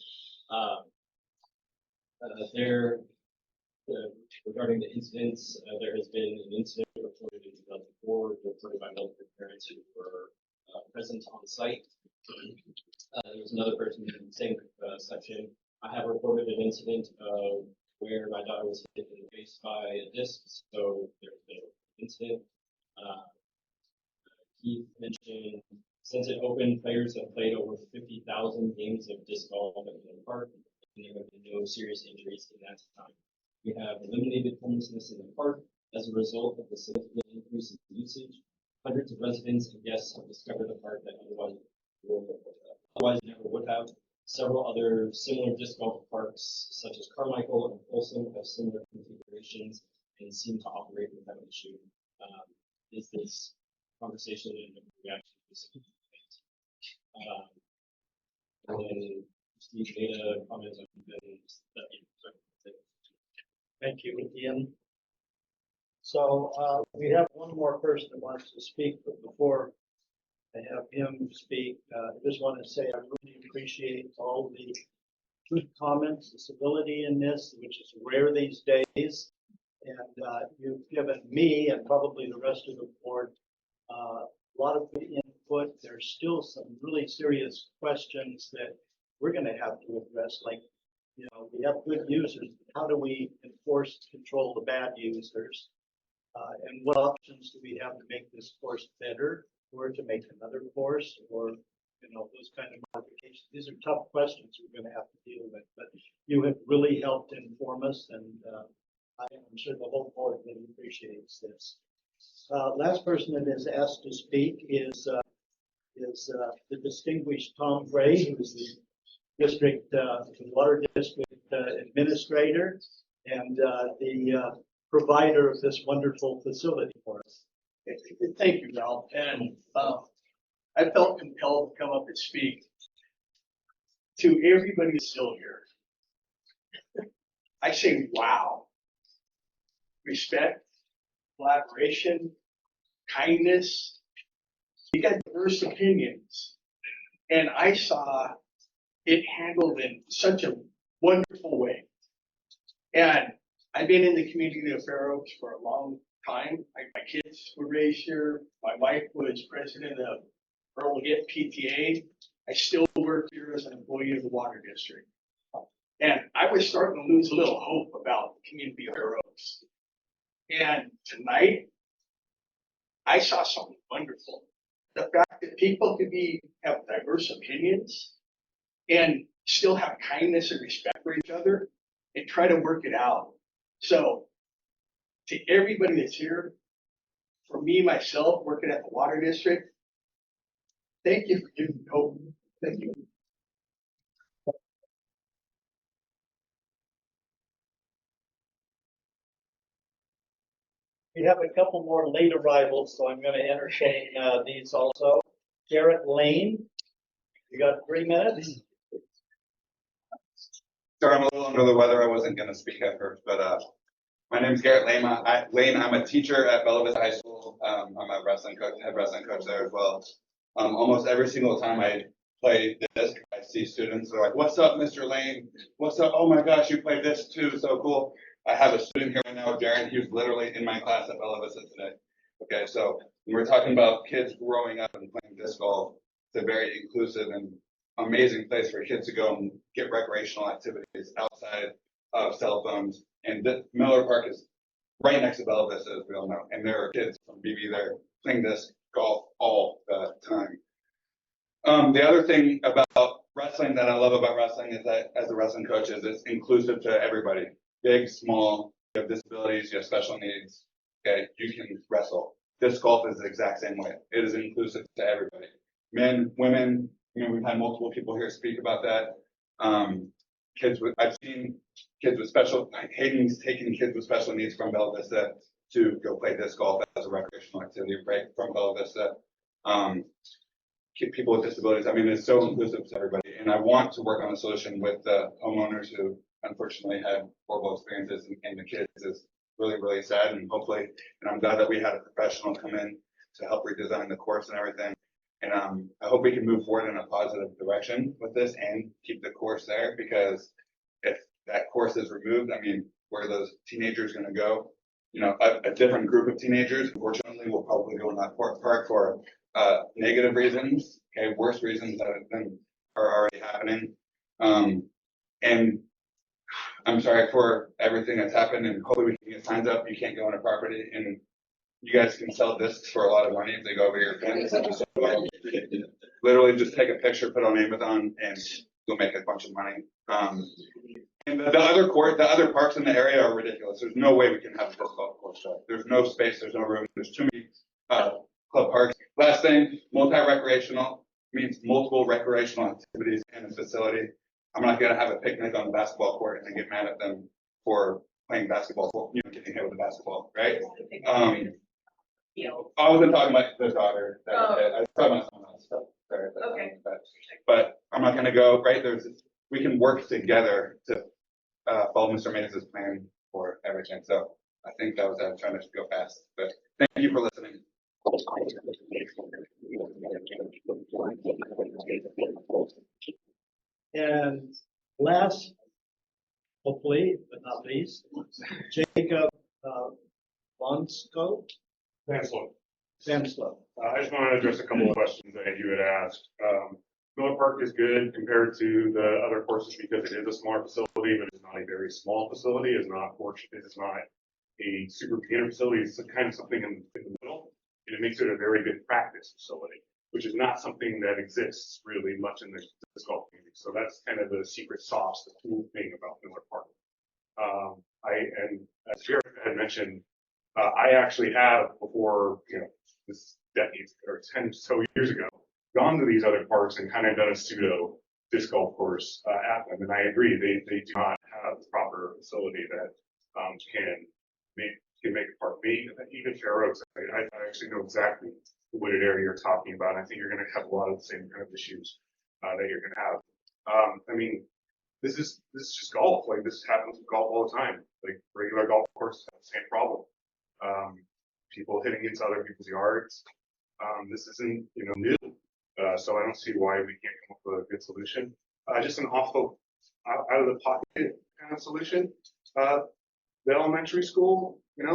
There, regarding the incidents, there has been an incident reported in 2004, reported by multiple parents who were present on site. There was another person in the same section. I have reported an incident where my daughter was hit in the face by a disc, so there's been an incident. Keith mentioned, since it opened, players have played over 50,000 games of disc golf at the park, and there have been no serious injuries in that time. We have eliminated homelessness in the park as a result of the significant increase in usage. Hundreds of residents and guests have discovered the park that otherwise never would have. Several other similar disc golf parks, such as Carmichael and Folsom, have similar configurations and seem to operate without issue. Is this conversation and reaction to this? And then Steve made a comment on
Thank you, Ian. So we have one more person that wants to speak, but before I have him speak, I just want to say I really appreciate all the good comments, the civility in this, which is rare these days. And you've given me and probably the rest of the board a lot of good input. There's still some really serious questions that we're going to have to address, like, you know, we have good users. How do we enforce, control the bad users? And what options do we have to make this course better, or to make another course, or, you know, those kind of modifications? These are tough questions we're going to have to deal with, but you have really helped inform us, and I'm sure the whole board really appreciates this. Last person that is asked to speak is the distinguished Tom Gray, who is the district, water district administrator, and the provider of this wonderful facility for us.
Thank you, Ralph. And I felt compelled to come up and speak to everybody who's still here. I say, wow. Respect, collaboration, kindness. You got diverse opinions. And I saw it handled in such a wonderful way. And I've been in the community of Fair Oaks for a long time. My kids were raised here. My wife was president of Earl Gitt PTA. I still work here as an employee of the Water District. And I was starting to lose a little hope about the community of Fair Oaks. And tonight, I saw something wonderful. The fact that people could have diverse opinions and still have kindness and respect for each other and try to work it out. So, to everybody that's here, for me, myself, working at the Water District, thank you for giving me hope. Thank you.
We have a couple more late arrivals, so I'm going to entertain these also. Garrett Lane, you got 3 minutes.
Sorry, I'm a little under the weather. I wasn't going to speak at first, but my name is Garrett Lane. I'm a teacher at Bella Vista High School. I'm a wrestling coach, head wrestling coach there as well. Almost every single time I play disc, I see students. They're like, "What's up, Mr. Lane? What's up? Oh my gosh, you play this too? So cool." I have a student here right now, Darren. He was literally in my class at Bella Vista today. Okay, so when we're talking about kids growing up and playing disc golf, it's a very inclusive and amazing place for kids to go and get recreational activities outside of cell phones. And Miller Park is right next to Bella Vista, as we all know. And there are kids from BB there playing disc golf all the time. The other thing about wrestling that I love about wrestling is that as a wrestling coach is it's inclusive to everybody. Big, small, you have disabilities, you have special needs, okay, you can wrestle. Disc golf is the exact same way. It is inclusive to everybody. Men, women, we've had multiple people here speak about that. I've seen kids with Hayden's taking kids with special needs from Bella Vista to go play disc golf as a recreational activity, right, from Bella Vista. People with disabilities, it's so inclusive to everybody. And I want to work on a solution with the homeowners who unfortunately had horrible experiences and the kids is really, really sad, and hopefully, and I'm glad that we had a professional come in to help redesign the course and everything. And I hope we can move forward in a positive direction with this and keep the course there, because if that course is removed, I mean, where are those teenagers going to go? You know, a different group of teenagers, unfortunately, will probably go in that park for negative reasons, okay, worse reasons that are already happening. And I'm sorry for everything that's happened, and hopefully we can get signs up. You can't go on a property, and you guys can sell discs for a lot of money if they go over your fence. Literally just take a picture, put it on Amazon, and you'll make a bunch of money. And the other parks in the area are ridiculous. There's no way we can have a disc golf course. There's no space, there's no room, there's too many club parks. Last thing, multi-recreational means multiple recreational activities in a facility. I'm not gonna have a picnic on the basketball court and then get mad at them for playing basketball, you know, getting hit with a basketball, right? I wasn't talking about the daughter. I was talking about someone else. Sorry,
Okay.
but I'm not gonna go, right? We can work together to follow Mr. Mays' plan for everything. So I think that was trying to go fast, but thank you for listening.
And last, hopefully, but not least, Jacob Bonsko. Vanslo.
I just want to address a couple of questions that you had asked. Miller Park is good compared to the other courses because it is a smaller facility, but it's not a very small facility. It's not a super beginner facility. It's kind of something in the middle, and it makes it a very good practice facility, which is not something that exists really much in the disc golf community. So that's kind of the secret sauce, the cool thing about Miller Park. And as Jared had mentioned, I actually have before, this decade or 10 so years ago, gone to these other parks and kind of done a pseudo disc golf course at them. And I agree, they do not have the proper facility that can make a park. Even Fair Oaks, I actually know exactly the wooded area you're talking about. And I think you're going to have a lot of the same kind of issues that you're going to have. I mean, this is just golf. Like, this happens with golf all the time. Like, regular golf courses have the same problem. People hitting into other people's yards. This isn't, new. So I don't see why we can't come up with a good solution. Just an out of the pocket kind of solution. The elementary school, why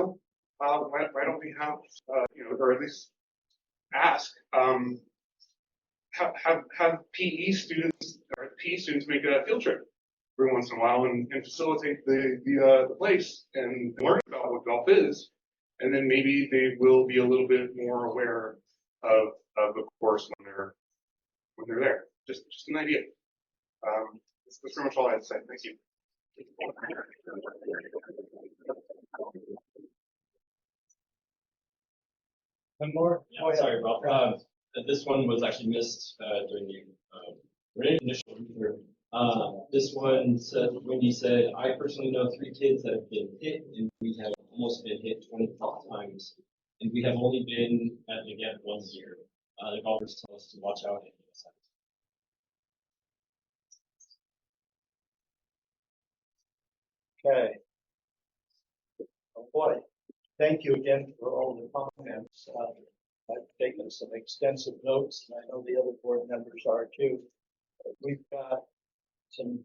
don't we have, or at least ask, have PE students make a field trip every once in a while and facilitate the place and learn about what golf is. And then maybe they will be a little bit more aware of the course when they're there. Just an idea. That's pretty much all I had to say. Thank you.
One more?
Yeah, sorry, Ralph. This one was actually missed during the initial read-through. This one said, Wendy said, I personally know 3 kids that have been hit, and we have almost been hit 25 times. And we have only been at the event 1 year. The golfers tell us to watch out.
Okay. Oh boy, thank you again for all the comments. I've taken some extensive notes, and I know the other board members are too. We've got some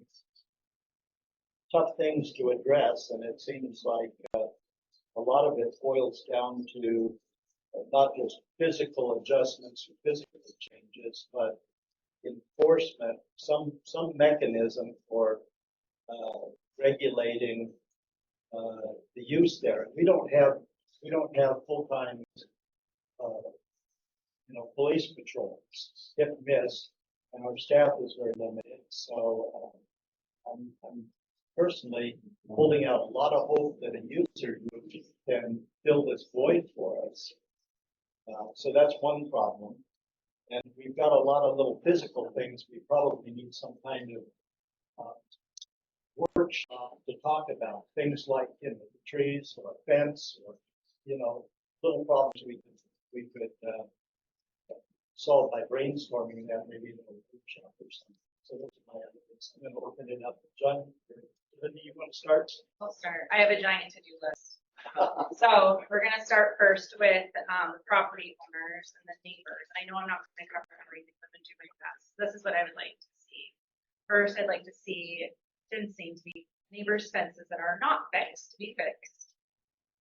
tough things to address, and it seems like a lot of it boils down to not just physical adjustments or physical changes, but enforcement, some mechanism for regulating the use there. We don't have full-time police patrols, hit and miss, and our staff is very limited. So I'm personally holding out a lot of hope that a user group can fill this void for us. So that's one problem. And we've got a lot of little physical things we probably need some kind of workshop to talk about. Things like, the trees or a fence or, little problems we could solve by brainstorming that maybe in a workshop or something. So those are my ideas. I'm going to open it up. John, you want to start?
I'll start. I have a giant to-do list. So we're gonna start first with, the property owners and the neighbors. I know I'm not gonna cover everything, but I'm gonna do my best. This is what I would like to see. First, I'd like to see fencing to be neighbors' fences that are not fixed to be fixed.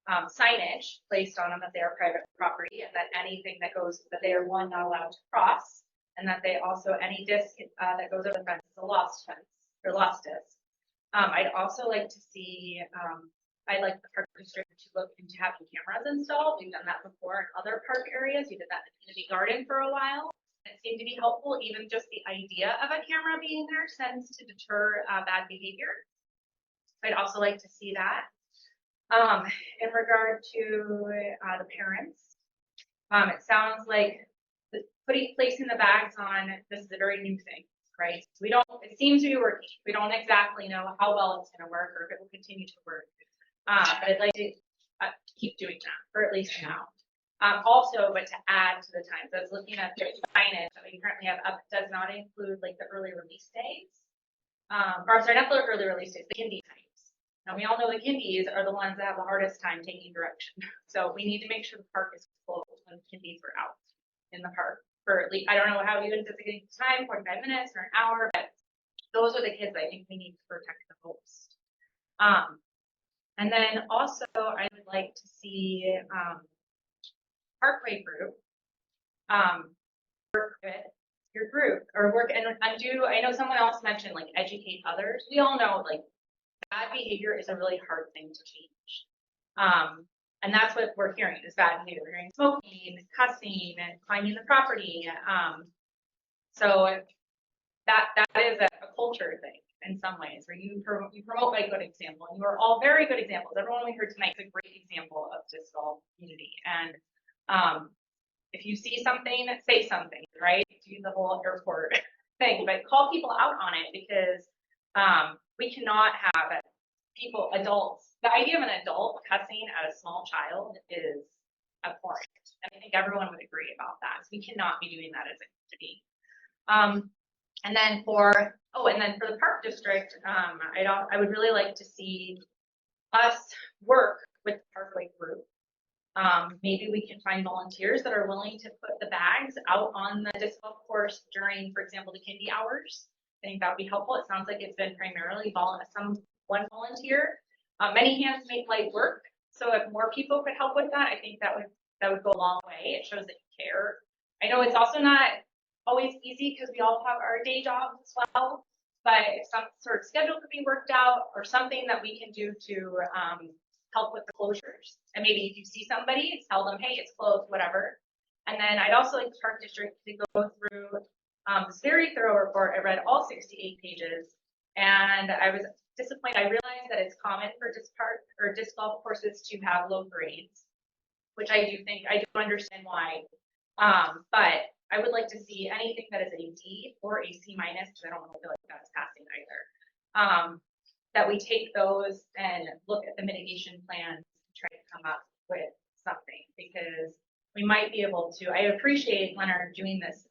Signage placed on them that they are private property and that anything that goes, that they are one, not allowed to cross. And that they also, any disc, that goes over the fence is a lost fence or lost disc. I'd also like to see, I'd like the park district to look into having cameras installed. We've done that before in other park areas. We did that in the community garden for a while. It seemed to be helpful. Even just the idea of a camera being there tends to deter bad behavior. I'd also like to see that. In regard to the parents, it sounds like placing the bags on, this is a very new thing, right? We don't, it seems to be working. We don't exactly know how well it's going to work or if it will continue to work. But I'd like to keep doing that, or at least now. Also, but to add to the times, I was looking at the signage that we currently have up, does not include like the early release days. Or sorry, not the early release days, the kindy times. Now we all know the kindies are the ones that have the hardest time taking direction. So we need to make sure the park is closed when kindies are out in the park. For at least, I don't know how you would anticipate time, 45 minutes or an hour, but those are the kids I think we need to protect the most. And then also I would like to see Parkway group work with your group or work and do, I know someone else mentioned like educate others. We all know like bad behavior is a really hard thing to change. And that's what we're hearing is bad behavior. We're hearing smoking, cussing, and climbing the property. So that is a culture thing in some ways, where you promote by good example. And you are all very good examples. Everyone we heard tonight is a great example of disc golf community. And if you see something, say something, right? Do the whole airport thing, but call people out on it because we cannot have people, adults. The idea of an adult cussing at a small child is abhorrent. And I think everyone would agree about that. So we cannot be doing that as a community. And then for the park district, I would really like to see us work with the Parkway group. Maybe we can find volunteers that are willing to put the bags out on the disc golf course during, for example, the kindy hours. I think that would be helpful. It sounds like it's been primarily one volunteer. Many hands make light work. So if more people could help with that, I think that would go a long way. It shows that you care. I know it's also not always easy because we all have our day jobs as well. But if some sort of schedule could be worked out or something that we can do to help with the closures. And maybe if you see somebody, tell them, hey, it's closed, whatever. And then I'd also like the park district to go through this very thorough report. I read all 68 pages and I was disappointed. I realized that it's common for disc golf courses to have low grades, which I do understand why. But I would like to see anything that is a D or a C minus, because I don't feel like that's passing either. That we take those and look at the mitigation plans and try to come up with something, because we might be able to. I appreciate Leonard doing this,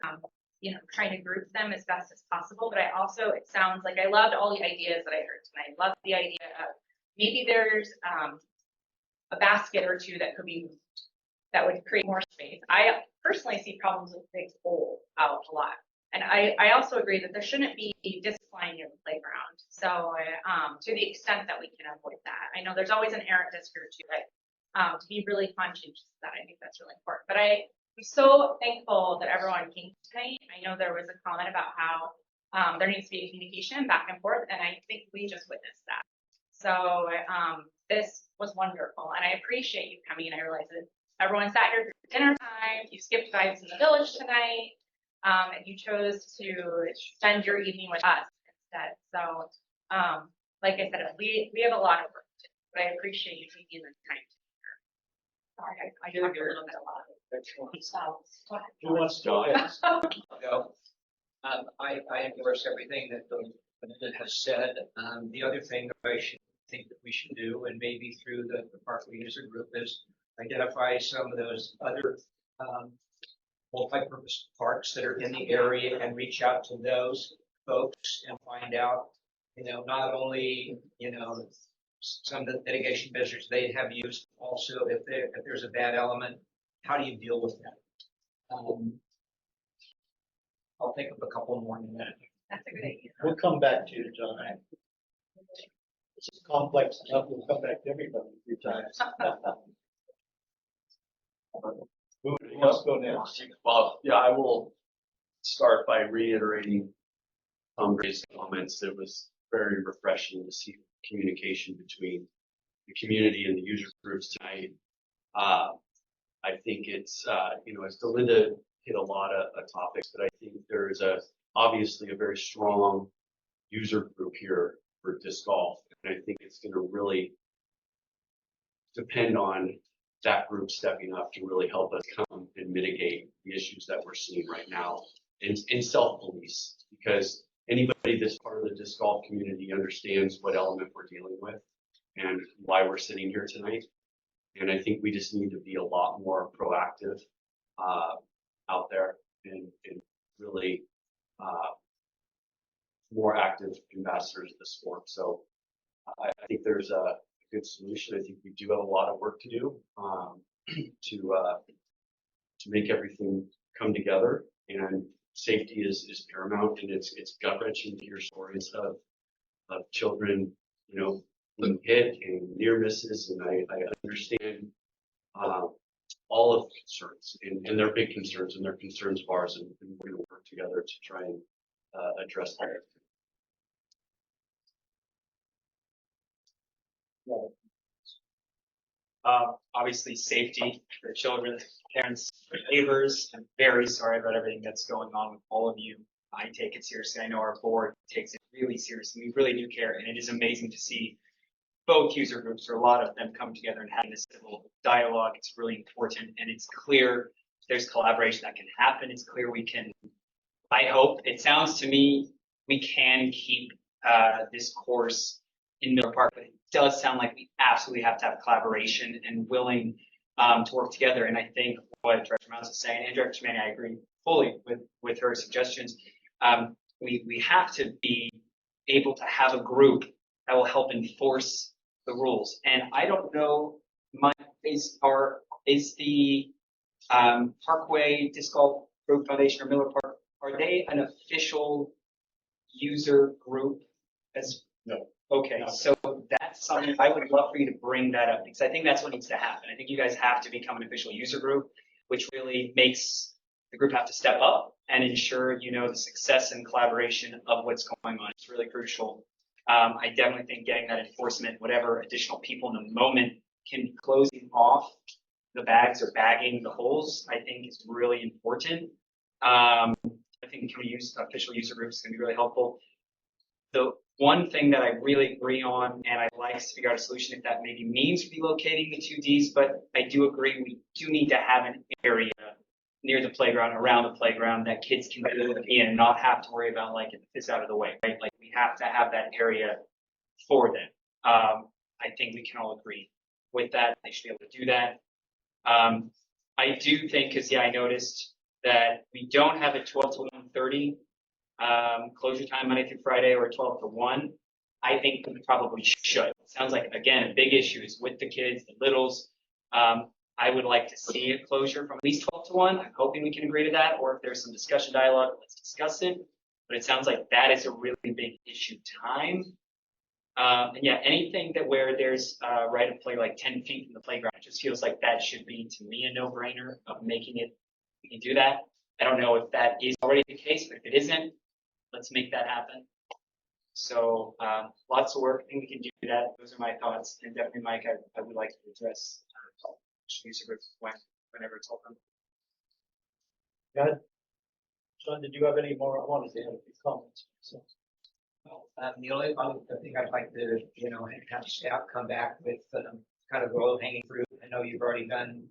trying to group them as best as possible. But it sounds like I loved all the ideas that I heard tonight. I loved the idea of maybe there's a basket or two that could be moved that would create more space. I personally see problems with big hole out a lot. And I also agree that there shouldn't be disc flying in the playground. So to the extent that we can avoid that. I know there's always an errant disc or two, but to be really conscientious of that, I think that's really important. But I'm so thankful that everyone came tonight. I know there was a comment about how there needs to be communication back and forth, and I think we just witnessed that. So this was wonderful, and I appreciate you coming. I realize that everyone sat here for dinner time. You skipped Vibes in the Village tonight. And you chose to spend your evening with us instead. So, like I said, we have a lot of work to do, but I appreciate you taking the time to be here. Sorry, I talked a little bit a lot.
Who wants to go ahead?
I endorse everything that Belinda has said. The other thing that I think that we should do, and maybe through the Parkway user group, is identify some of those other multi-purpose parks that are in the area and reach out to those folks and find out, not only, some of the mitigation measures they have used also, if there's a bad element, how do you deal with that? I'll think of a couple more in a minute.
That's a good idea.
We'll come back to you, John. This is complex enough, we'll come back to everybody a few times. Who wants to go next?
Well, yeah, I will start by reiterating Tom Gray's comments. It was very refreshing to see communication between the community and the user groups tonight. I think it's, as Delinda hit a lot of topics, but I think there is obviously a very strong user group here for disc golf. And I think it's going to really depend on that group stepping up to really help us come and mitigate the issues that we're seeing right now and self-police, because anybody that's part of the disc golf community understands what element we're dealing with and why we're sitting here tonight. And I think we just need to be a lot more proactive out there and really more active ambassadors of the sport. So I think there's a good solution. I think we do have a lot of work to do to make everything come together, and safety is paramount. And it's gut wrenching to hear stories of children, being hit and near misses, and I understand all of the concerns, and they're big concerns, and they're concerns of ours, and we're going to work together to try and address that.
Obviously, safety for children, parents, neighbors. I'm very sorry about everything that's going on with all of you. I take it seriously. I know our board takes it really seriously. We really do care, and it is amazing to see both user groups, or a lot of them, come together and having this civil dialogue. It's really important, and it's clear there's collaboration that can happen. It's clear we can, I hope, it sounds to me, we can keep this course in Miller Park, but it does sound like we absolutely have to have collaboration and willing to work together. And I think what Director Mouse is saying, and Director Manny, I agree fully with her suggestions. We have to be able to have a group that will help enforce the rules. And I don't know, is the Parkway Disc Golf Group Foundation or Miller Park, are they an official user group?
No.
Okay, so that's something I would love for you to bring that up, because I think that's what needs to happen. I think you guys have to become an official user group, which really makes the group have to step up and ensure, the success and collaboration of what's going on. It's really crucial. I definitely think getting that enforcement, whatever additional people in the moment can be closing off the bags or bagging the holes, I think is really important. I think official user groups is going to be really helpful. The one thing that I really agree on, and I'd like to figure out a solution if that maybe means relocating the 2Ds, but I do agree we do need to have an area near the playground, around the playground, that kids can be in and not have to worry about if it's out of the way, right? Like, we have to have that area for them. I think we can all agree with that. They should be able to do that. I do think, because I noticed that we don't have a 12 to 1:30 closure time Monday through Friday, or 12 to 1. I think we probably should. It sounds like, again, a big issue is with the kids, the littles. I would like to see a closure from at least 12 to 1. I'm hoping we can agree to that, or if there's some discussion dialogue, let's discuss it. But it sounds like that is a really big issue time. And anything where there's right of play like 10 feet from the playground, it just feels like that should be, to me, a no-brainer of making it. We can do that. I don't know if that is already the case, but if it isn't, let's make that happen. So lots of work. I think we can do that. Those are my thoughts. And definitely, Mike, I would like to address user groups whenever it's open.
Good. John, did you have any more? I wanted to add a few comments. So.
The only other thing I'd like to, have staff come back with kind of low hanging fruit. I know you've already done,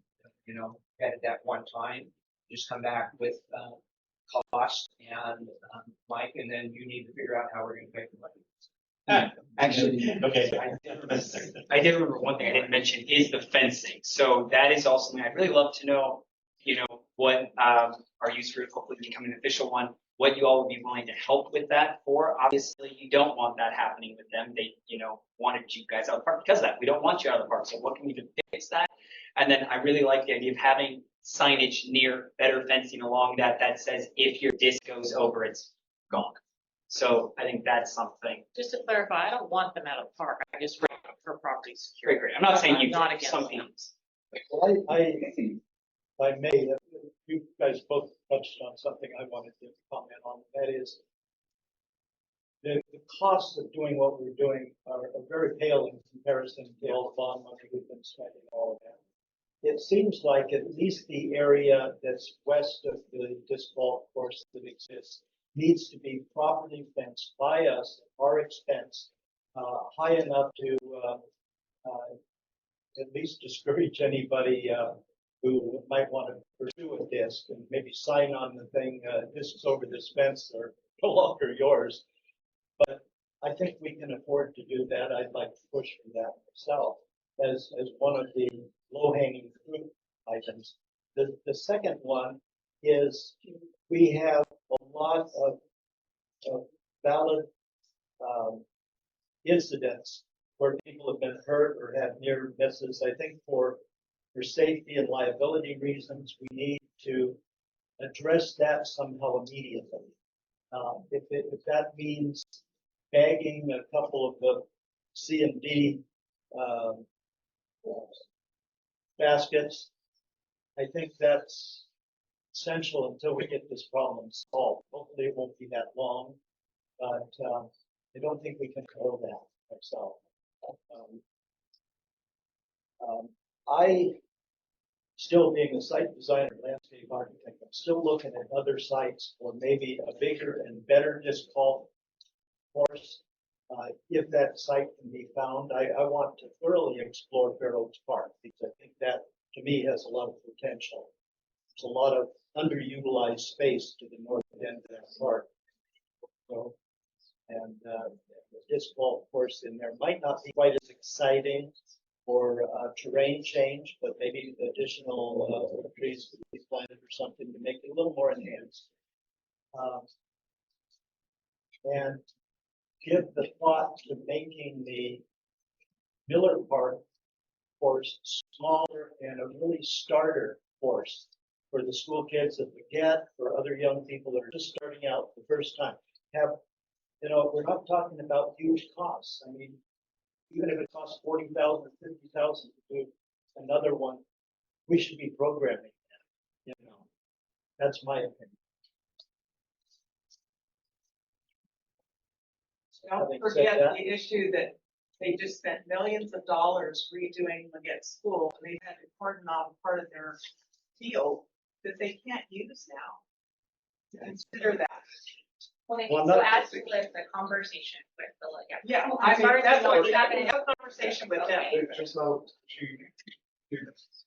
at that one time. Just come back with cost and Mike, and then you need to figure out how we're going to pay for money.
Actually, okay. I did remember one thing I didn't mention is the fencing. So that is also something I'd really love to know, what our user group, hopefully becoming an official one, what you all would be willing to help with that for. Obviously, you don't want that happening with them. They, wanted you guys out of the park because of that. We don't want you out of the park. So what can we do to fix that? And then I really like the idea of having signage near, better fencing along that says if your disc goes over, it's gone. So I think that's something.
Just to clarify, I don't want them out of the park. I just want them for property security.
Great. I'm not saying you,
Not against
some
them.
things.
Well, if I may, you guys both touched on something I wanted to comment on. That is, the costs of doing what we're doing are very pale in comparison to all the bond money we've been spending, all of that. It seems like at least the area that's west of the disc golf course that exists needs to be properly fenced by us at our expense, high enough to at least discourage anybody who might want to pursue a disc and maybe sign on the thing, discs over this fence are no longer yours. But I think we can afford to do that. I'd like to push for that myself as one of the low-hanging fruit items. The second one is we have a lot of valid incidents where people have been hurt or had near misses. I think for safety and liability reasons, we need to address that somehow immediately. If that means bagging a couple of the C and D baskets, I think that's essential until we get this problem solved. Hopefully it won't be that long, but I don't think we can control that ourselves. I, still being a site designer, landscape architect, I'm still looking at other sites for maybe a bigger and better disc golf course. If that site can be found, I want to thoroughly explore Fair Oaks Park because I think that, to me, has a lot of potential. There's a lot of underutilized space to the north end of that park. So, and the disc golf course in there might not be quite as exciting for terrain change, but maybe additional trees could be planted or something to make it a little more enhanced. And give the thought to making the Miller Park course smaller and a really starter course for the school kids that we get, for other young people that are just starting out the first time. We're not talking about huge costs. I mean, even if it costs $40,000 or $50,000 to do another one, we should be programming that. That's my opinion.
Don't
Having said
forget
that-
the issue that they just spent millions of dollars redoing Leggett School, and they've had to cordon off part of their field that they can't use now. Consider that.
Well, so add to the conversation with the Leggett.
Yeah,
I'm sorry,
that's what
we're having
have a conversation with them.
Just now,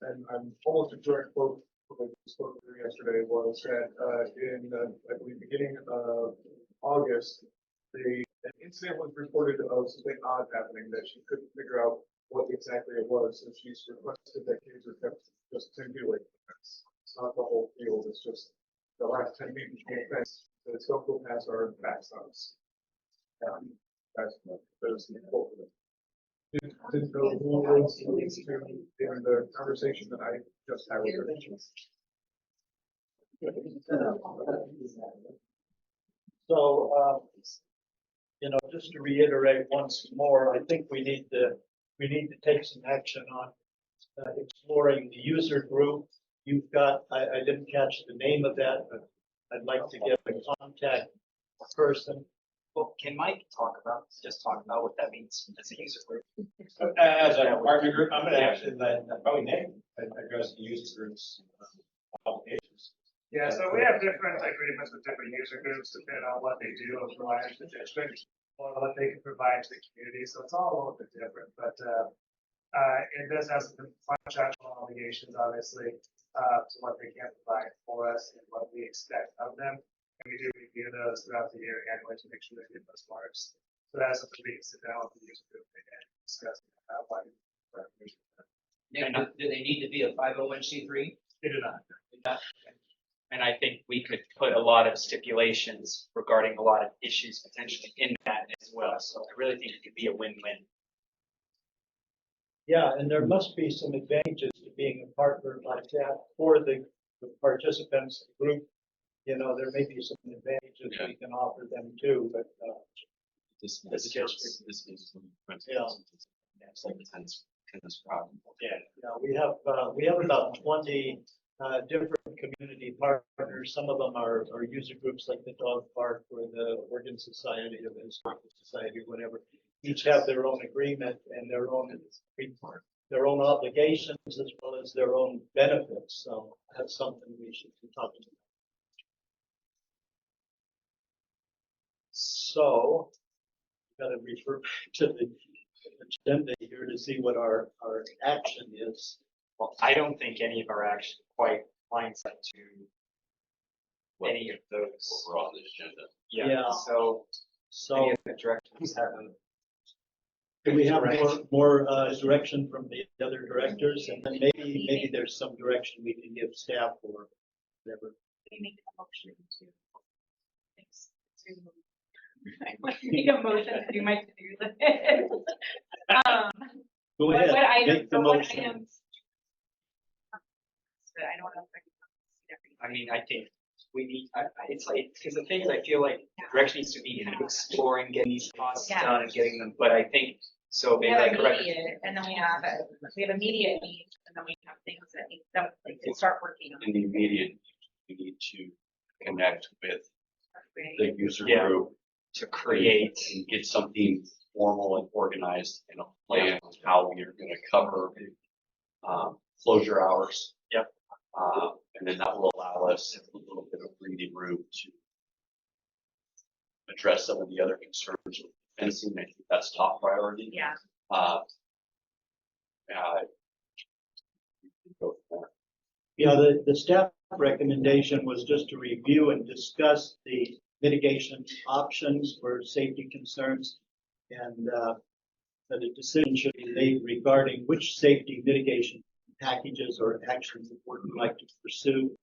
and I'm almost a direct quote from what we spoke to yesterday was that in, I believe, beginning of August, an incident was reported of something odd happening that she couldn't figure out what exactly it was, and she's requested that kids are kept just 10 feet away from the fence. It's not the whole field, it's just the last 10 feet from the fence. The don't go past our backstops. That's the quote. Didn't know who was to in the conversation that I just had with her.
So, just to reiterate once more, I think we need to take some action on exploring the user group. You've got, I didn't catch the name of that, but I'd like to get a contact person.
Well, can Mike talk about what that means as a user group?
As a partner group, I'm gonna actually let probably Nick address the user groups obligations.
Yeah, so we have different agreements with different user groups depending on what they do and provide to the district or what they can provide to the community. So it's all a little bit different, but it does have some contractual obligations, obviously, to what they can provide for us and what we expect of them. And we do review those throughout the year annually to make sure they get those marks. So that's something we can sit down with the user group and discuss.
Nick, do they need to be a 501c3?
They do not.
They do not?
And I think we could put a lot of stipulations regarding a lot of issues potentially in that as well. So I really think it could be a win-win.
Yeah, and there must be some advantages to being a partner like that for the participants, the group. You know, there may be some advantages we can offer them too, but,
This is.
Yeah.
It's like a tennis problem.
yeah, we have about 20 different community partners. Some of them are user groups like the dog park or the Oregon Society or the Historical Society or whatever. Each have their own agreement and their own obligations as well as their own benefits. So that's something we should be talking about. So, got to refer to the agenda here to see what our action is.
Well, I don't think any of our action quite lines up to any of those.
We're on the agenda.
Yeah, so any of the directors haven't.
Do we have more direction from the other directors? And then maybe there's some direction we can give staff or whatever.
We make a motion to. Make a motion to do my to-do list.
Go ahead, make the motion.
But I don't know if I can.
I mean, I think we need, it's like, because the things I feel like the direction needs to be kind of exploring, getting these costs done and getting them, but I think, so
We
maybe
have
like correct.
immediate, and then we have immediate needs, and then we have things that need, that we can start working on.
In the immediate, we need to connect with the user
Yeah.
group.
To create.
And get something formal and organized and a plan of how we are gonna cover, closure hours.
Yep.
And then that will allow us a little bit of breathing room to address some of the other concerns with fencing. I think that's top priority.
Yeah.
Go from there.
Yeah, the staff recommendation was just to review and discuss the mitigation options for safety concerns. And that a decision should be made regarding which safety mitigation packages or actions the board would like to pursue,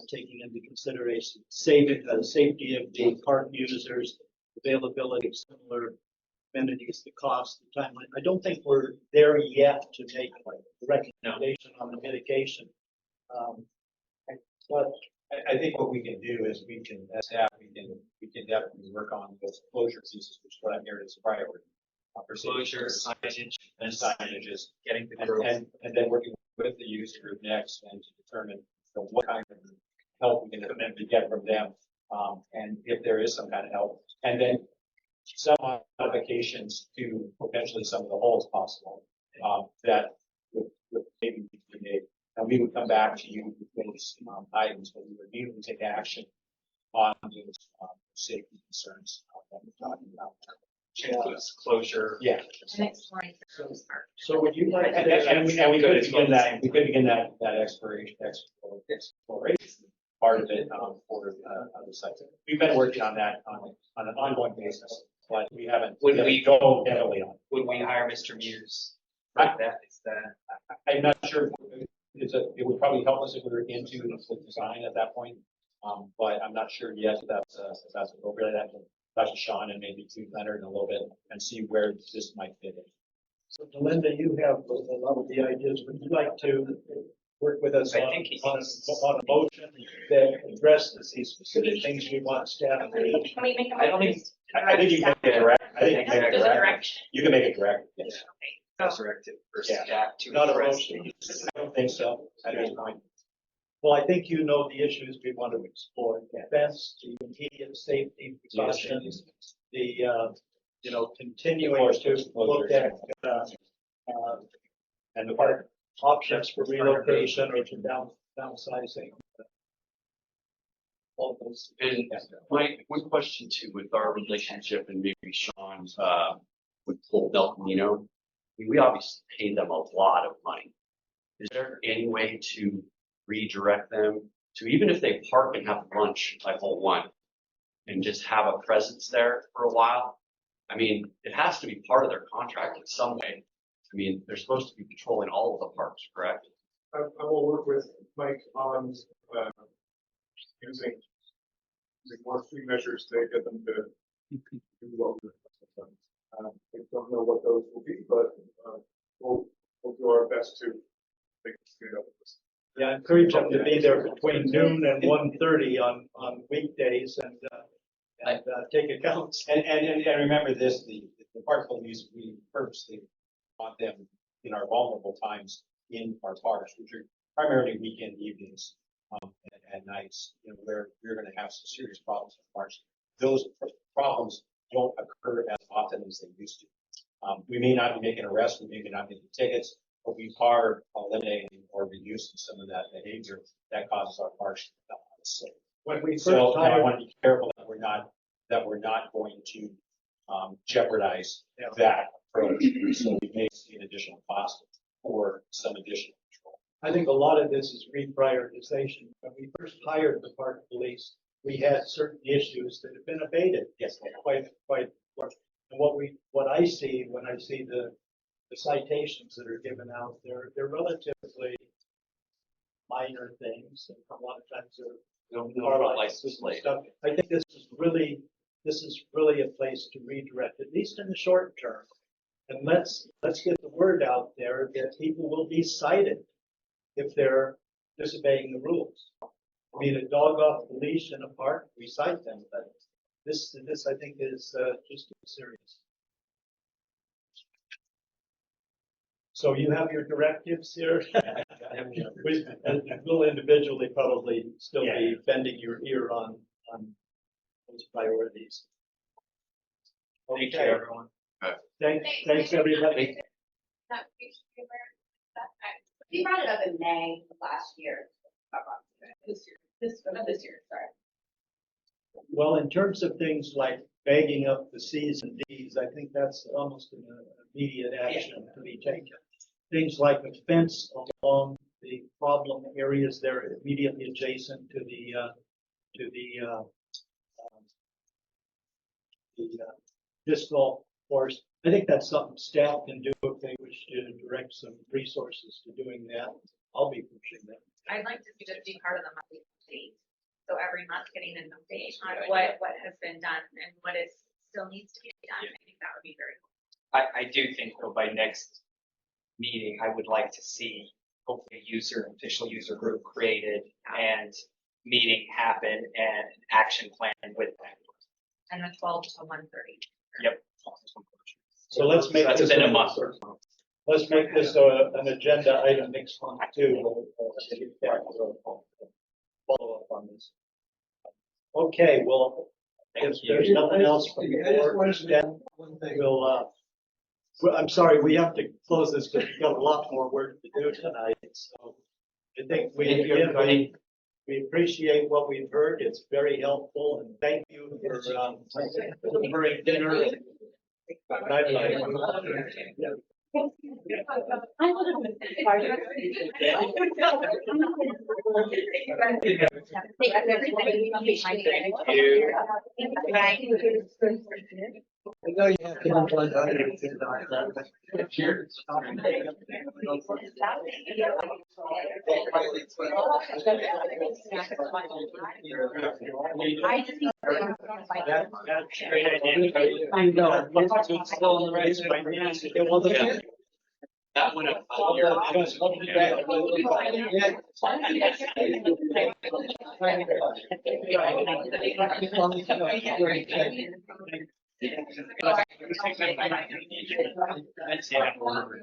taking into consideration safety of the park users, availability of similar amenities, the cost, the timeline. I don't think we're there yet to make a recommendation on the mitigation. But
I think what we can do is we can, as staff, we can definitely work on those closure pieces, which is what I'm hearing is a priority. For
Closure, signage,
and signages,
getting the group.
and then working with the user group next and to determine what kind of help we can recommend to get from them. And if there is some kind of help, and then some modifications to potentially some of the holes possible, that would maybe be made. And we would come back to you with those items, but we would immediately take action on those safety concerns that we're talking about.
Includes closure.
Yeah.
And exploring.
So would you like
And
to?
we could begin that exploration part of it for other sites. We've been working on that on an ongoing basis, but we haven't.
Would we
go heavily on?
Would we hire Mr. Muse? Like that, is that?
I'm not sure. It would probably help us if we were into the design at that point. But I'm not sure yet if that's appropriate. I'd have to talk to Sean and maybe to Leonard in a little bit and see where this might fit in.
So Melinda, you have a lot of the ideas. Would you like to work with us on a motion that addresses these specific things we want staff to do?
Can we make a
I don't
motion?
think, I think you can make it direct. I think you can make it
Just a
direct.
direction.
You can make it direct. Yes.
Directive versus
Yeah.
staff to
Not a
address.
motion.
I don't think so. I don't mind.
Well, I think you know the issues we want to explore. Defense, the immediate safety precautions, the, continuing to look at,
and the part
options for relocation or to downsizing. All those.
And Mike, one question too, with our relationship and maybe Sean's, with Paul Del Camino, we obviously paid them a lot of money. Is there any way to redirect them to, even if they park and have lunch by hole one and just have a presence there for a while? I mean, it has to be part of their contract in some way. I mean, they're supposed to be patrolling all of the parks, correct?
I will work with Mike on, using more free measures to get them to do what we're. I don't know what those will be, but we'll do our best to make this good up with this.
Yeah, I encourage them to be there between noon and 1:30 on weekdays and take accounts.
And remember this, the park police, we purposely want them in our vulnerable times in our parks, which are primarily weekend evenings, and nights, where we're gonna have some serious problems in parks. Those problems don't occur as often as they used to. We may not be making arrests, we may not be making tickets, but we are eliminating or reducing some of that behavior that causes our parks to become unsafe.
When we first
So I
hired,
want to be careful that we're not going to jeopardize that approach. So we may see an additional cost or some additional control.
I think a lot of this is reprioritization. When we first hired the park police, we had certain issues that have been abated.
Yes.
Quite. And what I see when I see the citations that are given out, they're relatively minor things, and a lot of times they're car licenses and stuff. I think this is really a place to redirect, at least in the short term. And let's get the word out there that people will be cited if they're disobeying the rules. I mean, a dog off the leash in a park, we cite them, but this I think is just too serious. So you have your directives here. We'll individually probably still be bending your ear on those priorities.
Thank you,
Okay.
everyone.
Thanks, everybody.
We brought it up in May of last year. This year, sorry.
Well, in terms of things like bagging up the Cs and Ds, I think that's almost an immediate action to be taken. Things like a fence along the problem areas there immediately adjacent to the disc golf course. I think that's something staff can do if they wish to direct some resources to doing that. I'll be pushing that.
I'd like to see this be part of the monthly update. So every month getting an update on what has been done and what is still needs to be done. I think that would be very cool.
I do think though by next meeting, I would like to see hopefully official user group created and meeting happen and an action plan with that.
And the 12 to 1:30.
Yep.
So let's make
That's
this
within a month.
Let's make this an agenda item next month too. Follow up on this. Okay, well, if there's nothing else from the board, then I'm sorry, we have to close this because we've got a lot more work to do tonight. So I think we appreciate what we've heard. It's very helpful, and thank you for delivering dinner.
I know you have to have one other. Cheers.
That's a great idea.
I know. It's still on the right side. Yeah, well,
That one up.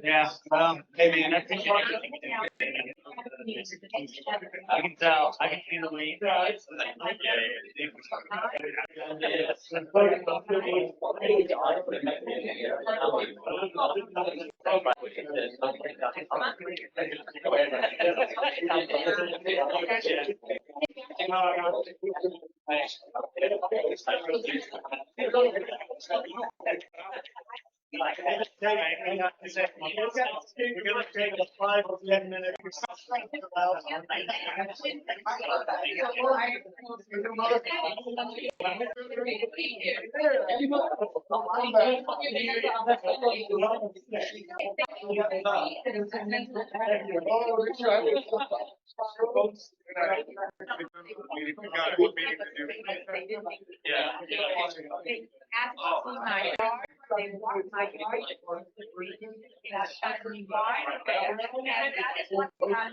Yeah, hey man, I think I can tell, I can see the lead.
Hang on a second. We're gonna take a 5 or 10 minute.
They walk my yard. That's actually fine. And that is what I'm.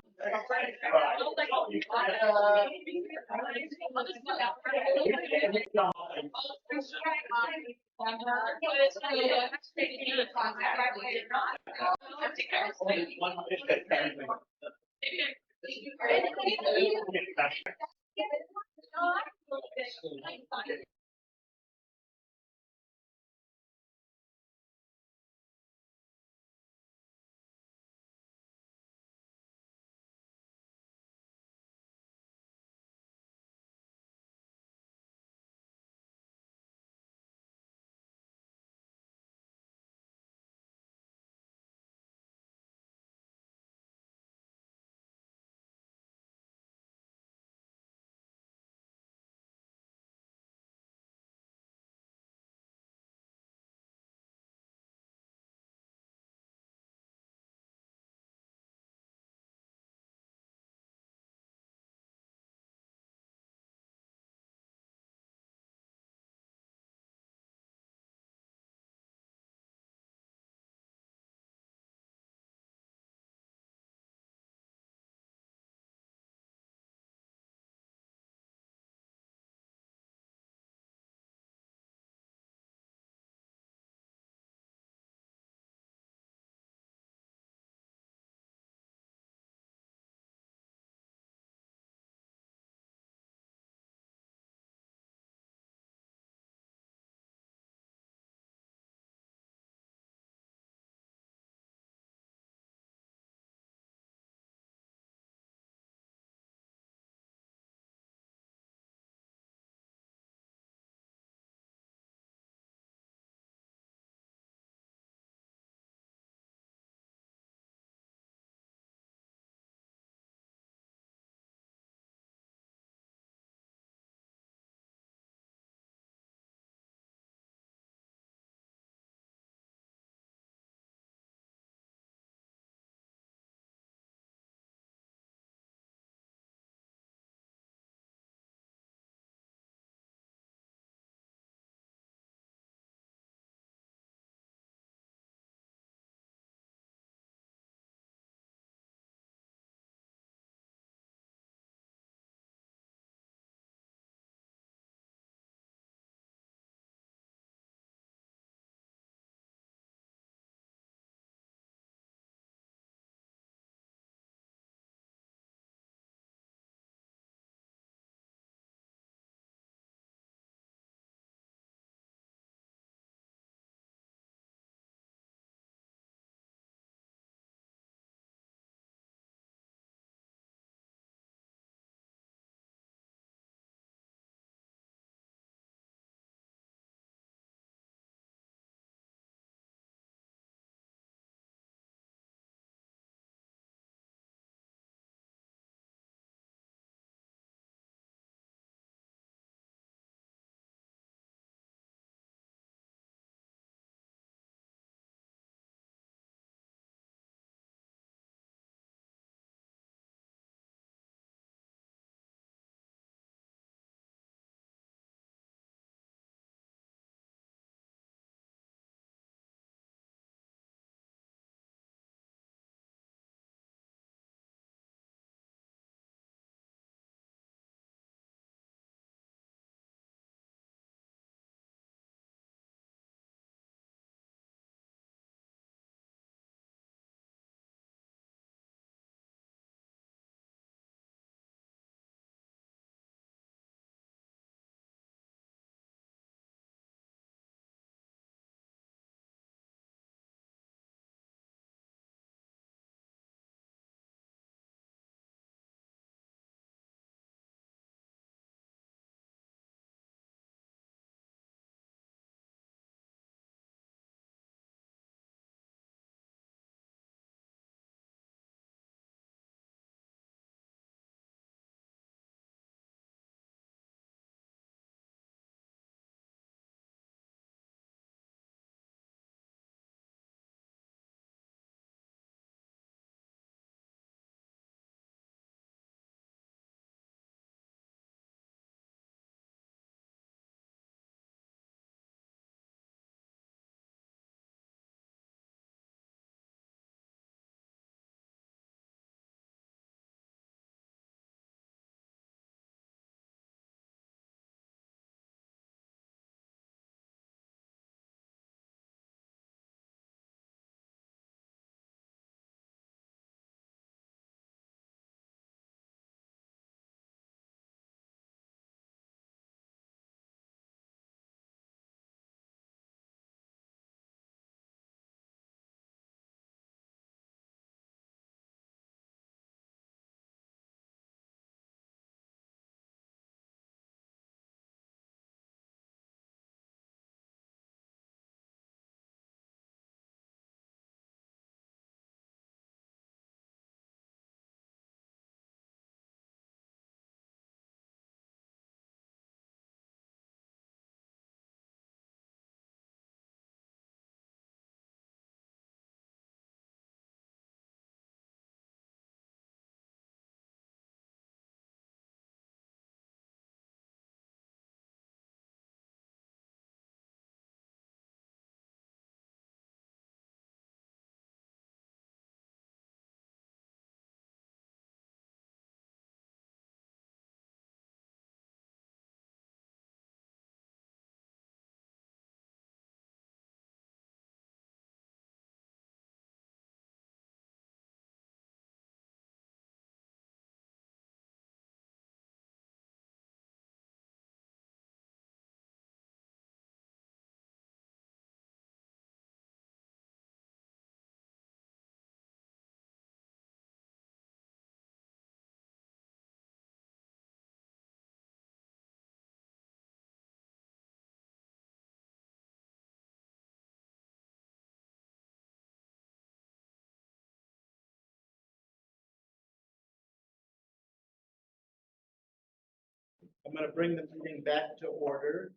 I'm gonna bring the meeting back to order.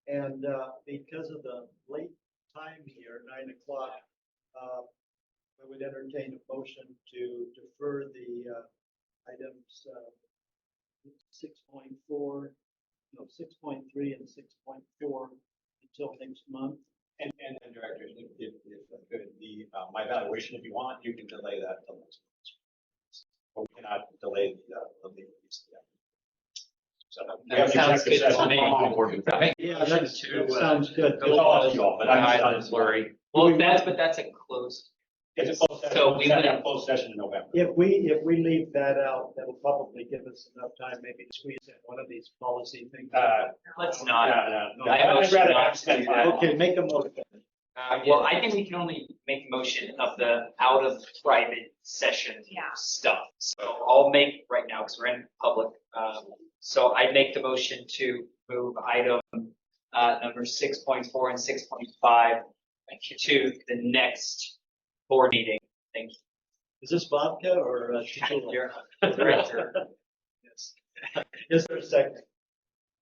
And, because of the late time here, 9 o'clock, I would entertain a motion to defer the, items, 6.4, no, 6.3 and 6.4 until next month.
And Director, if the, my evaluation, if you want, you can delay that until next month. But we cannot delay the legal piece of that. So we have
That
an
sounds
executive
good to
session.
me.
I'm on board with that.
Yeah, that sounds good.
It's all up to you all, but I'm just
I'm blurry. Well, that's a closed.
It's a closed session.
So we
We'll
would-
have a closed session in November.
If we leave that out, that'll probably give us enough time, maybe to squeeze in one of these policy things.
Let's not.
No,
I
I'd rather not
motion
spend
not
time.
to-
Okay, make a motion.
Well, I think we can only make a motion of the out of private session stuff. So I'll make right now, because we're in public. So I make the motion to move item number 6.4 and 6.5 to the next board meeting. Thank you.
Is this vodka or tequila?
You're director.
Yes. Is there a second?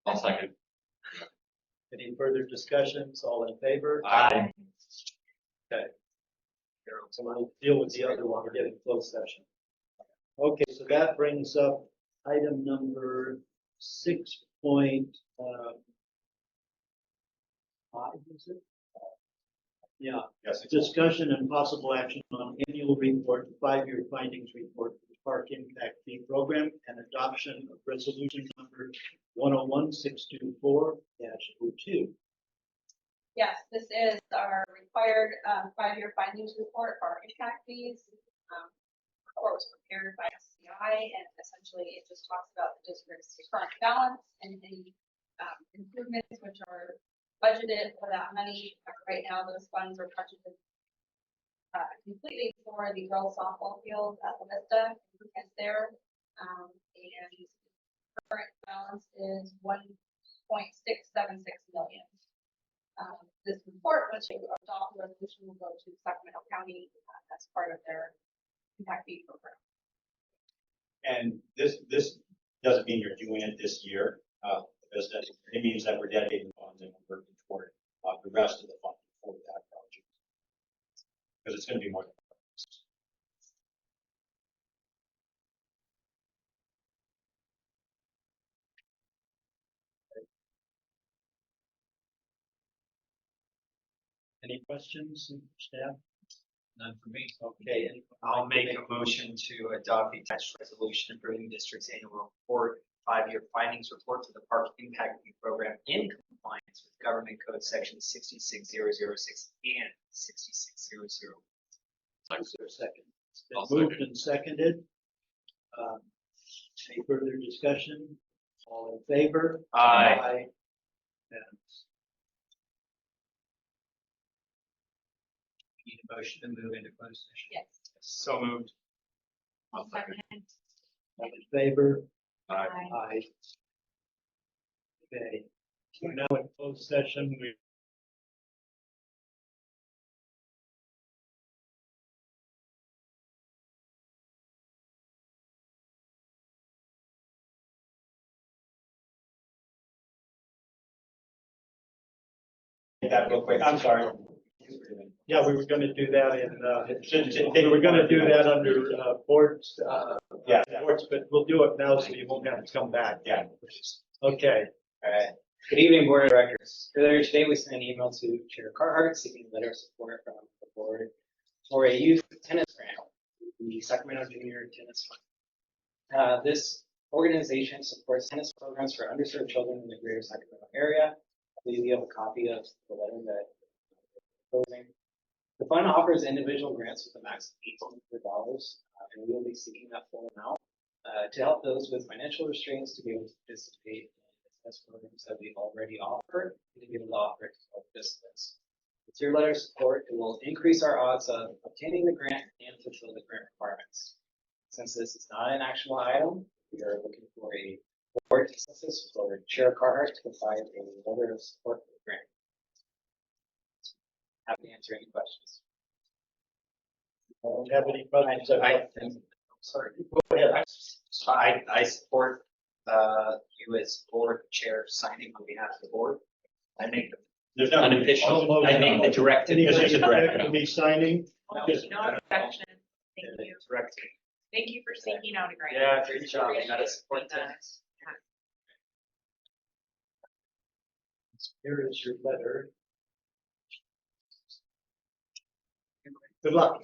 I'll second.
Any further discussions? All in favor?
Aye.
Okay. So we'll deal with the other one. We're getting closed session. Okay, so that brings up item number 6.5, is it? Yeah.
Yes.
Discussion and possible action on annual report, 5-year findings report for the Park Impact Fee Program and adoption of resolution number 101624-02.
Yes, this is our required 5-year findings report for our impact fees. Report was prepared by SCI, and essentially it just talks about the district's current balance and any improvements which are budgeted for that money. Right now, those funds are budgeted completely for the girls softball field at La Vista. It's there, and current balance is 1.676 million. This report, once you adopt the resolution, will go to Sacramento County as part of their impact fee program.
And this doesn't mean you're doing it this year. It means that we're dedicating funds and we're working toward the rest of the funding for that project. Because it's going to be more than.
Any questions, staff?
None for me.
Okay.
I'll make a motion to adopt the attached resolution approving the district's annual report, 5-year findings report to the Park Impact Fee Program in compliance with Government Code Section 66006 and 66000.
Is there a second? It's been
I'll
moved
second.
and seconded. Any further discussion? All in favor?
Aye.
Unanimous.
Need a motion to move into closed session.
Yes.
So moved.
I'll second.
All in favor?
Aye.
Aye. Okay, we're now in closed session. We
That real quick. I'm sorry.
Yeah, we were gonna do that we were gonna do that under, boards,
Yeah.
boards, but we'll do it now so you won't have to come back.
Yeah.
Okay.
Alright, good evening, Board of Directors. Earlier today, we sent an email to Chair Carhart seeking a letter of support from the board for a youth tennis grant, the Sacramento Junior Tennis Fund. This organization supports tennis programs for underserved children in the greater Sacramento area. I believe you have a copy of the letter that we're proposing. The fund offers individual grants with a max of $1,800, and we will be seeking that full amount to help those with financial restraints to be able to participate in tennis programs that we've already offered and to be able to offer it to all participants. With your letter of support, it will increase our odds of obtaining the grant and fulfill the grant requirements. Since this is not an actionable item, we are looking for a board consensus for Chair Carhart to provide a letter of support for the grant. Happy to answer any questions.
I don't have any questions.
Sorry.
Go ahead.
I support you as board chair signing on behalf of the board.
I make,
There's no unofficial, I make the directive.
Anybody
It's a
object
directive.
to me signing?
No objection. Thank you. Thank you for seeking out a grant.
Yeah, great job. You gotta support that.
Here is your letter. Good luck.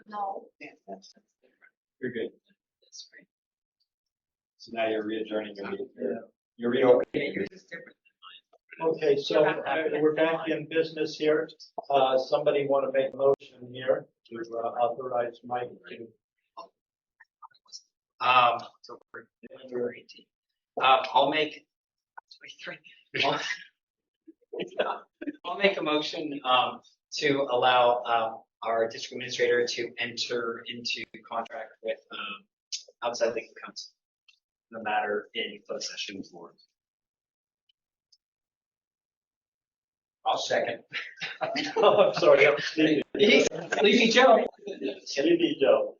No.
You're good. So now you're re-adjourning you're reopening.
Okay, so we're back in business here. Somebody want to make a motion here to authorize Mike to.
So I'll make. I'll make a motion, to allow, our district administrator to enter into contract with, outside legal counsel. No matter in closed session for.
I'll second.
Oh, I'm sorry, I'm sleepy.
Sleepy Joe.
Sleepy Joe.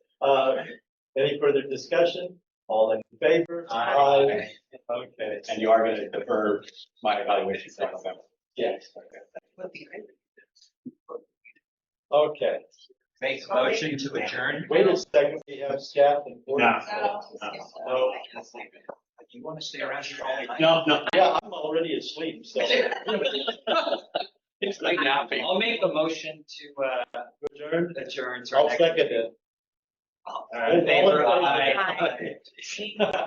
Any further discussion? All in favor?
Aye.
Okay.
And you are gonna defer my evaluation for November.
Yes. Okay.
Make a motion to adjourn.
Wait a second, we have staff and board.
No. You want to stay around here all night?
No.
Yeah, I'm already asleep, so.
It's like napping. I'll make a motion to,
Adjourn?
adjourn.
I'll second it.
All right, in favor,
All in favor?
aye.